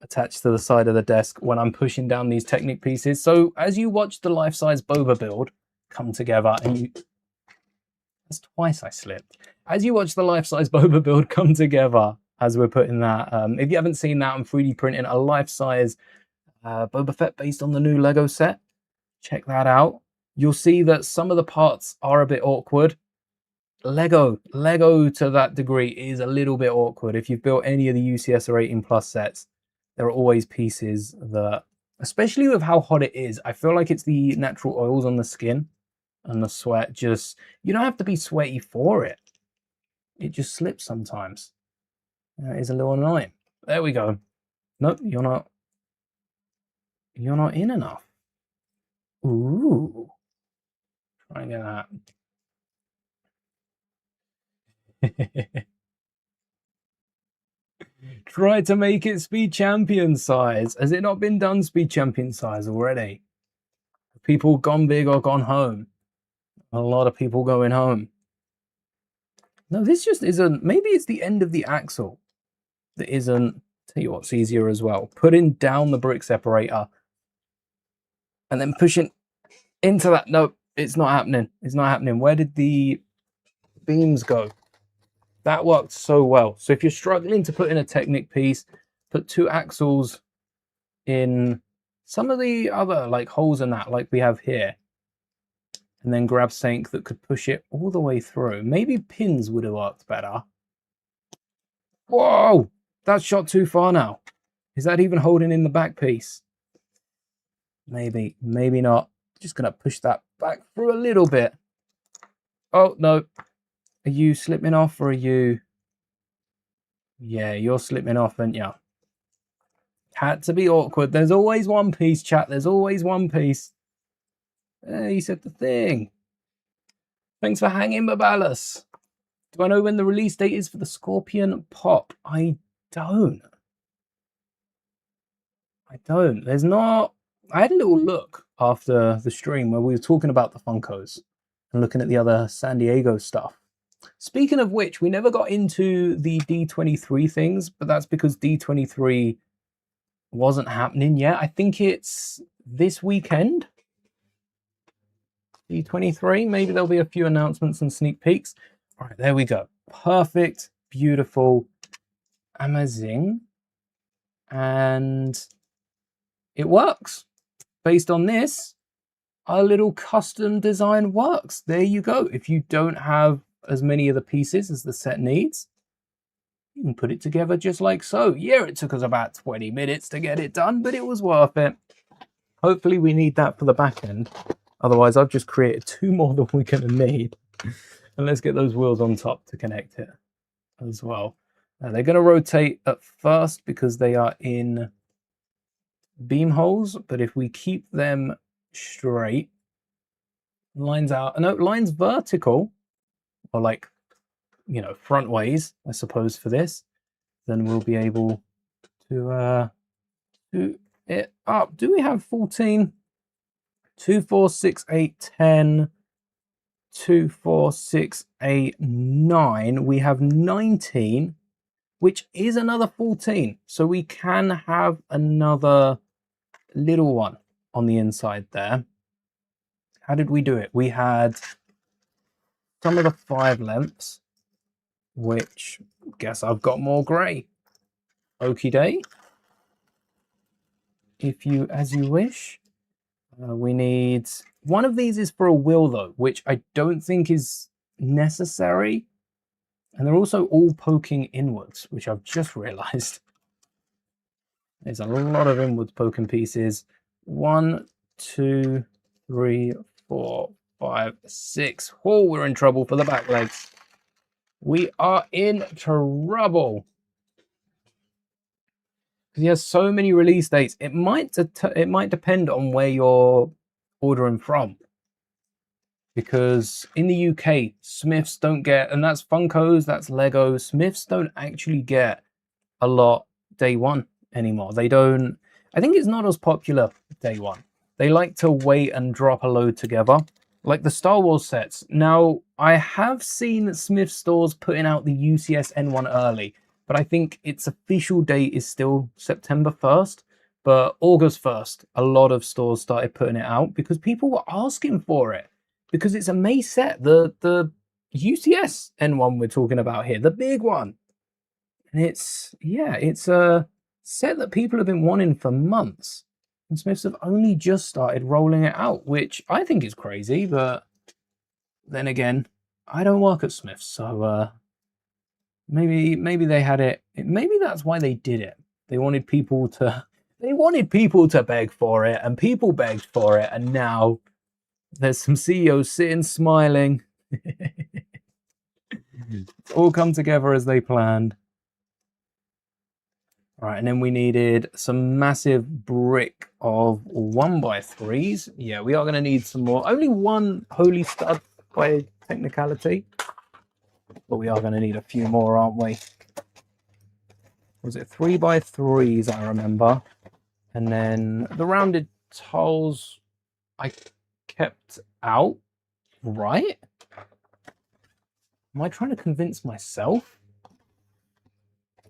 attached to the side of the desk when I'm pushing down these Technic pieces. So as you watch the life-size boba build come together, and you... That's twice I slipped. As you watch the life-size boba build come together, as we're putting that, if you haven't seen that, I'm 3D printing a life-size Boba Fett based on the new Lego set. Check that out. You'll see that some of the parts are a bit awkward. Lego to that degree is a little bit awkward. If you've built any of the UCS or 18 plus sets, there are always pieces that, especially with how hot it is, I feel like it's the natural oils on the skin and the sweat. Just, you don't have to be sweaty for it. It just slips sometimes. That is a little annoying. There we go. Nope, you're not in enough. Ooh. Try and get that. Try to make it Speed Champion size. Has it not been done Speed Champion size already? Have people gone big or gone home? A lot of people going home. No, this just isn't. Maybe it's the end of the axle that isn't. Tell you what's easier as well. Putting down the brick separator and then pushing into that. No, it's not happening. It's not happening. Where did the beams go? That worked so well. So if you're struggling to put in a Technic piece, put 2 axles in some of the other like holes in that, like we have here, and then grab something that could push it all the way through. Maybe pins would have worked better. Whoa, that's shot too far now. Is that even holding in the back piece? Maybe, maybe not. Just gonna push that back through a little bit. Oh no. Are you slipping off, or are you... Yeah, you're slipping off, aren't you? Had to be awkward. There's always one piece, chat. There's always one piece. You said the thing. Thanks for hanging, Babalas. Do I know when the release date is for the Scorpion Pop? I don't. There's not... I had a little look after the stream where we were talking about the Funkos and looking at the other San Diego stuff. Speaking of which, we never got into the D23 things, but that's because D23 wasn't happening yet. I think it's this weekend. D23, maybe there'll be a few announcements and sneak peeks. All right, there we go. Perfect, beautiful, amazing. And it works. Based on this, our little custom design works. There you go. If you don't have as many of the pieces as the set needs, you can put it together just like so. Yeah, it took us about 20 minutes to get it done, but it was worth it. Hopefully we need that for the back end. Otherwise, I've just created 2 more than we're going to need. And let's get those wheels on top to connect it as well. They're going to rotate at first because they are in beam holes, but if we keep them straight, lines out, no, lines vertical, or like, you know, front ways, I suppose, for this, then we'll be able to do it up. Do we have 14? 2, 4, 6, 8, 10, 2, 4, 6, 8, 9. We have 19, which is another 14. So we can have another little one on the inside there. How did we do it? We had some of the 5 lengths, which guess I've got more grey. Okie day. If you, as you wish. We need, one of these is for a wheel though, which I don't think is necessary. And they're also all poking inwards, which I've just realized. There's a lot of inwards poking pieces. 1, 2, 3, 4, 5, 6. Oh, we're in trouble for the back legs. We are in trouble. He has so many release dates. It might depend on where you're ordering from, because in the UK, Smiths don't get, and that's Funkos, that's Lego. Smiths don't actually get a lot day one anymore. They don't. I think it's not as popular day one. They like to wait and drop a load together, like the Star Wars sets. Now, I have seen Smith stores putting out the UCS N1 early, but I think its official date is still September 1st. But August 1st, a lot of stores started putting it out because people were asking for it. Because it's a May set, the UCS N1 we're talking about here, the big one. And it's, yeah, it's a set that people have been wanting for months. And Smiths have only just started rolling it out, which I think is crazy. But then again, I don't work at Smiths, so maybe they had it. Maybe that's why they did it. They wanted people to beg for it, and people begged for it, and now there's some CEOs sitting smiling. It's all come together as they planned. All right, and then we needed some massive brick of 1x3s. Yeah, we are going to need some more. Only one holy stud by technicality, but we are going to need a few more, aren't we? Was it 3x3s, I remember? And then the rounded tiles I kept out, right? Am I trying to convince myself?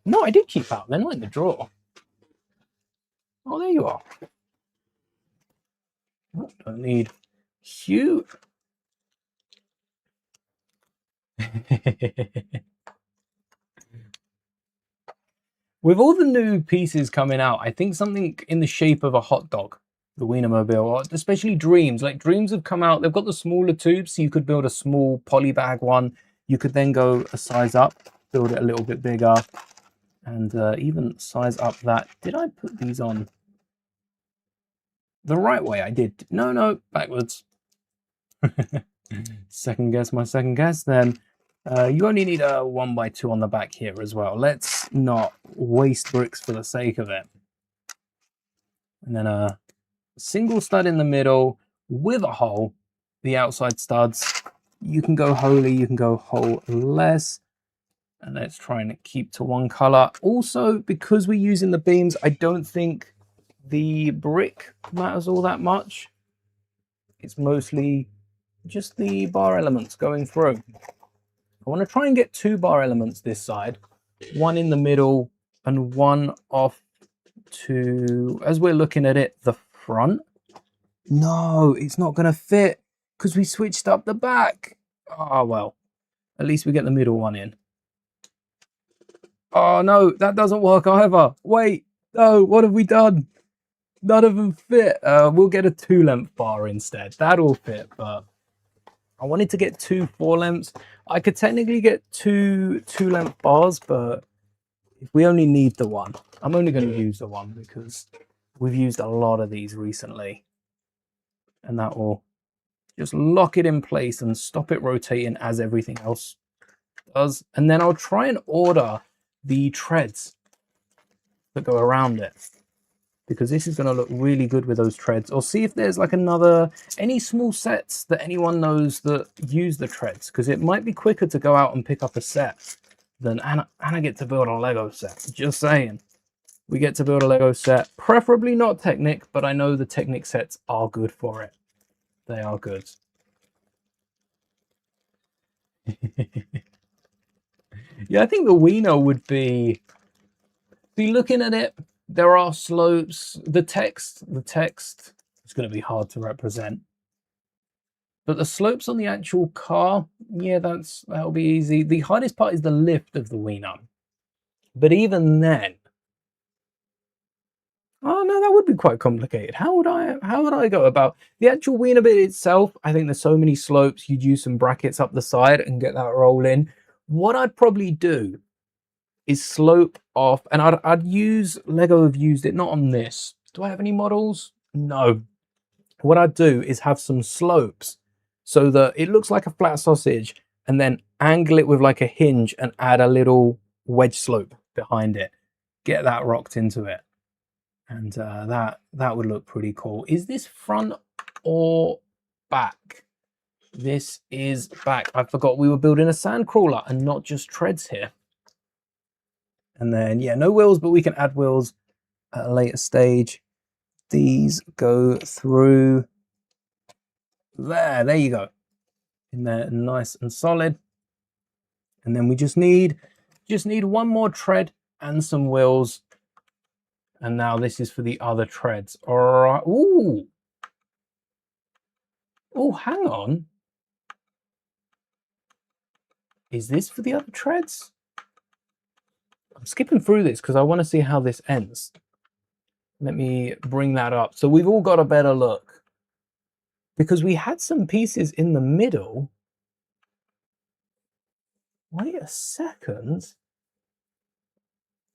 No, I did keep out. They're not in the drawer. Oh, there you are. Oh, don't need Hugh. With all the new pieces coming out, I think something in the shape of a hot dog, the Wienermobile, or especially Dreams. Like Dreams have come out, they've got the smaller tubes, so you could build a small polybag one. You could then go a size up, build it a little bit bigger, and even size up that. Did I put these on the right way? I did. No, backwards. Second guess my second guess then. You only need a 1x2 on the back here as well. Let's not waste bricks for the sake of it. And then a single stud in the middle with a hole. The outside studs, you can go holy, you can go hole-less. And let's try and keep to one color. Also, because we're using the beams, I don't think the brick matters all that much. It's mostly just the bar elements going through. I want to try and get 2 bar elements this side, one in the middle and one off to, as we're looking at it, the front. No, it's not going to fit because we switched up the back. Oh, well, at least we get the middle one in. Oh, no, that doesn't work either. Wait, no, what have we done? None of them fit. We'll get a 2-length bar instead. That'll fit, but I wanted to get 2 4-lengths. I could technically get 2 2-length bars, but if we only need the one, I'm only going to use the one because we've used a lot of these recently. And that will just lock it in place and stop it rotating as everything else does. And then I'll try and order the treads that go around it, because this is going to look really good with those treads. Or see if there's like any small sets that anyone knows that use the treads, because it might be quicker to go out and pick up a set than Anna get to build a Lego set. Just saying. We get to build a Lego set, preferably not Technic, but I know the Technic sets are good for it. They are good. Yeah, I think the Wiener would be looking at it. There are slopes. The text is going to be hard to represent. But the slopes on the actual car, yeah, that'll be easy. The hardest part is the lift of the Wiener. But even then, oh no, that would be quite complicated. How would I go about the actual Wiener bit itself? I think there's so many slopes. You'd use some brackets up the side and get that roll in. What I'd probably do is slope off, and I'd use, Lego have used it, not on this. Do I have any models? No. What I'd do is have some slopes so that it looks like a flat sausage, and then angle it with like a hinge and add a little wedge slope behind it. Get that rocked into it. And that would look pretty cool. Is this front or back? This is back. I forgot we were building a Sandcrawler and not just treads here. And then, yeah, no wheels, but we can add wheels at a later stage. These go through there. There you go. In there, nice and solid. And then we just need one more tread and some wheels. And now this is for the other treads. All right. Ooh. Oh, hang on. Is this for the other treads? I'm skipping through this because I want to see how this ends. Let me bring that up. So we've all got a better look. Because we had some pieces in the middle. Wait a second.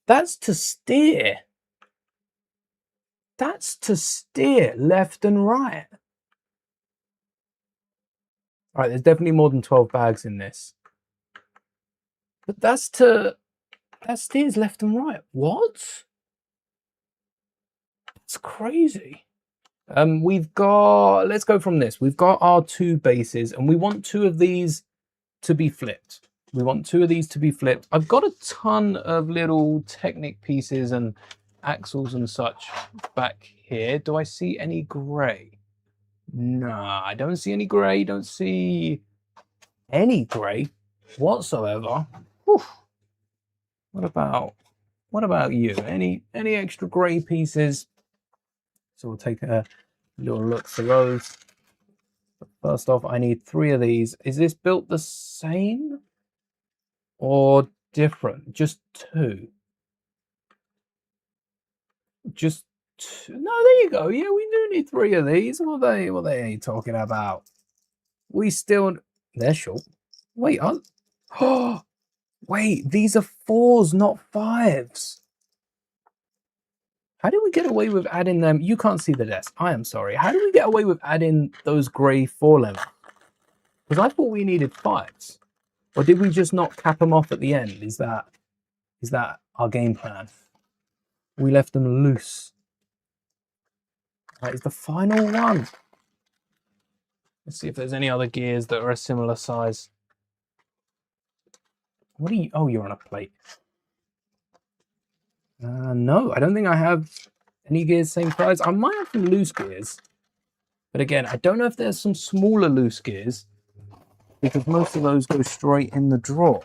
That's to steer. That's to steer left and right. All right, there's definitely more than 12 bags in this. But that steers left and right. What? That's crazy. We've got, let's go from this. We've got our 2 bases and we want 2 of these to be flipped. We want 2 of these to be flipped. I've got a ton of little Technic pieces and axles and such back here. Do I see any gray? Nah, I don't see any gray. Don't see any gray whatsoever. Whew. What about you? Any extra gray pieces? So we'll take a little look for those. But first off, I need 3 of these. Is this built the same or different? Just 2. Just 2. No, there you go. Yeah, we do need 3 of these. What are they talking about? We still, they're short. Wait, oh, wait, these are 4s, not 5s. How did we get away with adding them? You can't see the desk. I am sorry. How did we get away with adding those grey 4-length? Because I thought we needed 5s. Or did we just not cap them off at the end? Is that our game plan? We left them loose. That is the final one. Let's see if there's any other gears that are a similar size. What are you? Oh, you're on a plate. No, I don't think I have any gears same size. I might have some loose gears. But again, I don't know if there's some smaller loose gears because most of those go straight in the drawer.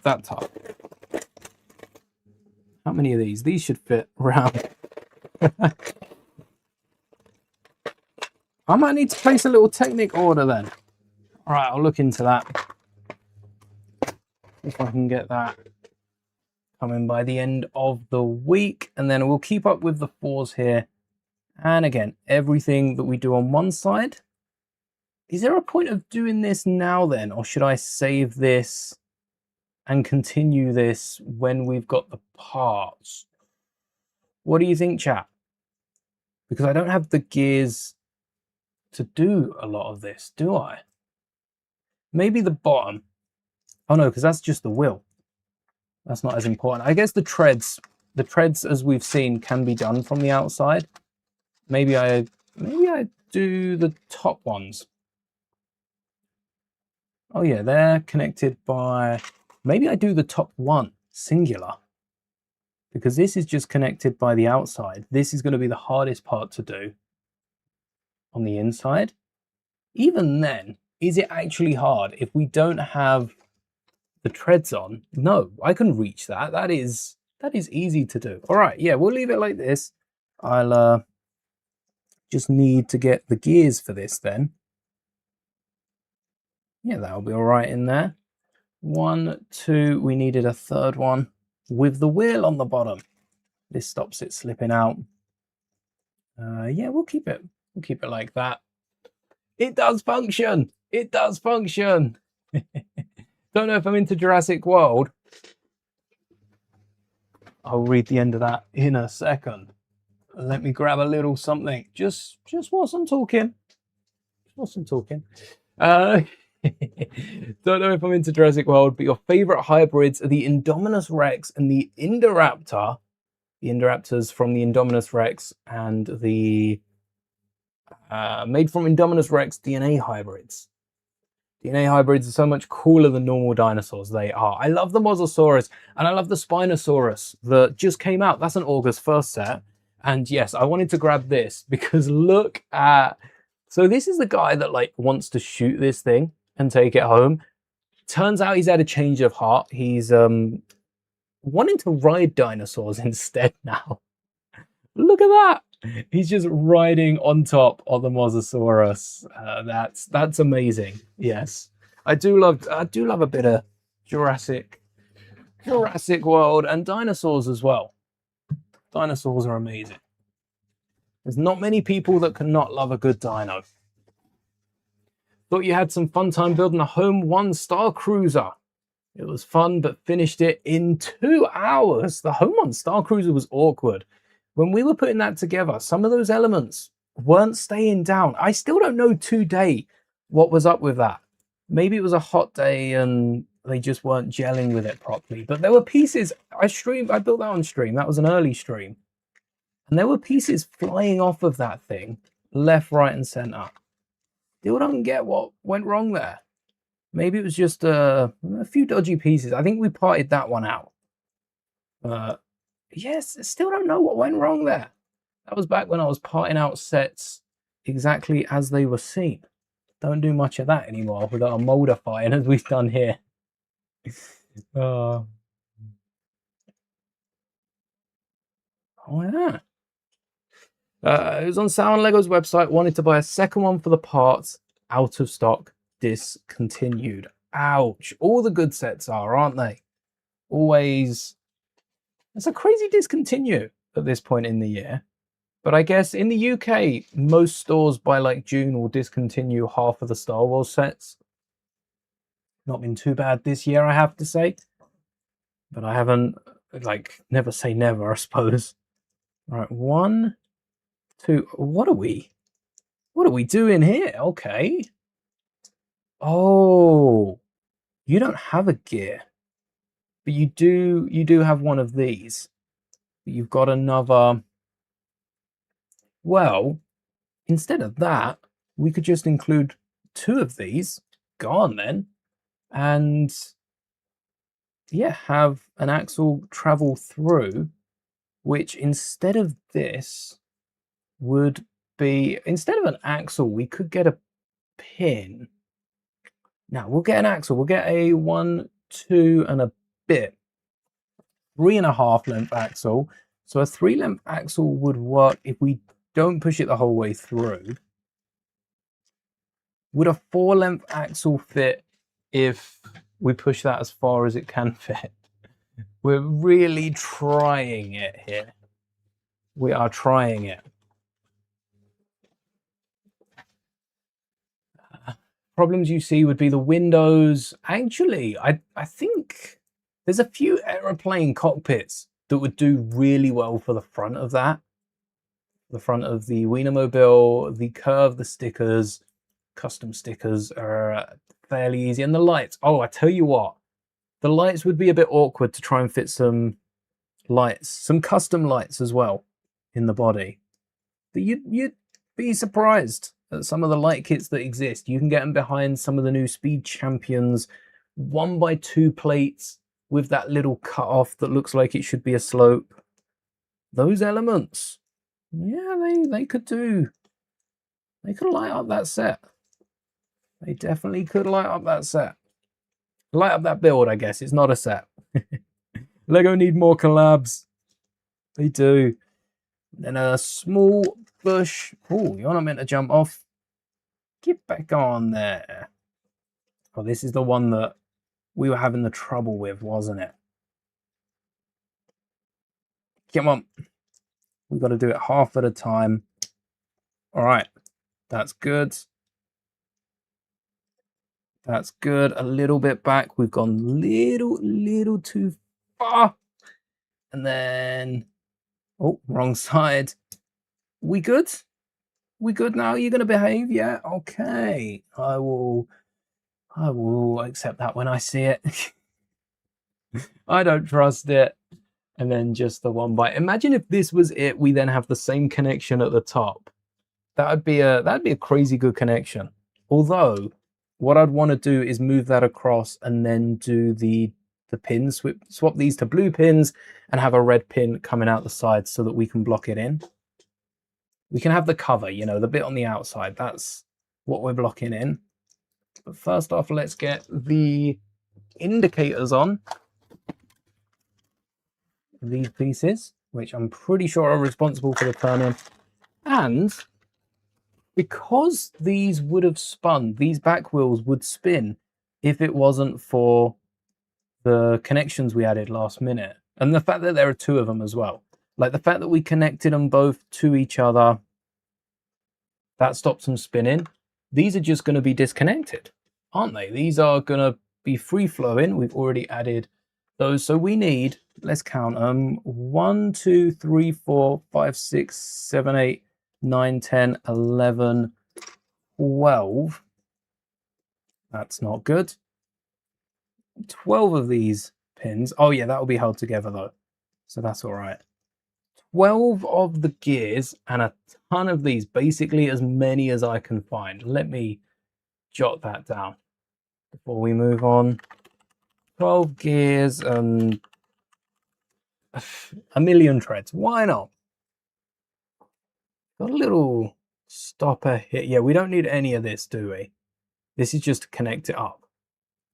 That type. How many of these? These should fit around. I might need to place a little Technic order then. All right, I'll look into that. If I can get that coming by the end of the week. And then we'll keep up with the 4s here. And again, everything that we do on one side. Is there a point of doing this now then? Or should I save this and continue this when we've got the parts? What do you think, chat? Because I don't have the gears to do a lot of this, do I? Maybe the bottom. Oh no, because that's just the wheel. That's not as important. I guess the treads, as we've seen, can be done from the outside. Maybe I do the top ones. Oh yeah, they're connected by, maybe I do the top one, singular. Because this is just connected by the outside. This is going to be the hardest part to do on the inside. Even then, is it actually hard if we don't have the treads on? No, I can reach that. That is easy to do. All right, yeah, we'll leave it like this. I'll just need to get the gears for this then. Yeah, that'll be all right in there. 1, 2, we needed a third one with the wheel on the bottom. This stops it slipping out. Yeah, we'll keep it like that. It does function. It does function. Don't know if I'm into Jurassic World. I'll read the end of that in a second. Let me grab a little something. Just whilst I'm talking. Don't know if I'm into Jurassic World, but your favorite hybrids are the Indominus Rex and the Indoraptor. The Indoraptors from the Indominus Rex and the made from Indominus Rex DNA hybrids. DNA hybrids are so much cooler than normal dinosaurs. They are. I love the Mosasaurus and I love the Spinosaurus that just came out. That's an August 1st set. And yes, I wanted to grab this because look at... So this is the guy that like wants to shoot this thing and take it home. Turns out he's had a change of heart. He's wanting to ride dinosaurs instead now. Look at that. He's just riding on top of the Mosasaurus. That's amazing. Yes, I do love a bit of Jurassic World and dinosaurs as well. Dinosaurs are amazing. There's not many people that cannot love a good dino. Thought you had some fun time building a Home 1 Star Cruiser. It was fun, but finished it in 2 hours. The Home 1 Star Cruiser was awkward. When we were putting that together, some of those elements weren't staying down. I still don't know today what was up with that. Maybe it was a hot day and they just weren't gelling with it properly. But there were pieces, I built that on stream. That was an early stream. And there were pieces flying off of that thing, left, right, and center. Still don't get what went wrong there. Maybe it was just a few dodgy pieces. I think we parted that one out. Yes, still don't know what went wrong there. That was back when I was parting out sets exactly as they were seen. Don't do much of that anymore without a moldifying as we've done here. Oh yeah. It was on Sound Lego's website. Wanted to buy a second one for the parts. Out of stock. Discontinued. Ouch. All the good sets are, aren't they? Always. It's a crazy discontinue at this point in the year. But I guess in the UK, most stores by like June will discontinue half of the Star Wars sets. Not been too bad this year, I have to say. But I haven't, like, never say never, I suppose. All right, 1, 2, what are we doing here? Okay. Oh, you don't have a gear. But you do have one of these. You've got another. Well, instead of that, we could just include 2 of these. Go on then. And yeah, have an axle travel through, which instead of this would be, instead of an axle, we could get a pin. Now we'll get an axle. We'll get a 1, 2 and a bit. 3.5 length axle. So a 3 length axle would work if we don't push it the whole way through. Would a 4 length axle fit if we push that as far as it can fit? We're really trying it here. We are trying it. Problems you see would be the windows. Actually, I think there's a few aeroplane cockpits that would do really well for the front of that. The front of the Wienermobile, the curve, the stickers, custom stickers are fairly easy. And the lights. Oh, I tell you what, the lights would be a bit awkward to try and fit some lights, some custom lights as well in the body. But you'd be surprised at some of the light kits that exist. You can get them behind some of the new Speed Champions 1x2 plates with that little cut off that looks like it should be a slope. Those elements, yeah, they could do. They could light up that set. They definitely could light up that set. Light up that build, I guess. It's not a set. Lego need more collabs. They do. Then a small bush. Oh, you're not meant to jump off. Get back on there. Oh, this is the one that we were having the trouble with, wasn't it? Come on. We've got to do it half at a time. All right. That's good. That's good. A little bit back. We've gone little too far. And then, oh, wrong side. We good? We good now? You're going to behave? Yeah. Okay. I will accept that when I see it. I don't trust it. And then just the one bite. Imagine if this was it. We then have the same connection at the top. That'd be a crazy good connection. Although, what I'd want to do is move that across and then do the pins. Swap these to blue pins and have a red pin coming out the side so that we can block it in. We can have the cover, you know, the bit on the outside. That's what we're blocking in. But first off, let's get the indicators on these pieces, which I'm pretty sure are responsible for the turn-in. And because these would have spun, these back wheels would spin if it wasn't for the connections we added last minute. And the fact that there are 2 of them as well. Like the fact that we connected them both to each other, that stops them spinning. These are just going to be disconnected, aren't they? These are going to be free-flowing. We've already added those. So we need, let's count them, 1, 2, 3, 4, 5, 6, 7, 8, 9, 10, 11, 12. That's not good. 12 of these pins. Oh yeah, that will be held together though. So that's all right. 12 of the gears and a ton of these, basically as many as I can find. Let me jot that down before we move on. 12 gears and a million treads. Why not? Got a little stopper here. Yeah, we don't need any of this, do we? This is just to connect it up.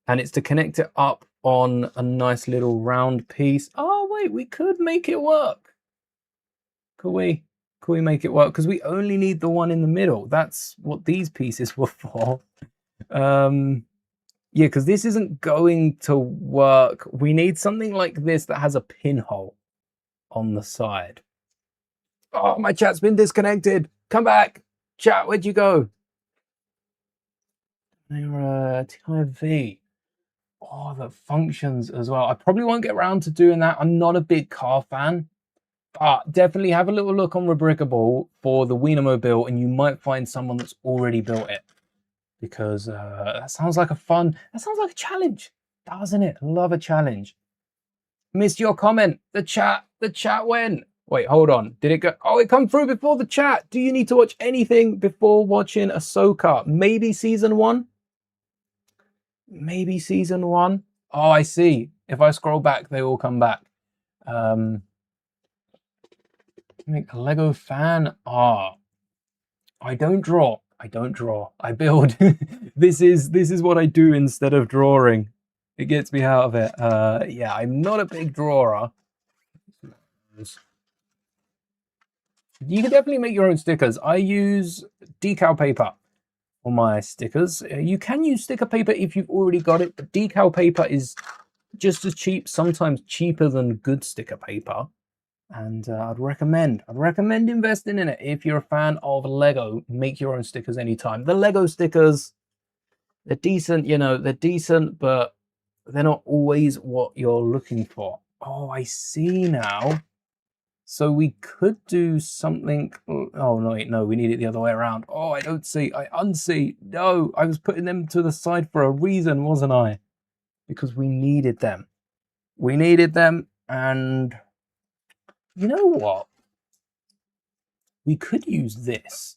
And it's to connect it up on a nice little round piece. Oh, wait, we could make it work. Could we make it work? Because we only need the one in the middle. That's what these pieces were for. Yeah, because this isn't going to work. We need something like this that has a pinhole on the side. Oh, my chat's been disconnected. Come back. Chat, where'd you go? TV. Oh, the functions as well. I probably won't get around to doing that. I'm not a big car fan. But definitely have a little look on Rebrickable for the Wienermobile and you might find someone that's already built it. Because that sounds like that sounds like a challenge, doesn't it? Love a challenge. Missed your comment. The chat went. Wait, hold on. Did it go? Oh, it come through before the chat. Do you need to watch anything before watching Ahsoka? Maybe season 1? Maybe season 1? Oh, I see. If I scroll back, they all come back. Make a Lego fan art. I don't draw. I build. This is what I do instead of drawing. It gets me out of it. Yeah, I'm not a big drawer. You can definitely make your own stickers. I use decal paper for my stickers. You can use sticker paper if you've already got it, but decal paper is just as cheap, sometimes cheaper than good sticker paper. And I'd recommend investing in it. If you're a fan of Lego, make your own stickers anytime. The Lego stickers, they're decent, you know, they're decent, but they're not always what you're looking for. Oh, I see now. So we could do something. Oh, no, we need it the other way around. Oh, I don't see. I unsee. No, I was putting them to the side for a reason, wasn't I? Because we needed them. We needed them, and you know what? We could use this,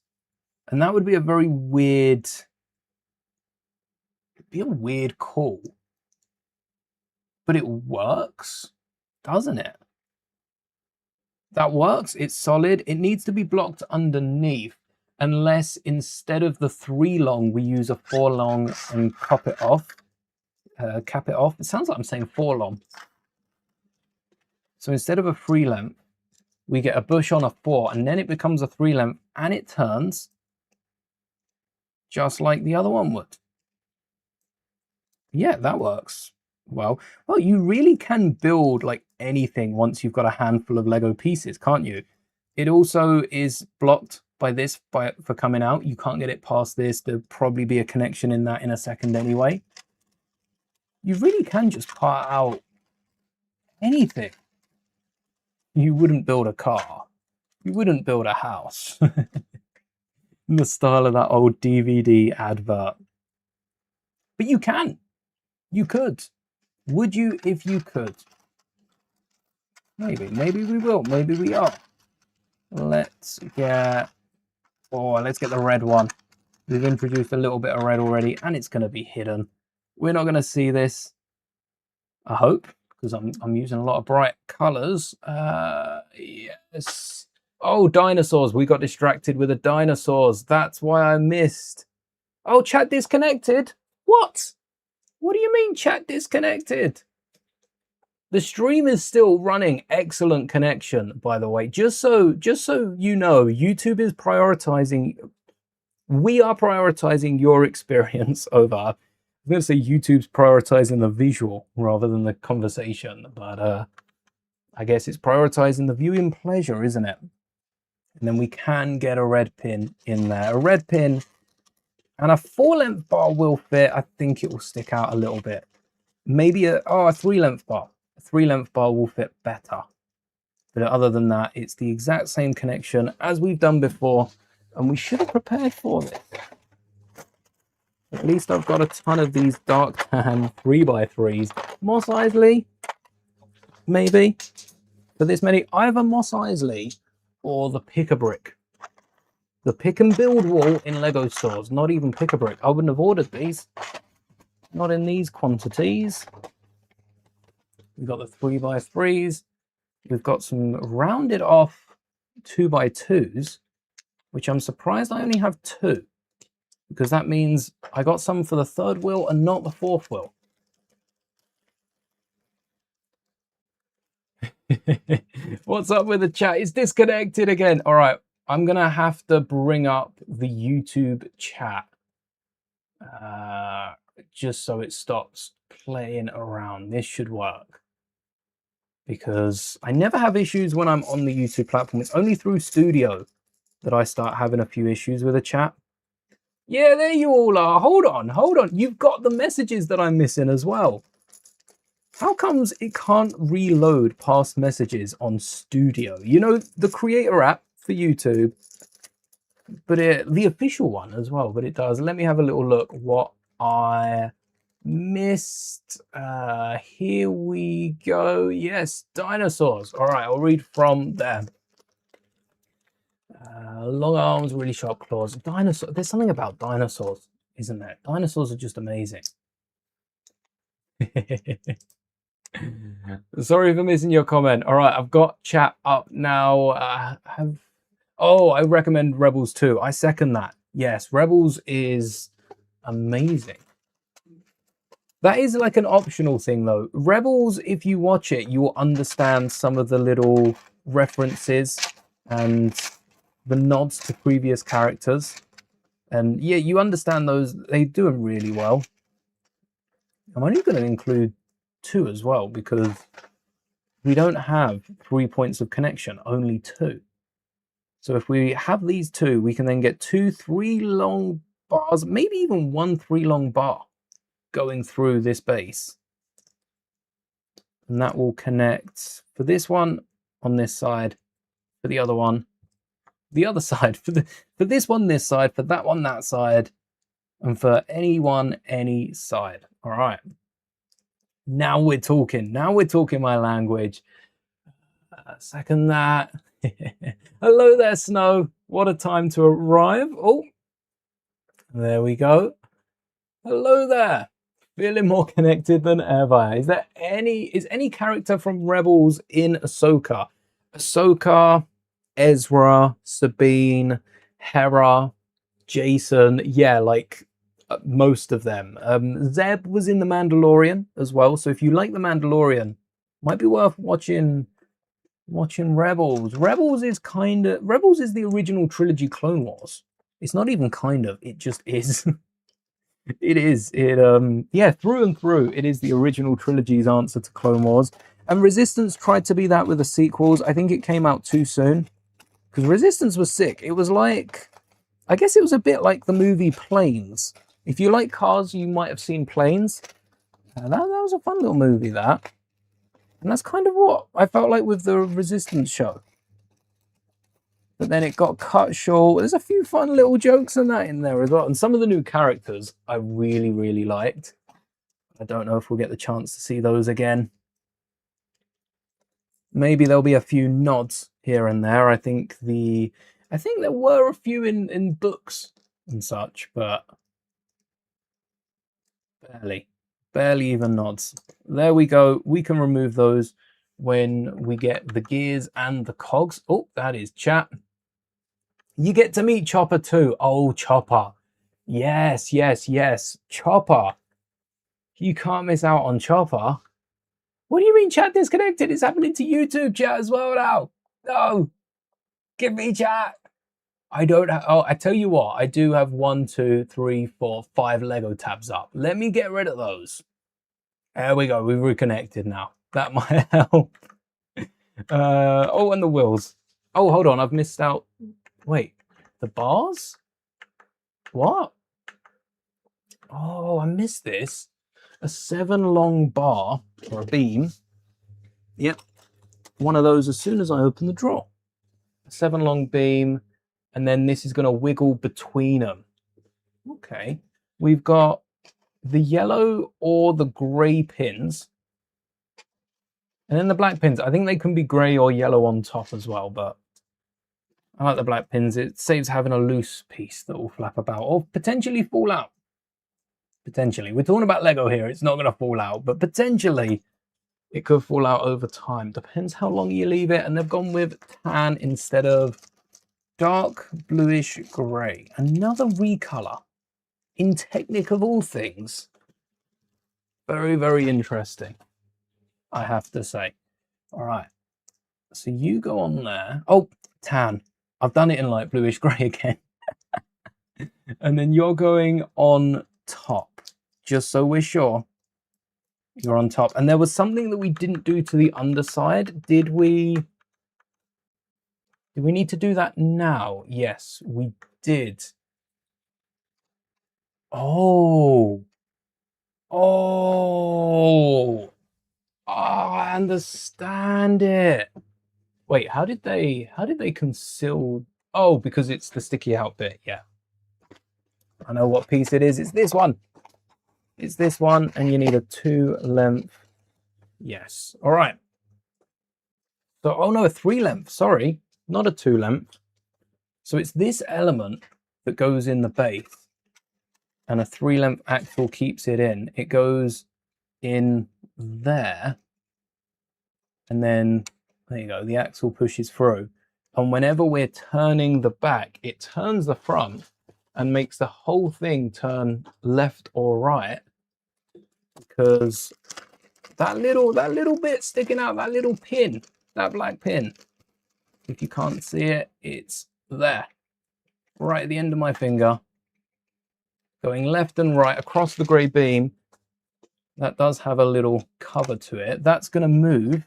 and that would be a very weird. It'd be a weird call, but it works, doesn't it? That works. It's solid. It needs to be blocked underneath, unless instead of the 3 long, we use a 4 long and cap it off. It sounds like I'm saying 4 long. So instead of a 3 length, we get a bush on a 4, and then it becomes a 3 length, and it turns just like the other one would. Yeah, that works. Well, you really can build like anything once you've got a handful of Lego pieces, can't you? It also is blocked by this for coming out. You can't get it past this. There'll probably be a connection in that in a second anyway. You really can just part out anything. You wouldn't build a car. You wouldn't build a house. In the style of that old DVD advert. But you can. You could. Would you if you could? Maybe we will. Maybe we are. Let's get the red one. We've introduced a little bit of red already, and it's going to be hidden. We're not going to see this, I hope, because I'm using a lot of bright colors. Yes. Oh, dinosaurs. We got distracted with the dinosaurs. That's why I missed. Oh, chat disconnected. What? What do you mean chat disconnected? The stream is still running. Excellent connection, by the way. Just so you know, YouTube is prioritizing. We are prioritizing your experience over. I'm going to say YouTube's prioritizing the visual rather than the conversation, but I guess it's prioritizing the viewing pleasure, isn't it? And then we can get a red pin in there. A red pin and a 4-length bar will fit. I think it will stick out a little bit. Maybe a 3-length bar. A 3-length bar will fit better. But other than that, it's the exact same connection as we've done before. And we should have prepared for this. At least I've got a ton of these dark tan 3x3s. Mos Eisley, maybe. For this many, either Mos Eisley or the Pick-a-Brick. The pick and build wall in Lego stores, not even Pick-a-Brick. I wouldn't have ordered these. Not in these quantities. We've got the 3x3s. We've got some rounded off 2x2s, which I'm surprised I only have 2. Because that means I got some for the 3rd wheel and not the 4th wheel. What's up with the chat? It's disconnected again. All right, I'm going to have to bring up the YouTube chat just so it stops playing around. This should work. Because I never have issues when I'm on the YouTube platform. It's only through Studio that I start having a few issues with the chat. Yeah, there you all are. Hold on. You've got the messages that I'm missing as well. How comes it can't reload past messages on Studio? You know, the creator app for YouTube, but the official one as well, but it does. Let me have a little look what I missed. Here we go. Yes, dinosaurs. All right, I'll read from there. Long arms, really sharp claws. Dinosaur. There's something about dinosaurs, isn't there? Dinosaurs are just amazing. Sorry for missing your comment. All right, I've got chat up now. I recommend Rebels too. I second that. Yes, Rebels is amazing. That is like an optional thing though. Rebels, if you watch it, you will understand some of the little references and the nods to previous characters. And yeah, you understand those. They do them really well. I'm only going to include 2 as well because we don't have 3 points of connection, only 2. So if we have these 2, we can then get 2 3 long bars, maybe even 1 3 long bar going through this base. And that will connect for this one on this side, for the other one, the other side, for this one, this side, for that one, that side, and for anyone, any side. All right. Now we're talking. Now we're talking my language. Second that. Hello there, Snow. What a time to arrive. Oh, there we go. Hello there. Feeling more connected than ever. Is any character from Rebels in Ahsoka? Ahsoka, Ezra, Sabine, Hera, Jason. Yeah, like most of them. Zeb was in The Mandalorian as well. So if you like The Mandalorian, might be worth watching Rebels. Rebels is the original trilogy Clone Wars. It's not even kind of, it just is. It is. Yeah, through and through, it is the original trilogy's answer to Clone Wars. And Resistance tried to be that with the sequels. I think it came out too soon. Because Resistance was sick. It was like, I guess it was a bit like the movie Planes. If you like cars, you might have seen Planes. That was a fun little movie, that. And that's kind of what I felt like with the Resistance show. But then it got cut short. There's a few fun little jokes and that in there as well. And some of the new characters I really, really liked. I don't know if we'll get the chance to see those again. Maybe there'll be a few nods here and there. I think there were a few in books and such, but barely even nods. There we go. We can remove those when we get the gears and the cogs. Oh, that is chat. You get to meet Chopper too. Oh, Chopper. Yes, yes, yes. Chopper. You can't miss out on Chopper. What do you mean chat disconnected? It's happening to YouTube chat as well now. No. Give me chat. I don't have, oh, I tell you what, I do have 1, 2, 3, 4, 5 Lego tabs up. Let me get rid of those. There we go. We've reconnected now. That might help. Oh, and the wheels. Oh, hold on. I've missed out. Wait, the bars? What? Oh, I missed this. A 7 long bar or a beam. Yep. One of those as soon as I open the drawer. A 7 long beam. And then this is going to wiggle between them. Okay. We've got the yellow or the grey pins. And then the black pins. I think they can be grey or yellow on top as well, but I like the black pins. It saves having a loose piece that will flap about or potentially fall out. Potentially. We're talking about Lego here. It's not going to fall out, but potentially it could fall out over time. Depends how long you leave it. And they've gone with tan instead of dark bluish grey. Another recolor in Technic of all things. Very, very interesting, I have to say. All right. So you go on there. Oh, tan. I've done it in like bluish grey again. And then you're going on top, just so we're sure you're on top. And there was something that we didn't do to the underside. Did we need to do that now? Yes, we did. Oh. Oh. Oh, I understand it. Wait, how did they conceal? Oh, because it's the sticky out bit. Yeah. I know what piece it is. It's this one. It's this one, and you need a 2 length. Yes. All right. So, oh no, a 3 length. Sorry, not a 2 length. So it's this element that goes in the base, and a 3 length axle keeps it in. It goes in there, and then there you go. The axle pushes through, and whenever we're turning the back, it turns the front, and makes the whole thing turn left or right, because that little bit sticking out, that little pin, that black pin, if you can't see it, it's there, right at the end of my finger, going left and right across the grey beam. That does have a little cover to it. That's going to move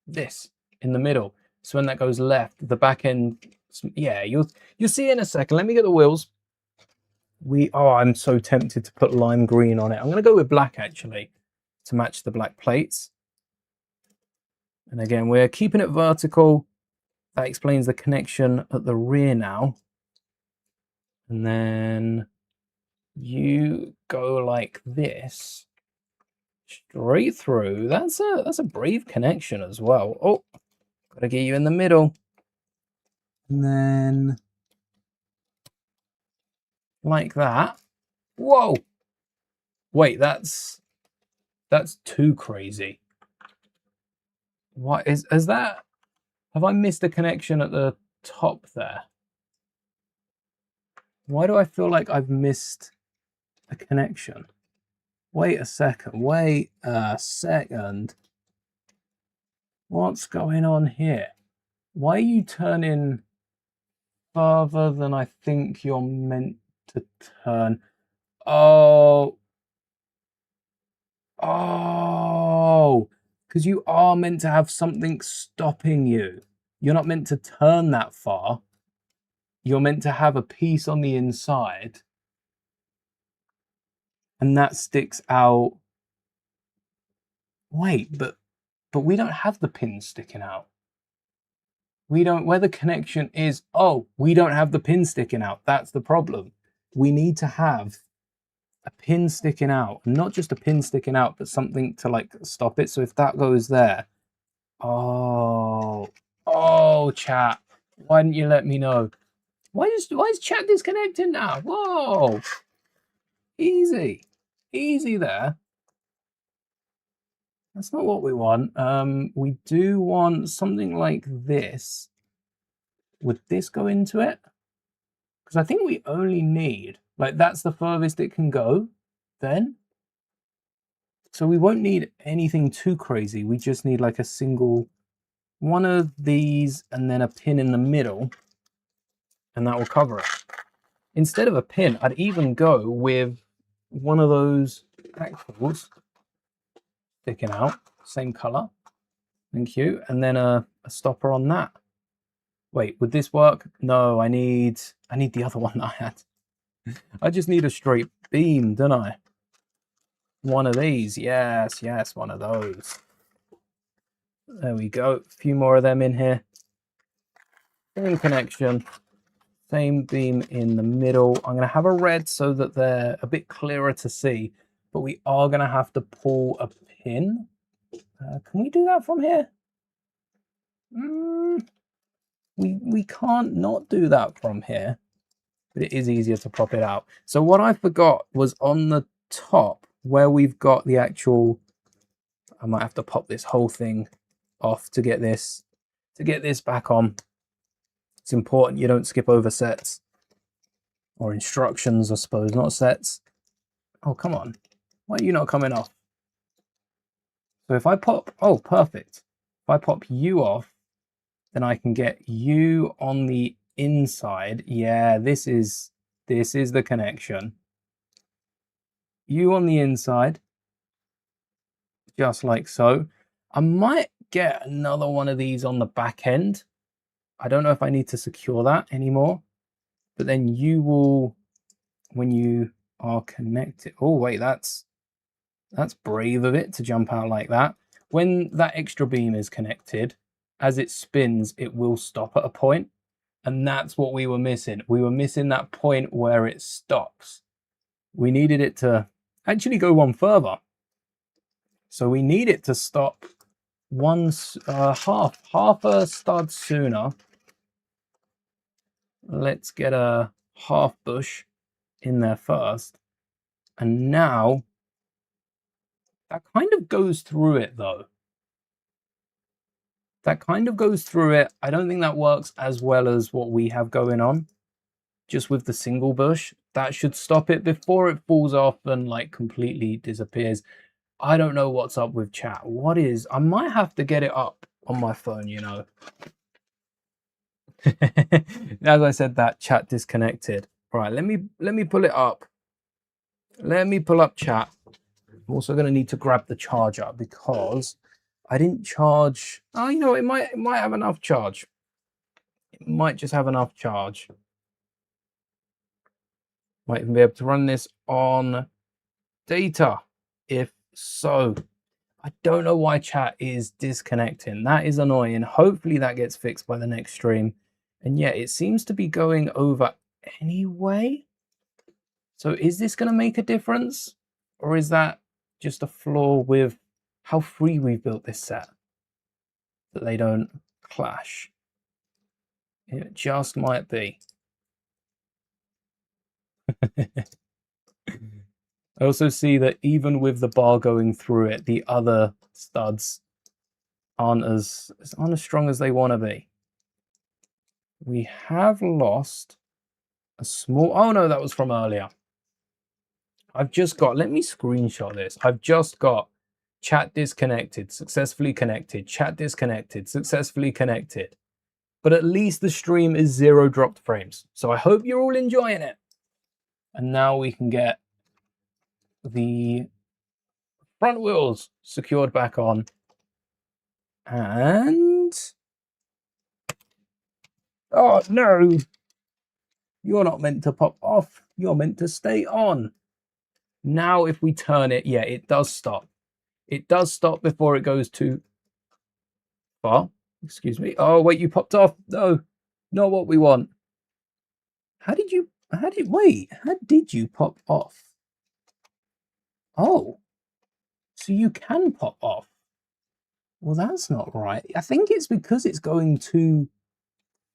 this in the middle. So when that goes left, the back end, yeah, you'll see in a second. Let me get the wheels. I'm so tempted to put lime green on it. I'm going to go with black actually to match the black plates. And again, we're keeping it vertical. That explains the connection at the rear now. And then you go like this straight through. That's a brave connection as well. Oh, gotta get you in the middle. And then like that. Whoa, wait, that's too crazy. What is that? Have I missed a connection at the top there? Why do I feel like I've missed a connection? Wait a second. What's going on here? Why are you turning further than I think you're meant to turn? Oh, because you are meant to have something stopping you. You're not meant to turn that far. You're meant to have a piece on the inside, and that sticks out. Wait, but we don't have the pin sticking out. We don't, where the connection is, we don't have the pin sticking out. That's the problem. We need to have a pin sticking out, and not just a pin sticking out, but something to like stop it. So if that goes there, chat, why didn't you let me know? Why is chat disconnecting now? Whoa, easy there. That's not what we want. We do want something like this. Would this go into it? Because I think we only need, like, that's the furthest it can go then. So we won't need anything too crazy. We just need like a single one of these and then a pin in the middle, and that will cover it. Instead of a pin, I'd even go with one of those axles sticking out, same color. Thank you. And then a stopper on that. Wait, would this work? No, I need the other one I had. I just need a straight beam, don't I? One of these. Yes, one of those. There we go. A few more of them in here. Same connection. Same beam in the middle. I'm going to have a red so that they're a bit clearer to see, but we are going to have to pull a pin. Can we do that from here? We can't not do that from here, but it is easier to prop it out. So what I forgot was on the top where we've got the actual, I might have to pop this whole thing off to get this back on. It's important you don't skip over sets or instructions, I suppose, not sets. Oh, come on. Why are you not coming off? So if I pop, oh, perfect. If I pop you off, then I can get you on the inside. Yeah, this is the connection. You on the inside, just like so. I might get another one of these on the back end. I don't know if I need to secure that anymore, but then you will, when you are connected. Oh wait, that's brave of it to jump out like that. When that extra beam is connected, as it spins, it will stop at a point, and that's what we were missing. We were missing that point where it stops. We needed it to actually go one further. So we need it to stop half a stud sooner. Let's get a half bush in there first. And now that kind of goes through it though. That kind of goes through it. I don't think that works as well as what we have going on. just with the single bush. That should stop it before it falls off and like completely disappears. I don't know what's up with chat. What is? I might have to get it up on my phone, you know. As I said that, chat disconnected. All right, let me pull it up. Let me pull up chat. I'm also going to need to grab the charger because I didn't charge. Oh, you know, it might have enough charge. It might just have enough charge. Might even be able to run this on data. If so, I don't know why chat is disconnecting. That is annoying. Hopefully that gets fixed by the next stream. And yeah, it seems to be going over anyway. So is this going to make a difference? Or is that just a flaw with how free we've built this set? That they don't clash. It just might be. I also see that even with the bar going through it, the other studs aren't as strong as they want to be. We have lost a small... Oh no, that was from earlier. I've just got... Let me screenshot this. I've just got chat disconnected, successfully connected, chat disconnected, successfully connected. But at least the stream is 0 dropped frames. So I hope you're all enjoying it. And now we can get the front wheels secured back on. And... Oh, no! You're not meant to pop off. You're meant to stay on. Now, if we turn it, yeah, it does stop. It does stop before it goes too far. Excuse me. Oh, wait, you popped off. No, not what we want. How did you pop off? Oh, so you can pop off. Well, that's not right. I think it's because it's going too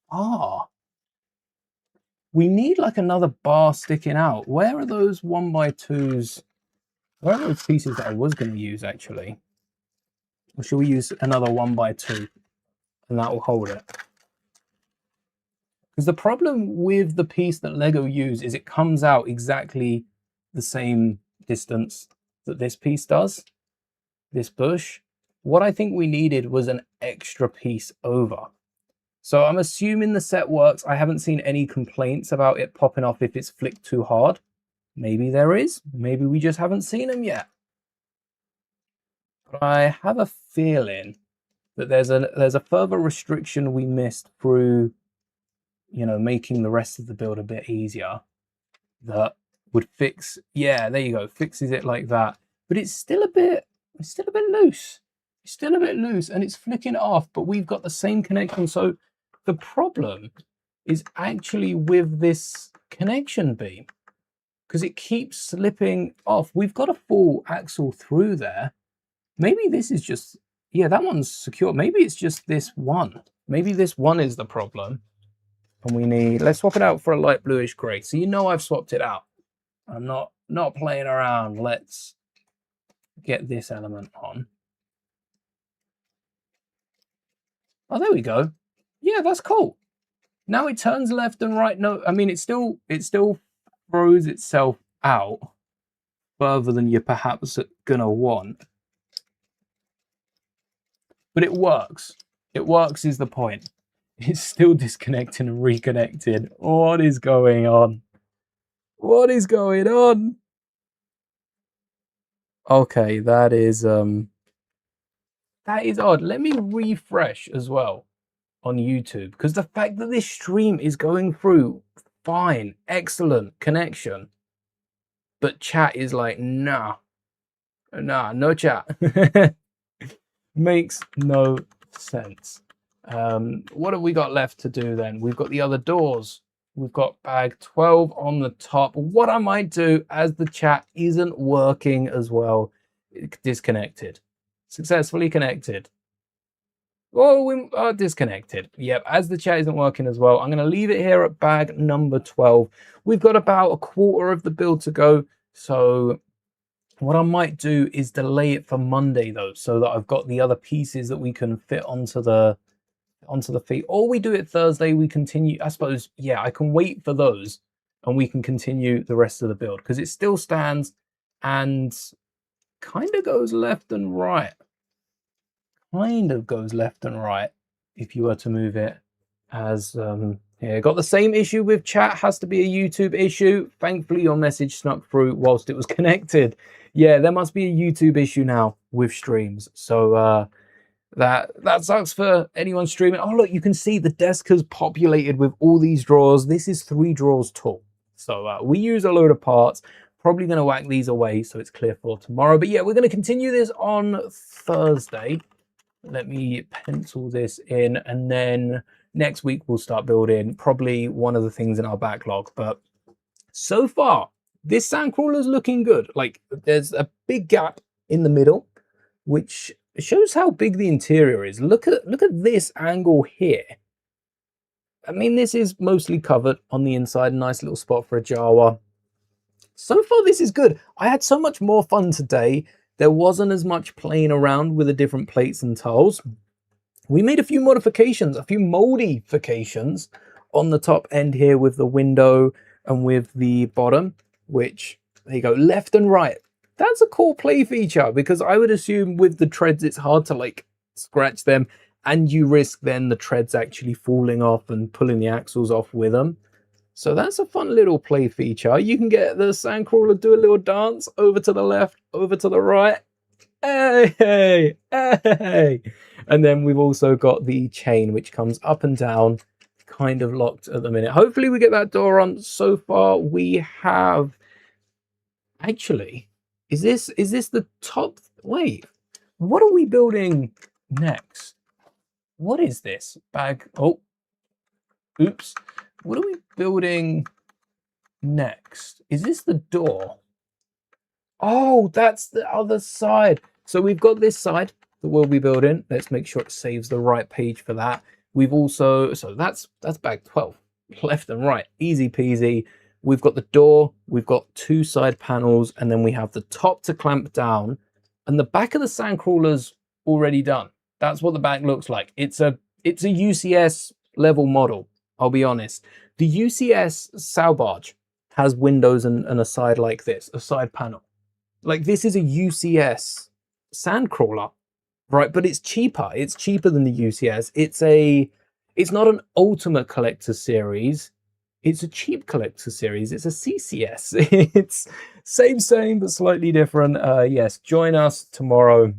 far. We need like another bar sticking out. Where are those 1x2s? Where are those pieces that I was going to use actually? Or should we use another 1x2 and that will hold it? Because the problem with the piece that Lego use is it comes out exactly the same distance that this piece does, this bush. What I think we needed was an extra piece over. So I'm assuming the set works. I haven't seen any complaints about it popping off if it's flicked too hard. Maybe there is. Maybe we just haven't seen them yet. But I have a feeling that there's a further restriction we missed through, you know, making the rest of the build a bit easier that would fix. Yeah, there you go. Fixes it like that. But it's still a bit loose. It's still a bit loose and it's flicking off, but we've got the same connection. So the problem is actually with this connection beam because it keeps slipping off. We've got a full axle through there. Maybe this is just, yeah, that one's secure. Maybe it's just this one. Maybe this one is the problem. And we need, let's swap it out for a light bluish gray. So you know I've swapped it out. I'm not playing around. Let's get this element on. Oh, there we go. Yeah, that's cool. Now it turns left and right. No, I mean, it still throws itself out further than you're perhaps gonna want. But it works. It works is the point. It's still disconnecting and reconnecting. What is going on? What is going on? Okay, that is odd. Let me refresh as well on YouTube because the fact that this stream is going through fine, excellent connection, but chat is like, nah, no chat. Makes no sense. What have we got left to do then? We've got the other doors. We've got bag 12 on the top. What I might do as the chat isn't working as well, disconnected, successfully connected. Oh, we are disconnected. Yep, as the chat isn't working as well, I'm going to leave it here at bag number 12. We've got about a quarter of the build to go. So what I might do is delay it for Monday though, so that I've got the other pieces that we can fit onto the onto the feet, or we do it Thursday. We continue. I suppose, yeah, I can wait for those, and we can continue the rest of the build because it still stands and kind of goes left and right. Kind of goes left and right if you were to move it. As yeah, got the same issue with chat. Has to be a YouTube issue. Thankfully, your message snuck through whilst it was connected. Yeah, there must be a YouTube issue now with streams. So that sucks for anyone streaming. Oh, look, you can see the desk has populated with all these drawers. This is 3 drawers tall. So we use a load of parts. Probably going to whack these away so it's clear for tomorrow. But yeah, we're going to continue this on Thursday. Let me pencil this in, and then next week we'll start building probably one of the things in our backlog. But so far, this Sandcrawler is looking good. Like, there's a big gap in the middle, which shows how big the interior is. Look at this angle here. I mean, this is mostly covered on the inside. Nice little spot for a Jawa. So far, this is good. I had so much more fun today. There wasn't as much playing around with the different plates and tiles. We made a few modifications, a few modifications on the top end here with the window and with the bottom, which, there you go, left and right. That's a cool play feature because I would assume with the treads, it's hard to like scratch them, and you risk then the treads actually falling off and pulling the axles off with them. So that's a fun little play feature. You can get the Sandcrawler do a little dance over to the left, over to the right. Hey, hey, hey. And then we've also got the chain, which comes up and down, kind of locked at the minute. Hopefully we get that door on. So far we have... Actually, is this the top? Wait, what are we building next? What is this bag? Oh, oops. What are we building next? Is this the door? Oh, that's the other side. So we've got this side that we'll be building. Let's make sure it saves the right page for that. We've also, so that's bag 12, left and right, easy peasy. We've got the door, we've got 2 side panels, and then we have the top to clamp down, and the back of the Sandcrawler's already done. That's what the back looks like. It's a UCS level model, I'll be honest. The UCS sow barge has windows and a side like this, a side panel. Like, this is a UCS Sandcrawler, right? But it's cheaper. It's cheaper than the UCS. It's not an Ultimate Collector Series. It's a cheap collector series. It's a CCS. It's same, but slightly different. Yes, join us tomorrow.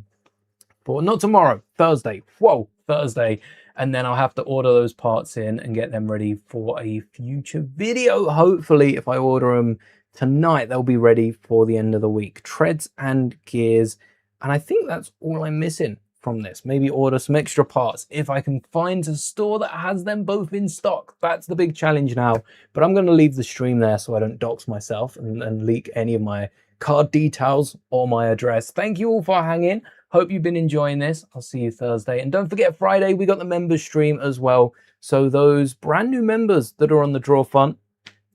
Not tomorrow, Thursday. Whoa, Thursday. And then I'll have to order those parts in and get them ready for a future video. Hopefully, if I order them tonight, they'll be ready for the end of the week. Treads and gears. And I think that's all I'm missing from this. Maybe order some extra parts if I can find a store that has them both in stock. That's the big challenge now. But I'm going to leave the stream there so I don't dox myself and leak any of my card details or my address. Thank you all for hanging. Hope you've been enjoying this. I'll see you Thursday. And don't forget, Friday, we got the members stream as well. So those brand new members that are on the draw front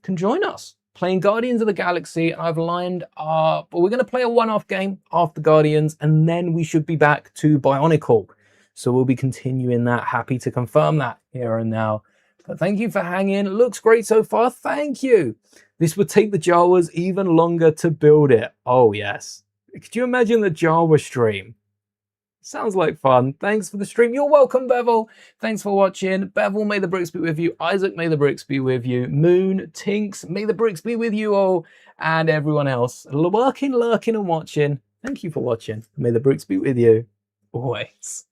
can join us playing Guardians of the Galaxy. I've lined up, but we're going to play a one-off game after Guardians, and then we should be back to Bionicle. So we'll be continuing that. Happy to confirm that here and now. But thank you for hanging. It looks great so far. Thank you. This would take the Jawas even longer to build it. Oh, yes. Could you imagine the Jawa stream? Sounds like fun. Thanks for the stream. You're welcome, Bevel. Thanks for watching. Bevel, may the bricks be with you. Isaac, may the bricks be with you. Moon, Tinks, may the bricks be with you all. And everyone else lurking, and watching. Thank you for watching. May the bricks be with you always.